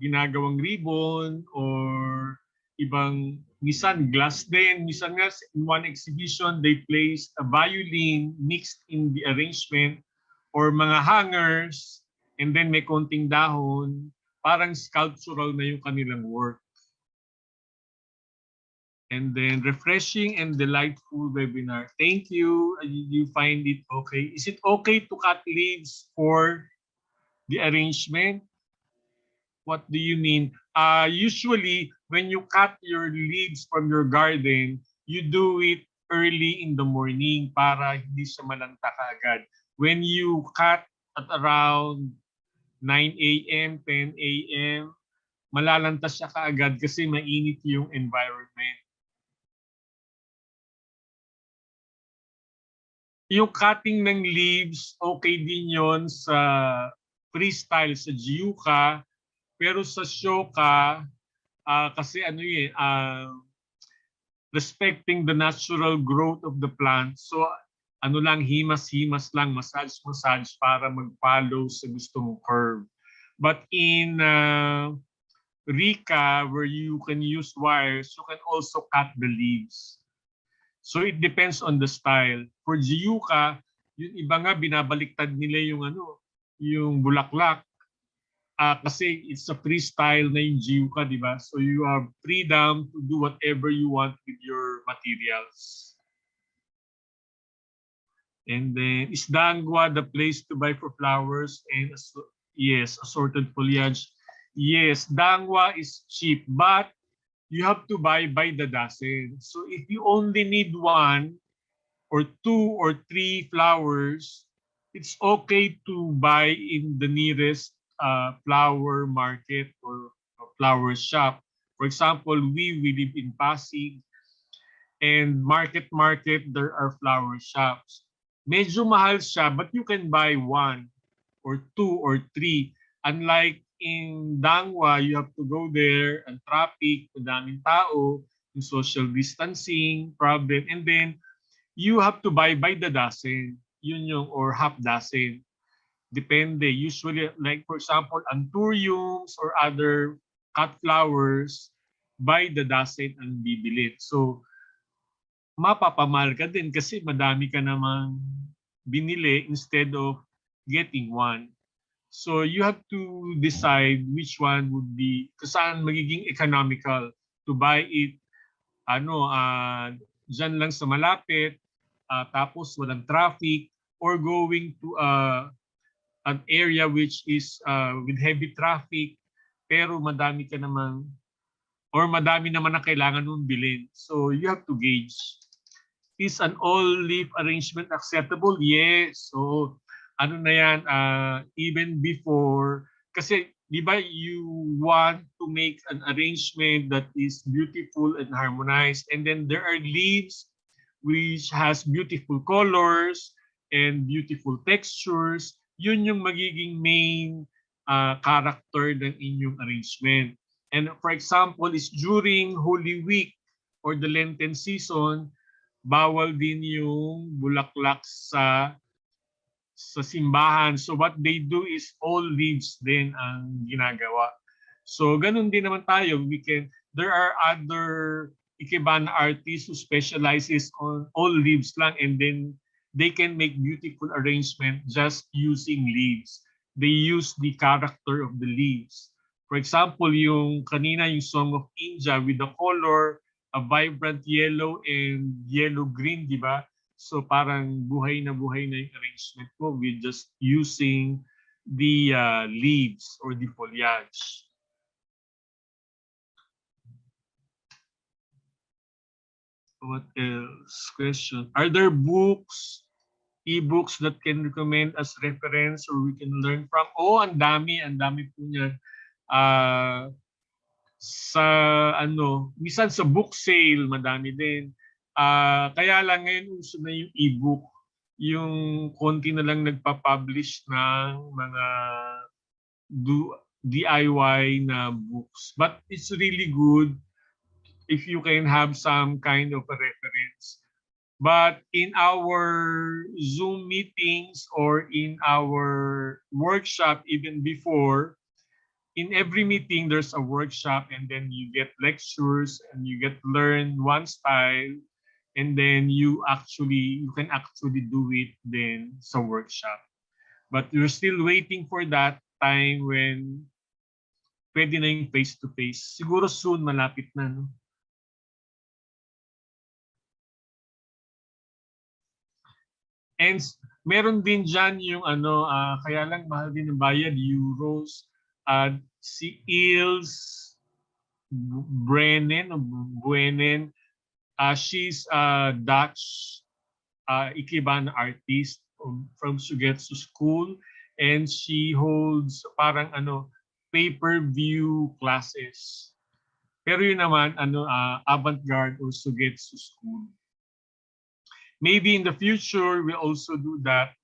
ginagawang ribbon or ibang, minsan glass din. Minsan nga in one exhibition, they placed a violin mixed in the arrangement or mga hangers and then may konting dahon, parang sculptural na yung kanilang work. And then refreshing and delightful webinar. Thank you. You find it okay? Is it okay to cut leaves for the arrangement? What do you mean? Usually, when you cut your leaves from your garden, you do it early in the morning para hindi siya malanta kaagad. When you cut at around 9 a.m., 10 a.m., malalanta siya kaagad kasi mainit yung environment. Yung cutting ng leaves, okay din yon sa freestyle, sa jiuka. Pero sa shoka, kasi ano respecting the natural growth of the plant. So ano lang, himas-himas lang, massage para mag-follow sa gusto mong curve. But in Rika, where you can use wires, you can also cut the leaves. So it depends on the style. For Jiyuka, yung iba nga binabaliktad nila yung yung bulaklak. Kasi it's a freestyle na yung Jiyuka, di ba? So you have freedom to do whatever you want with your materials. And then, is Dangwa the place to buy for flowers and yes, assorted foliage? Yes, Dangwa is cheap, but you have to buy by the dozen. So if you only need 1 or 2 or 3 flowers, it's okay to buy in the nearest flower market or flower shop. For example, we live in Pasig, and market there are flower shops. Medyo mahal siya, but you can buy 1 or 2 or 3. Unlike in Dangwa, you have to go there, and traffic, madaming tao, yung social distancing problem, and then you have to buy by the dozen, yun yung, or half dozen. Depende. Usually, like for example, anthuriums or other cut flowers, by the dozen ang bibilin. So, mapapamahal ka din kasi madami ka namang binili instead of getting 1. So you have to decide which one would be, kung saan magiging economical to buy it, dyan lang sa malapit, tapos walang traffic, or going to an area which is with heavy traffic, pero madami ka naman, or madami naman na kailangan mong bilhin. So you have to gauge. Is an all-leaf arrangement acceptable? Yes. So, ano na yan, even before, kasi di ba you want to make an arrangement that is beautiful and harmonized, and then there are leaves which has beautiful colors and beautiful textures. Yun yung magiging main character ng inyong arrangement. And for example, is during Holy Week or the Lenten season, bawal din yung bulaklak sa simbahan. So what they do is all leaves din ang ginagawa. So ganun din naman tayo. There are other Ikebana artists who specializes on all leaves lang, and then they can make beautiful arrangement just using leaves. They use the character of the leaves. For example, yung kanina yung Song of India with the color, a vibrant yellow and yellow-green, di ba? So parang buhay na yung arrangement mo with just using the leaves or the foliage. What else? Question. Are there books, e-books that can recommend as reference or we can learn from? Oh, ang dami po niyan. Sa minsan sa book sale, madami din. Kaya lang ngayon uso na yung e-book. Yung konti na lang nagpa-publish ng mga DIY na books. But it's really good if you can have some kind of a reference. But in our Zoom meetings or in our workshop, even before, in every meeting, there's a workshop, and then you get lectures and you get to learn one style, and then you can actually do it then sa workshop. But you're still waiting for that time when pwede na yung face-to-face. Siguro soon, malapit na, no? And meron din dyan yung kaya lang mahal din ang bayad, euros. Si Ilse Buenen, she's a Dutch Ikebana artist from Sugetsu School, and she holds parang pay-per-view classes. Pero yun naman avant-garde or Sugetsu School. Maybe in the future we also do that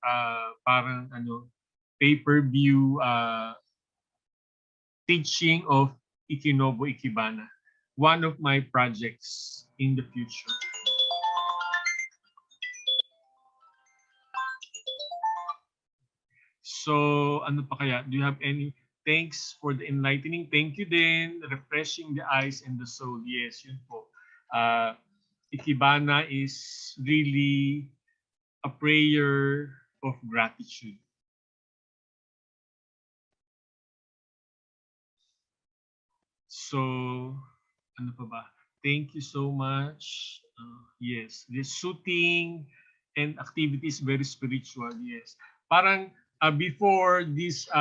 parang pay-per-view teaching of Ikenobo Ikebana, one of my projects in the future. So, ano pa kaya? Do you have any thanks for the enlightening? Thank you din. Refreshing the eyes and the soul. Yes, yun po. Ikebana is really a prayer of gratitude. So, ano pa ba? Thank you so much. Yes, the shooting and activity is very spiritual. Yes. Parang before this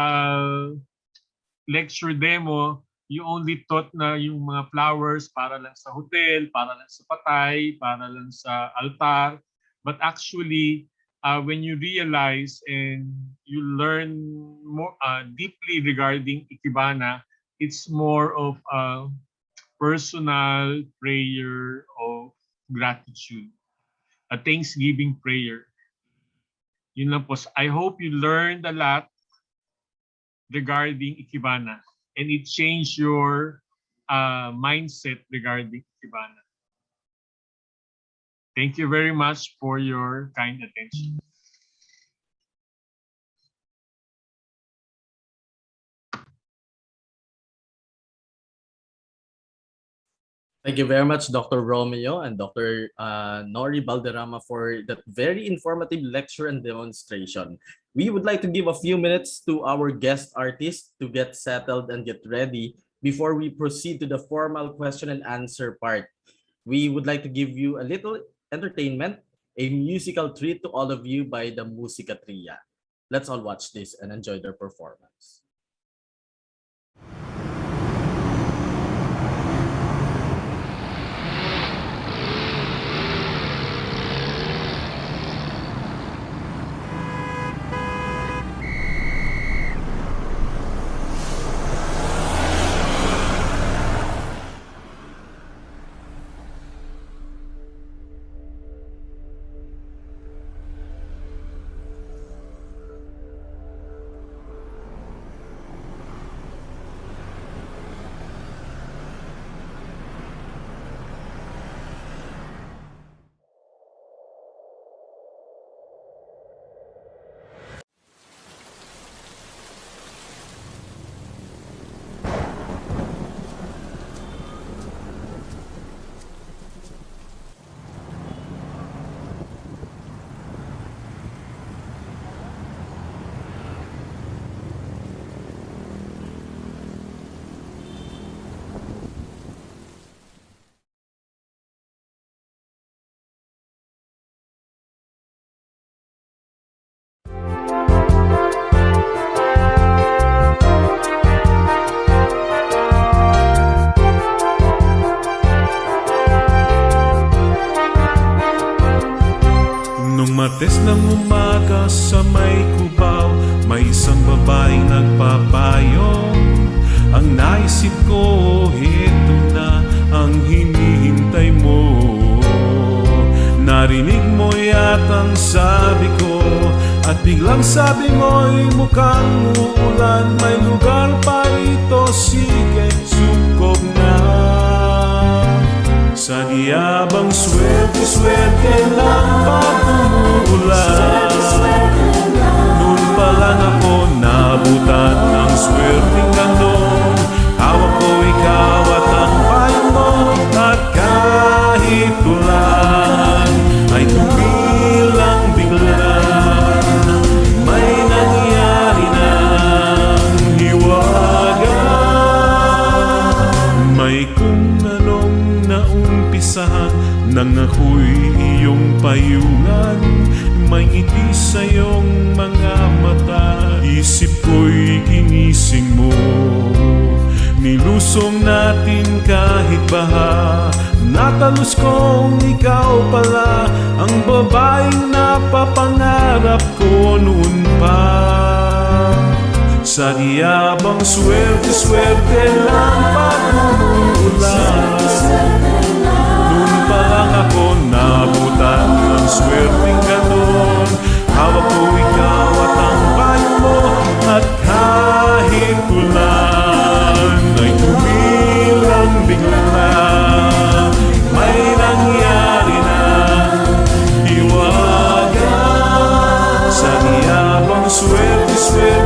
lecture demo, you only thought na yung mga flowers para lang sa hotel, para lang sa patay, para lang sa altar. But actually, when you realize and you learn more deeply regarding Ikebana, it's more of a personal prayer of gratitude, a thanksgiving prayer. Yun lang po. I hope you learned a lot regarding Ikebana and it changed your mindset regarding Ikebana. Thank you very much for your kind attention. Thank you very much, Dr. Romeo and Dr. Nori Balderrama, for that very informative lecture and demonstration. We would like to give a few minutes to our guest artist to get settled and get ready before we proceed to the formal question and answer part. We would like to give you a little entertainment, a musical treat to all of you by the Musica Tria. Let's all watch this and enjoy their performance. Nung Martes ng umaga sa may Cubao, may isang babaeng nagpapayong. Ang naisip ko, heto na ang hinihintay mo. Narinig mo yatang sabi ko, at biglang sabi mo'y mukhang uulan. May lugar pa rito, sige, sukob na. Sa diyabang swerte-swerte lang pag umuulan. Noon pa lang ako nabutan ng swerteng ganon. Hawak ko ikaw at ang payo mo, at kahit ulan ay tumilang bigla. May nangyari ng hiwaga. May kung anong naumpisahan nang ako'y iyong payungan. May ngiti sa iyong mga mata, isip ko'y ginising mo. Nilusong natin kahit baha, natalos kong ikaw pala ang babaeng napapangarap ko noon pa. Sa diyabang swerte-swerte lang pag umuulan. Noon pa lang ako nabutan ng swerteng ganon. Hawak ko ikaw at ang payo mo, at kahit ulan ay tumilang bigla. May nangyari na hiwaga. Sa diyabang swerte-swerte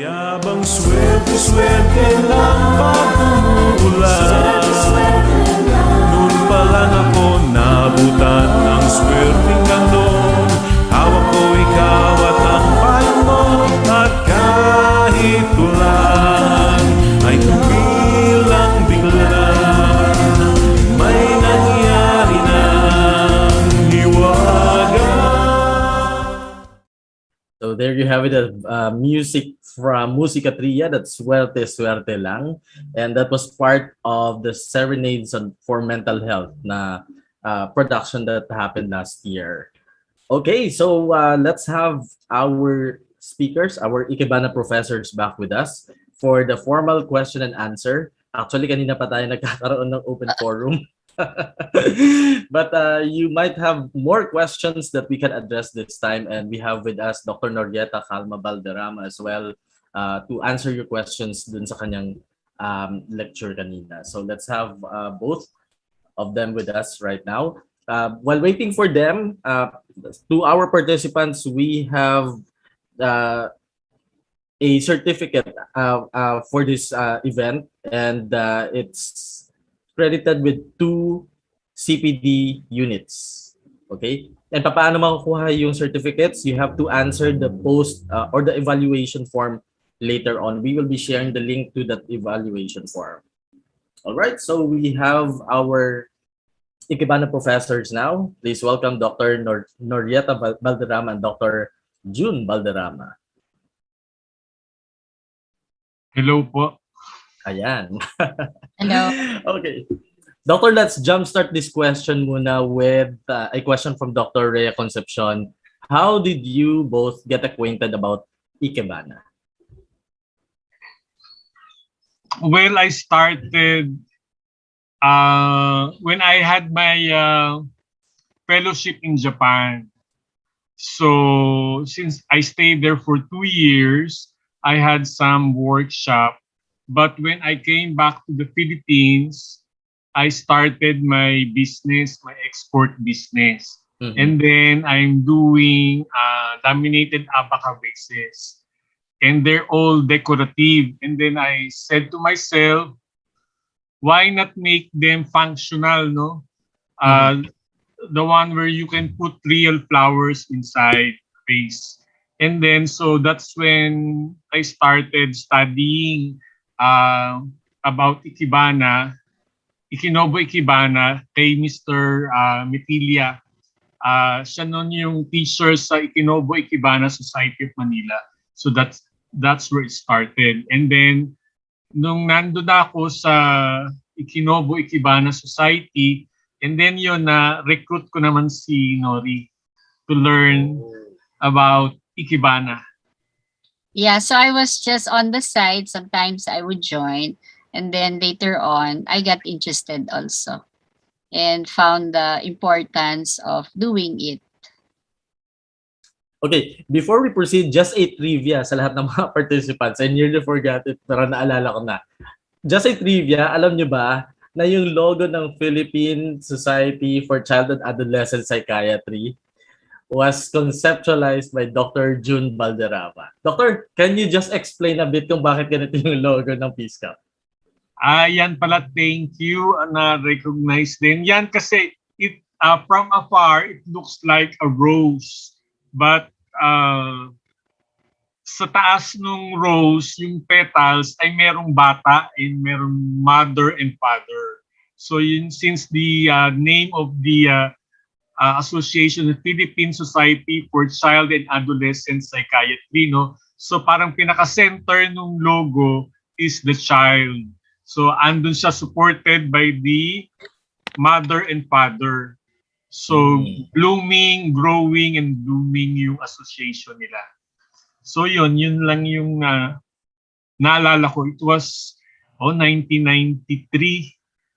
Yabang swerte, swerte lang pag umuulan. Noon pa lang ako nabutan ng swerteng ganon. Hawak ko ikaw at ang payo mo, at kahit ulan ay tumilang bigla. May nangyari ng hiwaga. So there you have it, music from Musika Tria, that's Suerte Suerte Lang. And that was part of the Serenades for Mental Health na production that happened last year. Okay, so let's have our speakers, our Ikebana professors back with us for the formal question and answer. Actually, kanina pa tayo nagkakaroon ng open forum. But you might have more questions that we can address this time, and we have with us Dr. Norieta Calma-Balderrama as well to answer your questions dun sa kanyang lecture kanina. So let's have both of them with us right now. While waiting for them, to our participants, we have a certificate for this event, and it's credited with 2 CPD units. Okay? And paano makukuha yung certificates? You have to answer the post or the evaluation form later on. We will be sharing the link to that evaluation form. All right, so we have our Ikebana professors now. Please welcome Dr. Norieta Balderrama and Dr. June Balderrama. Hello po. Ayan. Hello. Okay. Doctor, let's jumpstart this question muna with a question from Dr. Rhea Concepcion. How did you both get acquainted about Ikebana? Well, I started when I had my fellowship in Japan. So since I stayed there for 2 years, I had some workshop. But when I came back to the Philippines, I started my business, my export business. Mhm. And then I'm doing laminated abaca vases. And they're all decorative. And then I said to myself, why not make them functional, no? The one where you can put real flowers inside the vase. And then, so that's when I started studying about Ikebana, Ikinobo Ikebana, kay Mr. Metilia. Siya nun yung teacher sa Ikinobo Ikebana Society of Manila. So that's where it started. And then, nung nandun ako sa Ikinobo Ikebana Society, and then yun recruit ko naman si Nori to learn about Ikebana. Yeah, so I was just on the side. Sometimes I would join. And then later on, I got interested also and found the importance of doing it. Okay, before we proceed, just a trivia sa lahat ng mga participants. I nearly forgot it, pero naalala ko na. Just a trivia, alam nyo ba na yung logo ng Philippine Society for Child and Adolescent Psychiatry was conceptualized by Dr. June Balderrama. Doctor, can you just explain a bit kung bakit ganito yung logo ng Peace Cup? Yan pala, thank you. Na-recognize din. Yan kasi it from afar, it looks like a rose. But sa taas ng rose, yung petals ay merong bata and merong mother and father. So yun, since the name of the Association of Philippine Society for Child and Adolescent Psychiatry, no? So parang pinaka-center ng logo is the child. So andun siya supported by the mother and father. So blooming, growing, and blooming yung association nila. So yun lang yung naalala ko. It was 1993,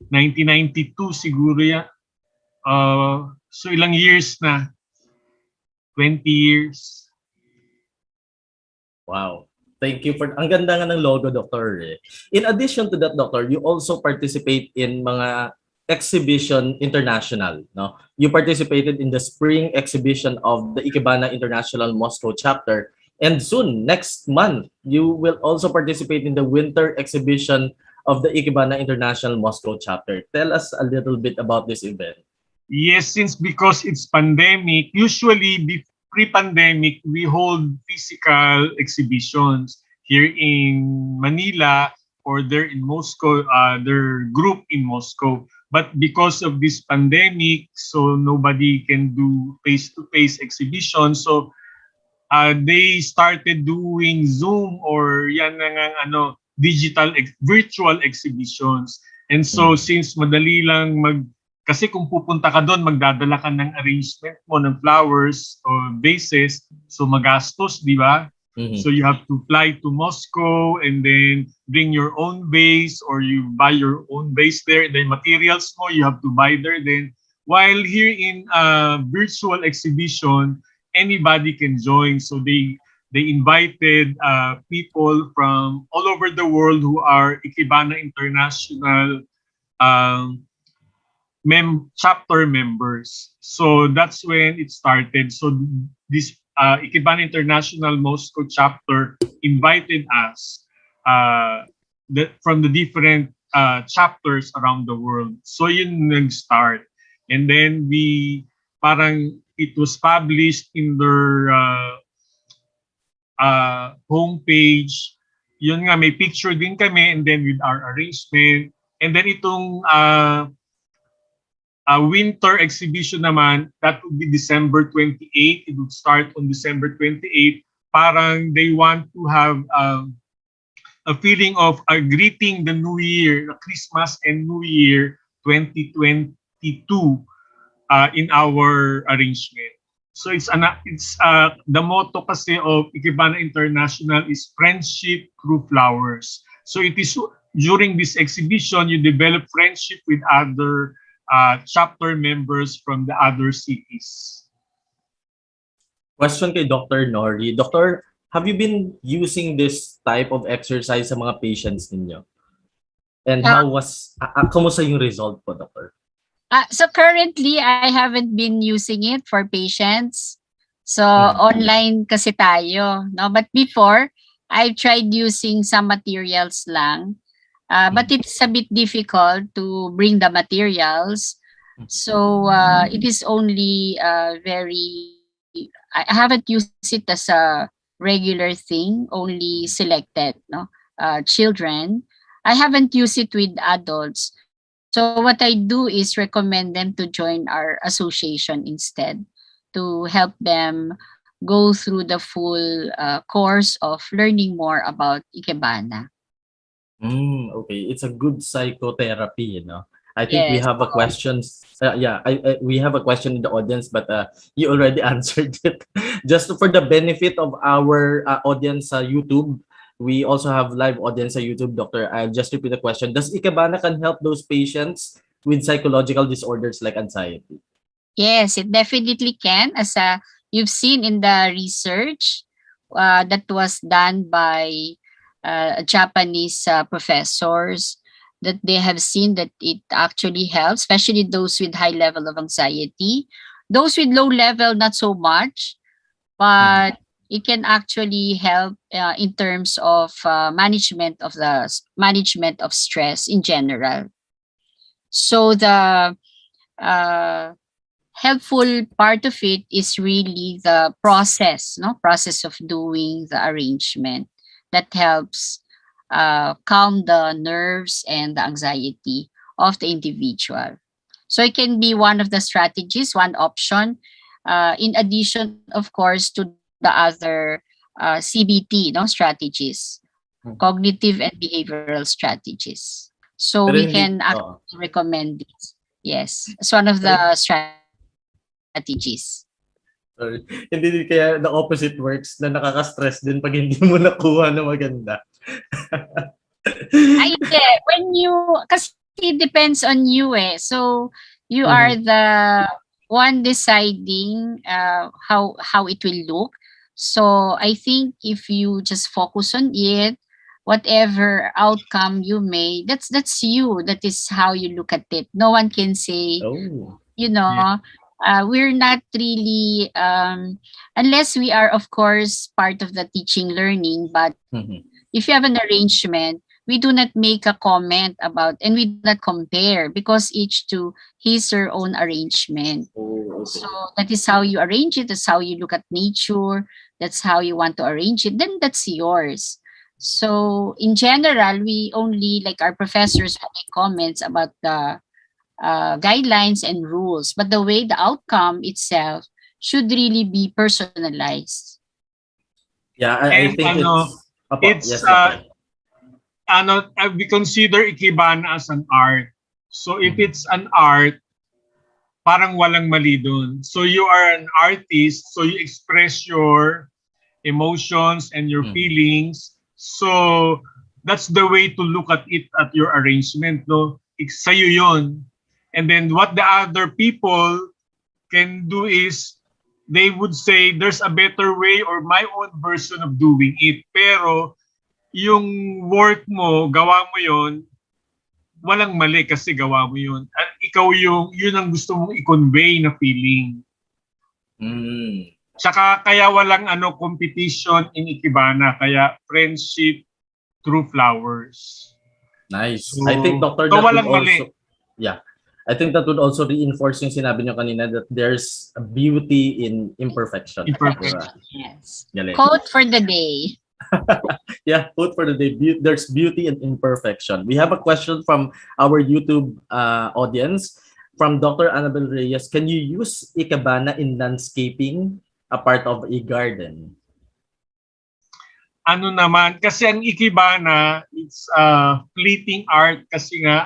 1992 siguro yan. So ilang years na? 20 years. Wow. Thank you for... Ang ganda nga ng logo, Dr. In addition to that, Doctor, you also participate in mga exhibition international, no? You participated in the spring exhibition of the Ikebana International Moscow chapter And soon, next month, you will also participate in the winter exhibition of the Ikebana International Moscow chapter. Tell us a little bit about this event. Yes, since because it's pandemic, usually pre-pandemic, we hold physical exhibitions here in Manila or there in Moscow, their group in Moscow. But because of this pandemic, so nobody can do face-to-face exhibition. So they started doing Zoom or yan na nga, virtual exhibitions. And so since madali lang kasi kung pupunta ka doon, magdadala ka ng arrangement mo ng flowers or vases, so magastos, di ba? So you have to fly to Moscow and then bring your own vase or you buy your own vase there. And then materials mo, you have to buy there. Then while here in virtual exhibition, anybody can join. So they invited people from all over the world who are Ikebana International chapter members. So that's when it started. So this Ikebana International Moscow chapter invited us from the different chapters around the world. So yun nag-start. And then it was published in their homepage. Yun nga, may picture din kami and then with our arrangement. And then itong winter exhibition naman, that would be December 28. It would start on December 28. Parang they want to have a feeling of greeting the New Year, the Christmas and New Year 2022 in our arrangement. So it's the motto kasi of Ikebana International is friendship through flowers. So it is during this exhibition you develop friendship with other chapter members from the other cities. Question kay Dr. Nori. Doctor, have you been using this type of exercise sa mga patients ninyo? And how was, kumusta yung result po, Doctor? So currently, I haven't been using it for patients. So online kasi tayo, no? But before, I tried using some materials lang. But it's a bit difficult to bring the materials. So it is only I haven't used it as a regular thing, only selected children. I haven't used it with adults. So what I do is recommend them to join our association instead to help them go through the full course of learning more about Ikebana. Okay, it's a good psychotherapy, you know. I think we Yes. have a question. We have a question in the audience, but you already answered it. Just for the benefit of our audience sa YouTube, we also have live audience sa YouTube, Doctor. I'll just repeat the question. Does Ikebana can help those patients with psychological disorders like anxiety? Yes, it definitely can. As you've seen in the research that was done by Japanese professors, that they have seen that it actually helps, especially those with high level of anxiety. Those with low level, not so much, but it can actually help in terms of management of stress in general. So the helpful part of it is really the process of doing the arrangement that helps calm the nerves and the anxiety of the individual. So it can be one of the strategies, one option, in addition, of course, to the other CBT strategigies, cognitive and behavioral strategies. So we can actually recommend this. Yes, it's one of the strategies. Sorry. Hindi din kaya the opposite works na nakaka-stress din pag hindi mo nakuha na maganda. When kasi it depends on you So you are the one deciding how it will look. So I think if you just focus on it, whatever outcome you may, that's you. That is how you look at it. No one can say, we're not really, unless we are, of course, part of the teaching learning, but if you have an arrangement, we do not make a comment about, and we do not compare because each to his or own arrangement. Oh, okay. So that is how you arrange it. That's how you look at nature. That's how you want to arrange it. Then that's yours. So in general, we only, like our professors, will make comments about the guidelines and rules, but the way the outcome itself should really be personalized. Yeah, I And think it's yes, doctor. we consider Ikebana as an art. So if Mhm. it's an art, parang walang mali dun. So you are an artist, so you express your emotions and your feelings. So that's the way to look at it at your arrangement, no? Sa'yo yun. And then what the other people can do is they would say there's a better way or my own version of doing it. Pero yung work mo, gawa mo yon, walang mali kasi gawa mo yun. At ikaw yun ang gusto mong i-convey na feeling. Tsaka kaya walang competition in Ikebana, kaya friendship through flowers. Nice. So, I think, Doctor, so that would walang mali. also, yeah, I think that would also reinforce yung sinabi niyo kanina that there's a beauty in imperfection. Imperfection. Yes. Galing. Quote for the day. Yeah, quote for the day. There's beauty in imperfection. We have a question from our YouTube audience from Dr. Annabel Reyes. Can you use Ikebana in landscaping, a part of a garden? Ano naman, kasi ang Ikebana, it's fleeting art kasi nga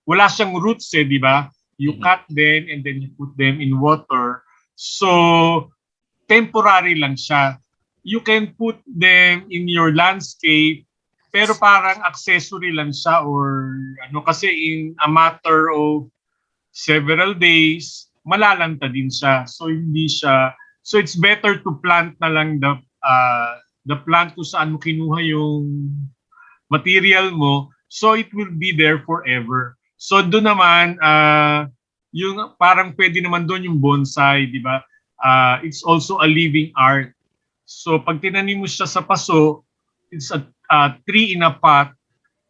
wala siyang roots di ba? You cut them and then you put them in water. So, temporary lang siya. You can put them in your landscape, pero parang accessory lang siya or kasi in a matter of several days, malalanta din siya. So, hindi siya, so it's better to plant na lang the plant kung saan mo kinuha yung material mo, so it will be there forever. So doon naman, yung parang pwede naman doon yung bonsai, di ba? It's also a living art. So pag tinanim mo siya sa paso, it's a tree in a pot.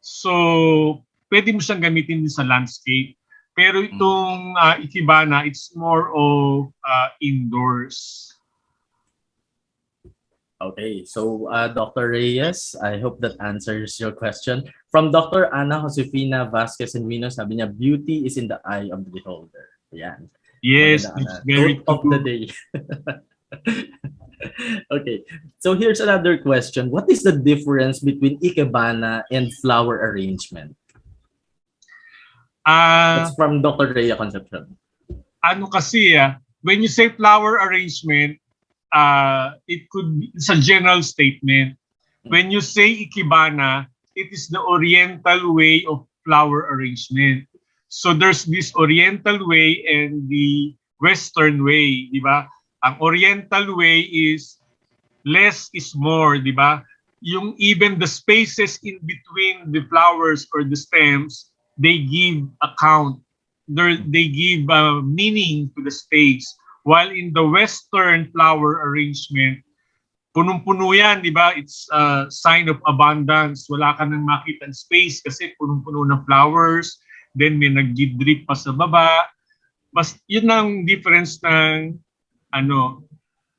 So pwede mo siyang gamitin din sa landscape. Pero itong Ikebana, it's more of indoors. Okay, so Dr. Reyes, I hope that answers your question. From Dr. Ana Josefina Vasquez and Vino, sabi niya, beauty is in the eye of the beholder. Yan. Yes, it's very quote of the day. Okay, so here's another question. What is the difference between Ikebana and flower arrangement? That's from Dr. Rhea Concepcion. Kasi, when you say flower arrangement, it's a general statement. When you say Ikebana, it is the Oriental way of flower arrangement. So there's this Oriental way and the Western way, di ba? Ang Oriental way is less is more, di ba? Yung even the spaces in between the flowers or the stems, they give account. They give meaning to the space. While in the Western flower arrangement, punong-puno yan, di ba? It's a sign of abundance. Wala ka nang makitang space kasi punong-puno ng flowers. Then may nag-drip pa sa baba. Mas yun ang difference ng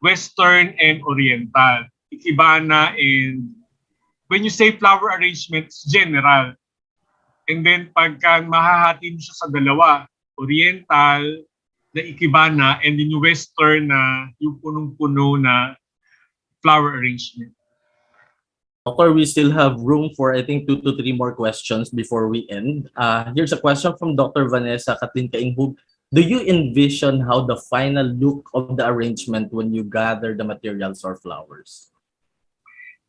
Western and Oriental. Ikebana and when you say flower arrangement, it's general. And then pagka mahahati mo siya sa dalawa, Oriental, na Ikebana, and then yung Western na yung punong-puno na flower arrangement. Doctor, we still have room for, I think, 2 to 3 more questions before we end. Here's a question from Dr. Vanessa Kathleen Kainghub. Do you envision how the final look of the arrangement when you gather the materials or flowers?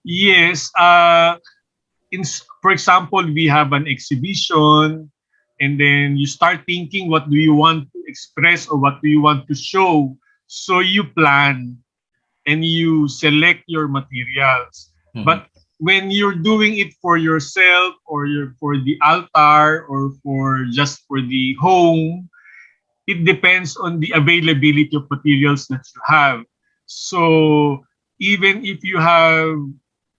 Yes. For example, we have an exhibition, and then you start thinking, what do you want to express or what do you want to show? So you plan and you select your materials. But when you're doing it for yourself or for the altar or for just for the home, it depends on the availability of materials that you have. So even if you have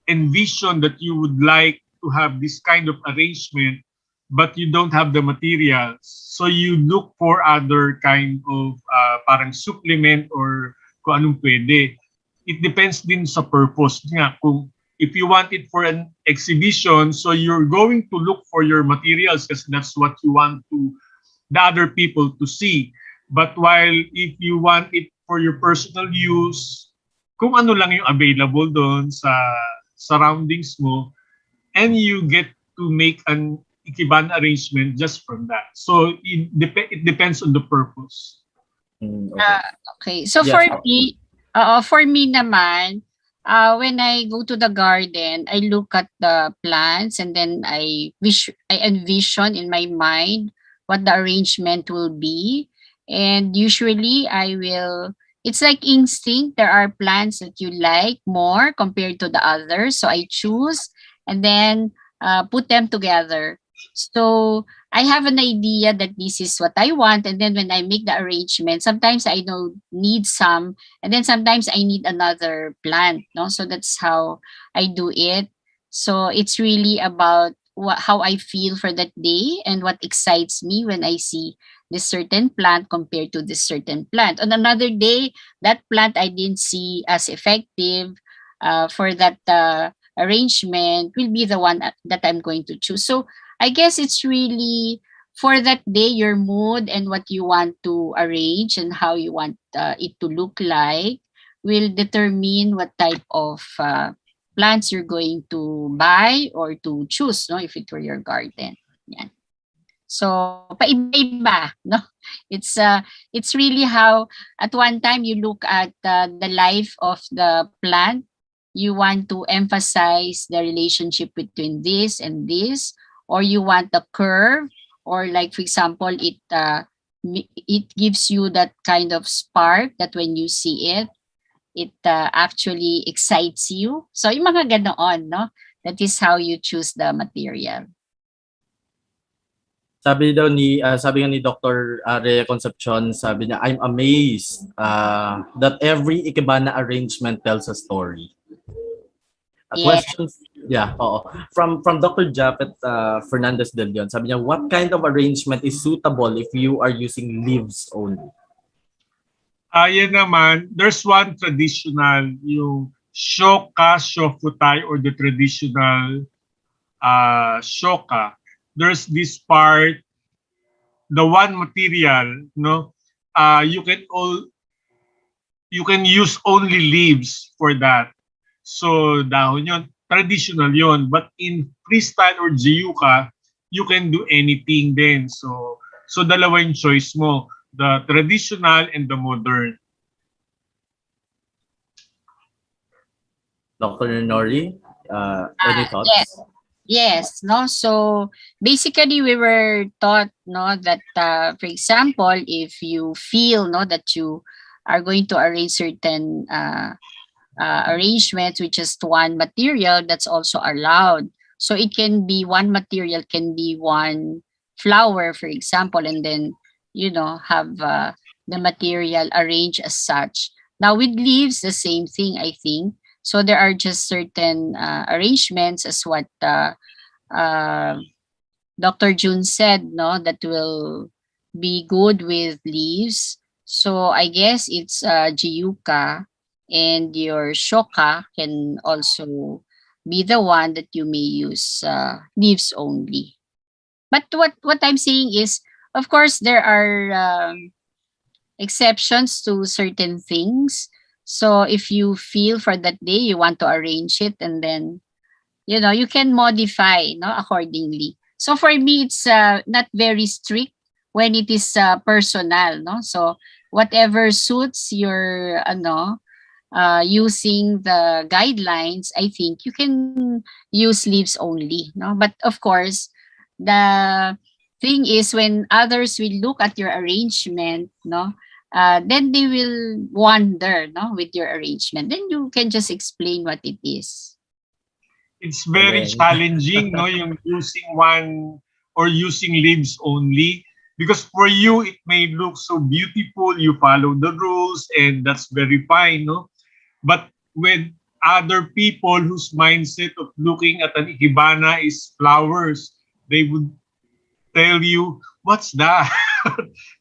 envisioned that you would like to have this kind of arrangement, but you don't have the materials, so you look for other kind of parang supplement or kung anong pwede. It depends din sa purpose nga. Kung if you want it for an exhibition, so you're going to look for your materials because that's what you want to the other people to see. But while if you want it for your personal use, kung ano lang yung available doon sa surroundings mo, and you get to make an Ikebana arrangement just from that. So it depends on the purpose. Okay. Okay. So Yes, for me naman, when I go to the garden, I look at the plants and then I envision in my mind what the arrangement will be. And usually it's like instinct. There are plants that you like more compared to the others. So I choose and then put them together. So I have an idea that this is what I want. And then when I make the arrangement, sometimes I don't need some, and then sometimes I need another plant. No, so that's how I do it. So it's really about how I feel for that day and what excites me when I see this certain plant compared to this certain plant. On another day, that plant I didn't see as effective for that arrangement will be the one that I'm going to choose. So I guess it's really for that day, your mood and what you want to arrange and how you want it to look like will determine what type of plants you're going to buy or to choose, no, if it were your garden. Yeah. So paiba-iba, no? It's really how at one time you look at the life of the plant. You want to emphasize the relationship between this and this, or you want the curve, or like for example, it gives you that kind of spark that when you see it, it actually excites you. So yung mga ganoon, no? That is how you choose the material. sabi nga ni Dr. Rhea Concepcion, sabi niya, I'm amazed that every Ikebana arrangement tells a story. A Yeah. question, oo. From Dr. Japet Fernandez de Leon, sabi niya, what kind of arrangement is suitable if you are using leaves only? Yan naman, there's one traditional, yung shoka shofutai or the traditional shoka. There's this part, the one material, no, you can use only leaves for that. So dahon yon, traditional yon. But in freestyle or jiyuka, you can do anything then. So dalawa yung choice mo, the traditional and the modern. Dr. Nori, any thoughts? Yes. Yes, no. So basically, we were taught, no, that for example, if you feel, no, that you are going to arrange certain arrangements with just one material, that's also allowed. So it can be one material, can be one flower, for example, and then have the material arranged as such. Now with leaves, the same thing, I think. So there are just certain arrangements, as what Dr. June said, no, that will be good with leaves. So I guess it's Jiyuka, and your shoka can also be the one that you may use leaves only. But what I'm saying is, of course, there are exceptions to certain things. So if you feel for that day you want to arrange it, and then you can modify, no, accordingly. So for me, it's not very strict when it is personal, no. So whatever suits your using the guidelines, I think you can use leaves only, no. But of course, the thing is when others will look at your arrangement, no, then they will wonder, no, with your arrangement. Then you can just explain what it is. It's very challenging, no, yung using one or using leaves only, Because for you, it may look so beautiful, you follow the rules, and that's very fine, no? But with other people whose mindset of looking at an ikebana is flowers, they would tell you, what's that?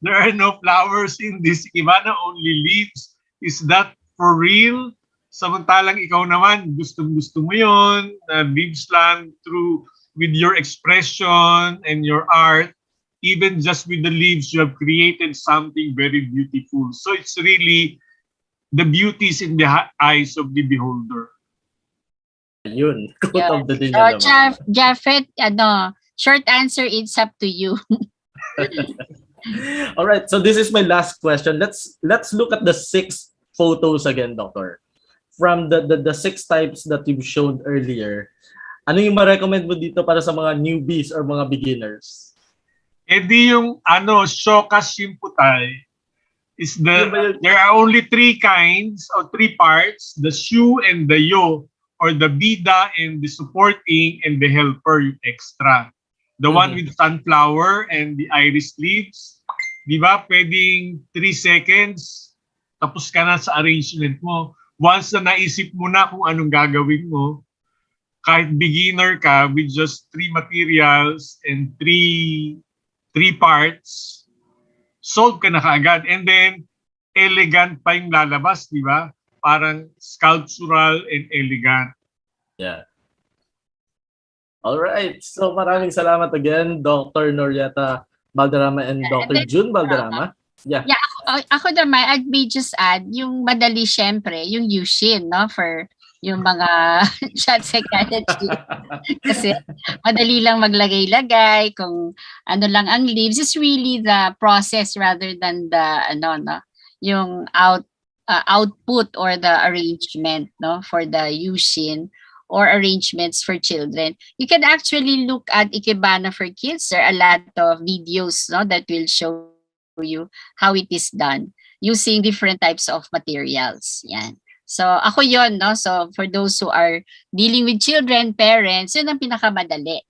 There are no flowers in this ikebana, only leaves. Is that for real? Samantalang ikaw naman, gustong-gusto mo yun, leaves lang through with your expression and your art. Even just with the leaves, you have created something very beautiful. So it's really the beauty is in the eyes of the beholder. Yun, quote Yeah. of the day So, niya naman. Japheth, short answer, it's up to you. All right, so this is my last question. Let's look at the 6 photos again, Doctor. From the 6 types that you've shown earlier, ano yung ma-recommend mo dito para sa mga newbies or mga beginners? Di yung shoka shimputai is there are only 3 kinds or 3 parts, the shu and the yo, or the bida and the supporting and the helper, yung extra. The one with sunflower and the iris leaves, di ba? Pwedeng 3 seconds, tapos ka na sa arrangement mo. Once na naisip mo na kung anong gagawin mo, kahit beginner ka with just 3 materials and 3 parts, solve ka na kaagad. And then, elegant pa yung lalabas, di ba? Parang sculptural and elegant. Yeah. All right. So maraming salamat again, Dr. Norieta Balderrama and Dr. June Balderrama. Yeah. Ako naman, I may just add, yung madali syempre, yung Yushin, no? For yung mga shot psychiatry. Kasi madali lang maglagay-lagay, kung ano lang ang leaves, is really the process rather than the, yung output or the arrangement, no? For the Yushin or arrangements for children. You can actually look at Ikebana for kids. There are a lot of videos, no, that will show you how it is done using different types of materials. Yan. So ako yon, no? So for those who are dealing with children, parents, yun ang pinakamadali.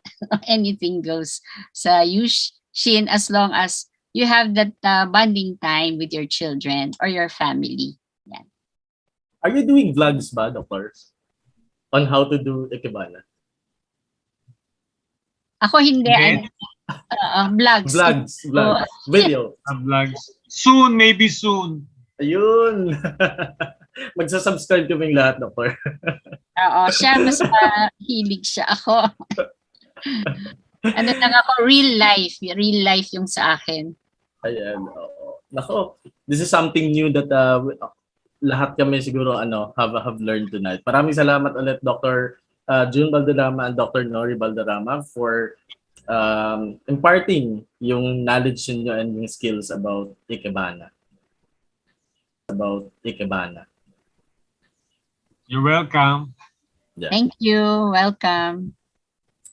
Anything goes sa Yushin as long as you have that bonding time with your children or your family. Yan. Are you doing vlogs ba, Doctor? On how to do Ikebana? Ako hindi. Vlogs. Vlogs. Video. Vlogs. Soon, maybe soon. Ayun. Magsasubscribe kaming lahat, Doctor. Oo, siya mas mahilig siya. Ako. Ano lang ako, real life. Real life yung sa akin. Ayan. Nako, this is something new that lahat kami siguro have learned tonight. Maraming salamat ulit, Dr. June Balderrama and Dr. Nori Balderrama for imparting yung knowledge niyo and yung skills about Ikebana. You're welcome. Yeah. Thank you. Welcome.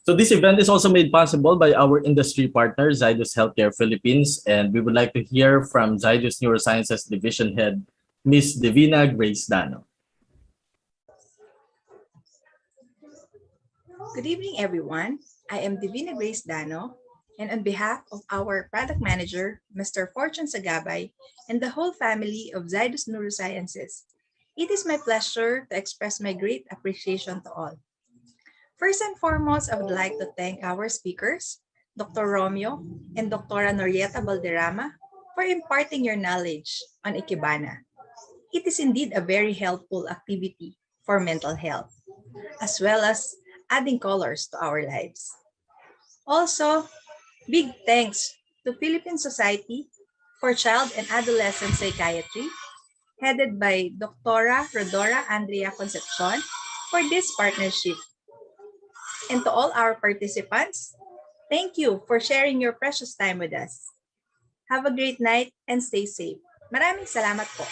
So this event is also made possible by our industry partner, Zydus Healthcare Philippines, and we would like to hear from Zydus Neurosciences Division Head, Ms. Divina Grace Dano. Good evening, everyone. I am Divina Grace Dano, and on behalf of our product manager, Mr. Fortune Sagabay, and the whole family of Zydus Neurosciences, it is my pleasure to express my great appreciation to all. First and foremost, I would like to thank our speakers, Dr. Romeo and Dr. Norieta Balderrama, for imparting your knowledge on Ikebana. It is indeed a very helpful activity for mental health, as well as adding colors to our lives. Also, big thanks to Philippine Society for Child and Adolescent Psychiatry, headed by Dr. Rodora Andrea Concepcion, for this partnership. And to all our participants, thank you for sharing your precious time with us. Have a great night and stay safe. Maraming salamat po.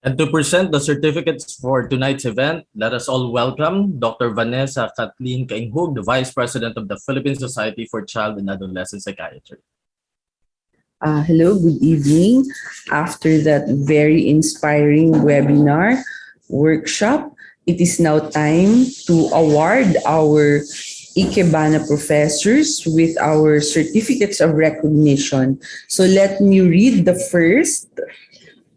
And to present the certificates for tonight's event, let us all welcome Dr. Vanessa Kathleen Kainghug, the Vice President of the Philippine Society for Child and Adolescent Psychiatry. Hello, good evening. After that very inspiring webinar workshop, it is now time to award our Ikebana professors with our certificates of recognition. So let me read the first.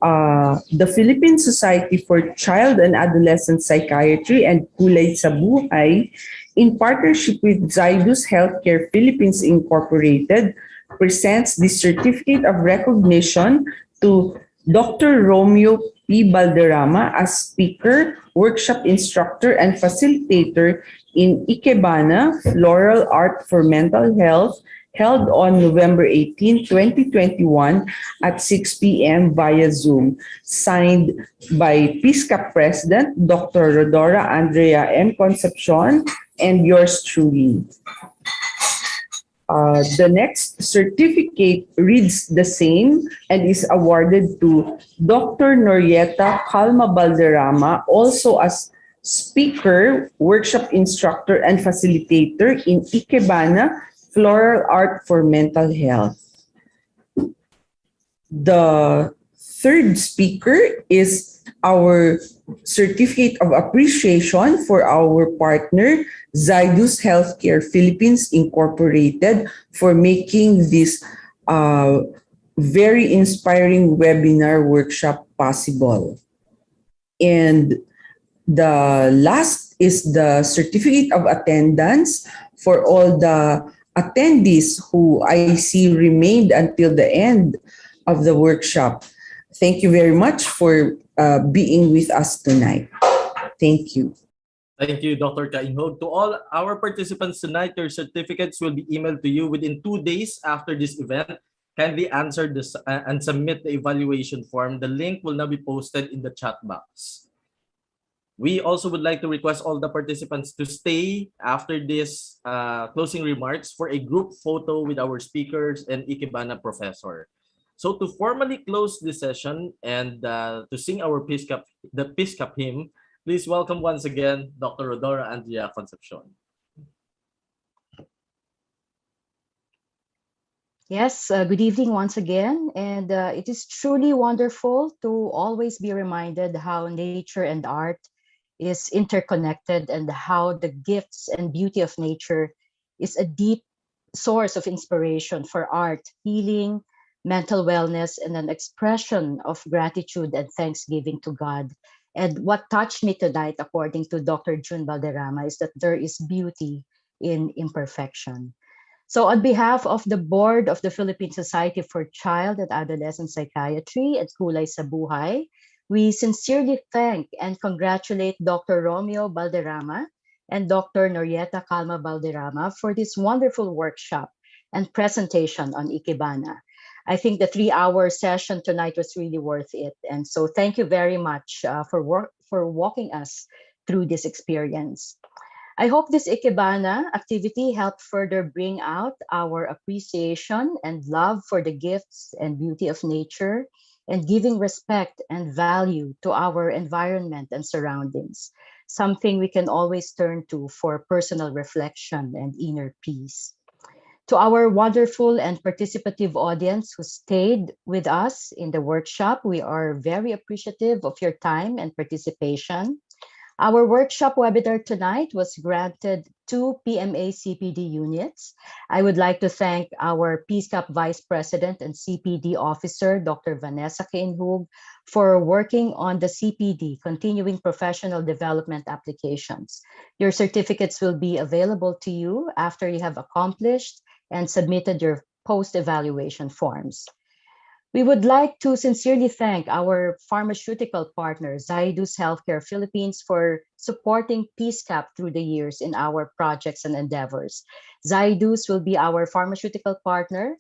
The Philippine Society for Child and Adolescent Psychiatry and Kulay sa Buhay, in partnership with Zydus Healthcare Philippines Incorporated, presents the Certificate of Recognition to Dr. Romeo P. Balderrama as speaker, workshop instructor, and facilitator in Ikebana, Floral Art for Mental Health, held on November 18, 2021 at 6 p.m. via Zoom, signed by PISCA President Dr. Rodora Andrea M. Concepcion and yours truly. The next certificate reads the same and is awarded to Dr. Norieta Calma-Balderrama, also as speaker, workshop instructor, and facilitator in Ikebana, Floral Art for Mental Health. The third speaker is our certificate of appreciation for our partner, Zydus Healthcare Philippines Incorporated, for making this very inspiring webinar workshop possible. And the last is the certificate of attendance for all the attendees who I see remained until the end of the workshop. Thank you very much for being with us tonight. Thank you. Thank you, Dr. Kainhog. To all our participants tonight, your certificates will be emailed to you within 2 days after this event. Kindly answer this and submit the evaluation form. The link will now be posted in the chat box. We also would like to request all the participants to stay after this closing remarks for a group photo with our speakers and Ikebana professor. So to formally close this session and to sing our the Peace Cup hymn, please welcome once again Dr. Rodora Andrea Concepcion. Yes, good evening once again. And it is truly wonderful to always be reminded how nature and art is interconnected and how the gifts and beauty of nature is a deep source of inspiration for art, healing, mental wellness, and an expression of gratitude and thanksgiving to God. And what touched me tonight, according to Dr. June Balderrama, is that there is beauty in imperfection. So, on behalf of the board of the Philippine Society for Child and Adolescent Psychiatry at Kulay sa Buhay, we sincerely thank and congratulate Dr. Romeo Balderrama and Dr. Norieta Calma-Balderrama for this wonderful workshop and presentation on Ikebana. I think the 3-hour session tonight was really worth it. And so thank you very much for walking us through this experience. I hope this Ikebana activity helped further bring out our appreciation and love for the gifts and beauty of nature and giving respect and value to our environment and surroundings, something we can always turn to for personal reflection and inner peace. To our wonderful and participative audience who stayed with us in the workshop, we are very appreciative of your time and participation. Our workshop webinar tonight was granted 2 PMA CPD units. I would like to thank our PSCAP Vice President and CPD Officer, Dr. Vanessa Kainhug, for working on the CPD, Continuing Professional Development Applications. Your certificates will be available to you after you have accomplished and submitted your post-evaluation forms. We would like to sincerely thank our pharmaceutical partner, Zydus Healthcare Philippines, for supporting PSCAP through the years in our projects and endeavors. Zydus will be our pharmaceutical partner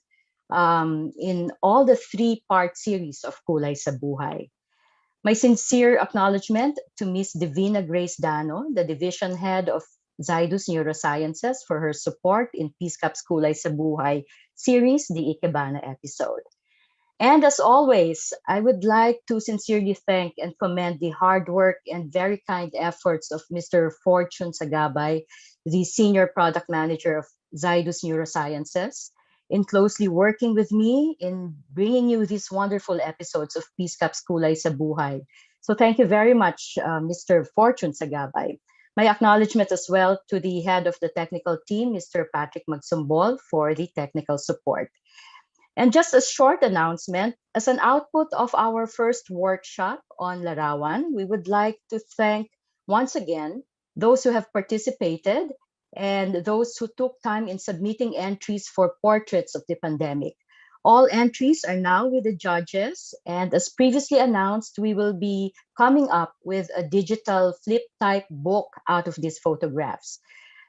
in all the 3-part series of Kulay sa Buhay. My sincere acknowledgement to Ms. Divina Grace Dano, the division head of Zydus Neurosciences, for her support in PSCAP's Kulay sa Buhay series, the Ikebana episode. And as always, I would like to sincerely thank and commend the hard work and very kind efforts of Mr. Fortune Sagabay, the Senior Product Manager of Zydus Neurosciences, in closely working with me in bringing you these wonderful episodes of PSCAP's Kulay sa Buhay. So thank you very much, Mr. Fortune Sagabay. My acknowledgement as well to the head of the technical team, Mr. Patrick Magsumbol, for the technical support. And just a short announcement, as an output of our first workshop on Larawan, we would like to thank once again those who have participated and those who took time in submitting entries for portraits of the pandemic. All entries are now with the judges, and as previously announced, we will be coming up with a digital flip type book out of these photographs.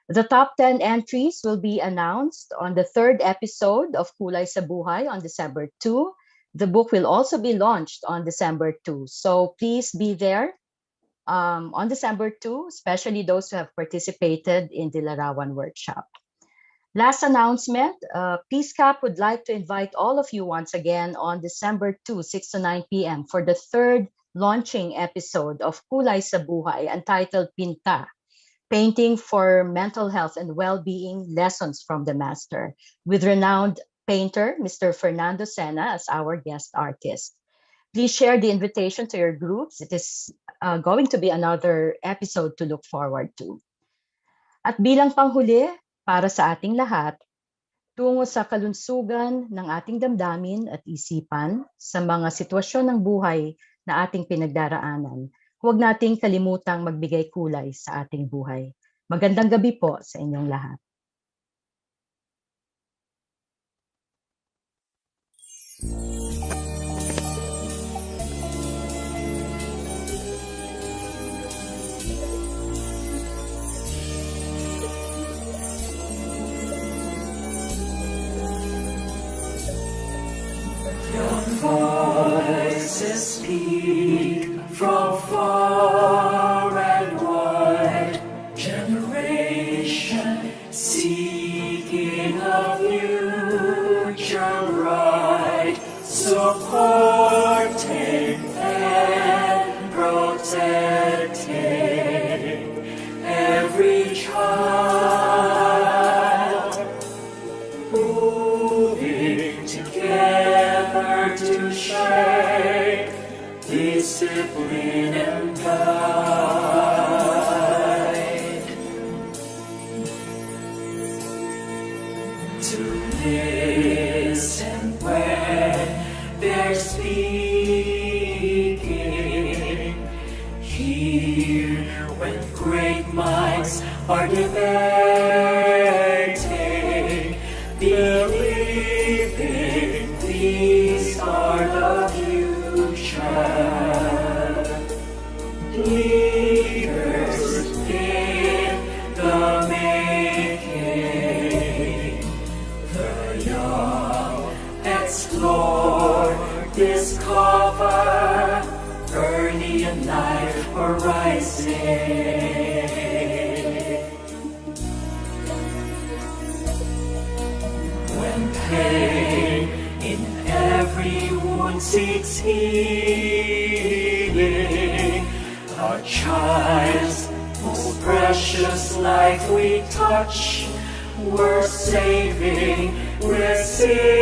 The top 10 entries will be announced on the third episode of Kulay sa Buhay on December 2. The book will also be launched on December 2. So please be there on December 2, especially those who have participated in the Larawan workshop. Last announcement, Peace Cup would like to invite all of you once again on December 2, 6 to 9 p.m. for the third launching episode of Kulay sa Buhay entitled Pinta, Painting for Mental Health and Well-Being Lessons from the Master, with renowned painter, Mr. Fernando Sena, as our guest artist. Please share the invitation to your groups. It is going to be another episode to look forward to. At bilang panghuli, para sa ating lahat, tungo sa kalunsugan ng ating damdamin at isipan sa mga sitwasyon ng buhay na ating pinagdaraanan, huwag nating kalimutang magbigay kulay sa ating buhay. Magandang gabi po sa inyong lahat. Voices speak from far and wide, generation seeking a future bright, supporting and protecting every child, moving together to shape discipline and guide, to listen when they're speaking, hear when great minds are debating, believing these are the future leaders in the making. The young explore, discover, early in life arising. When pain in every wound seeks healing, our child's most precious life we touch, we're saving resilience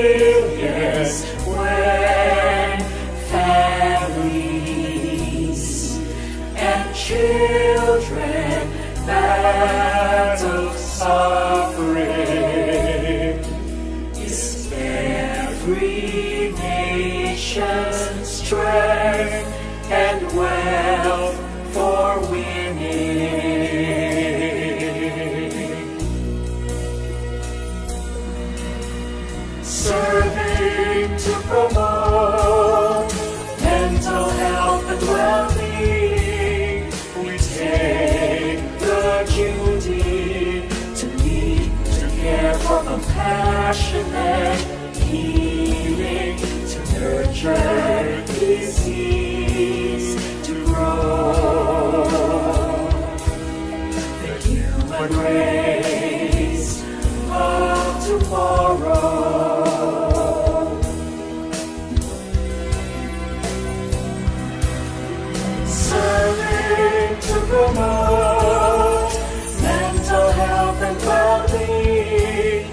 when families and children battle suffering. Is every nation's strength and wealth for winning, serving to promote mental health and well-being. We take the duty to lead, to care for compassionate healing, to nurture disease, to grow the human race of tomorrow. Serving to promote mental health and well-being,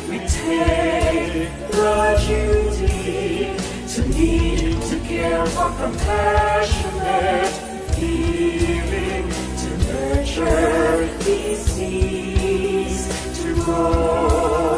we take the duty to lead, to care for compassionate healing, to the charity cease to go.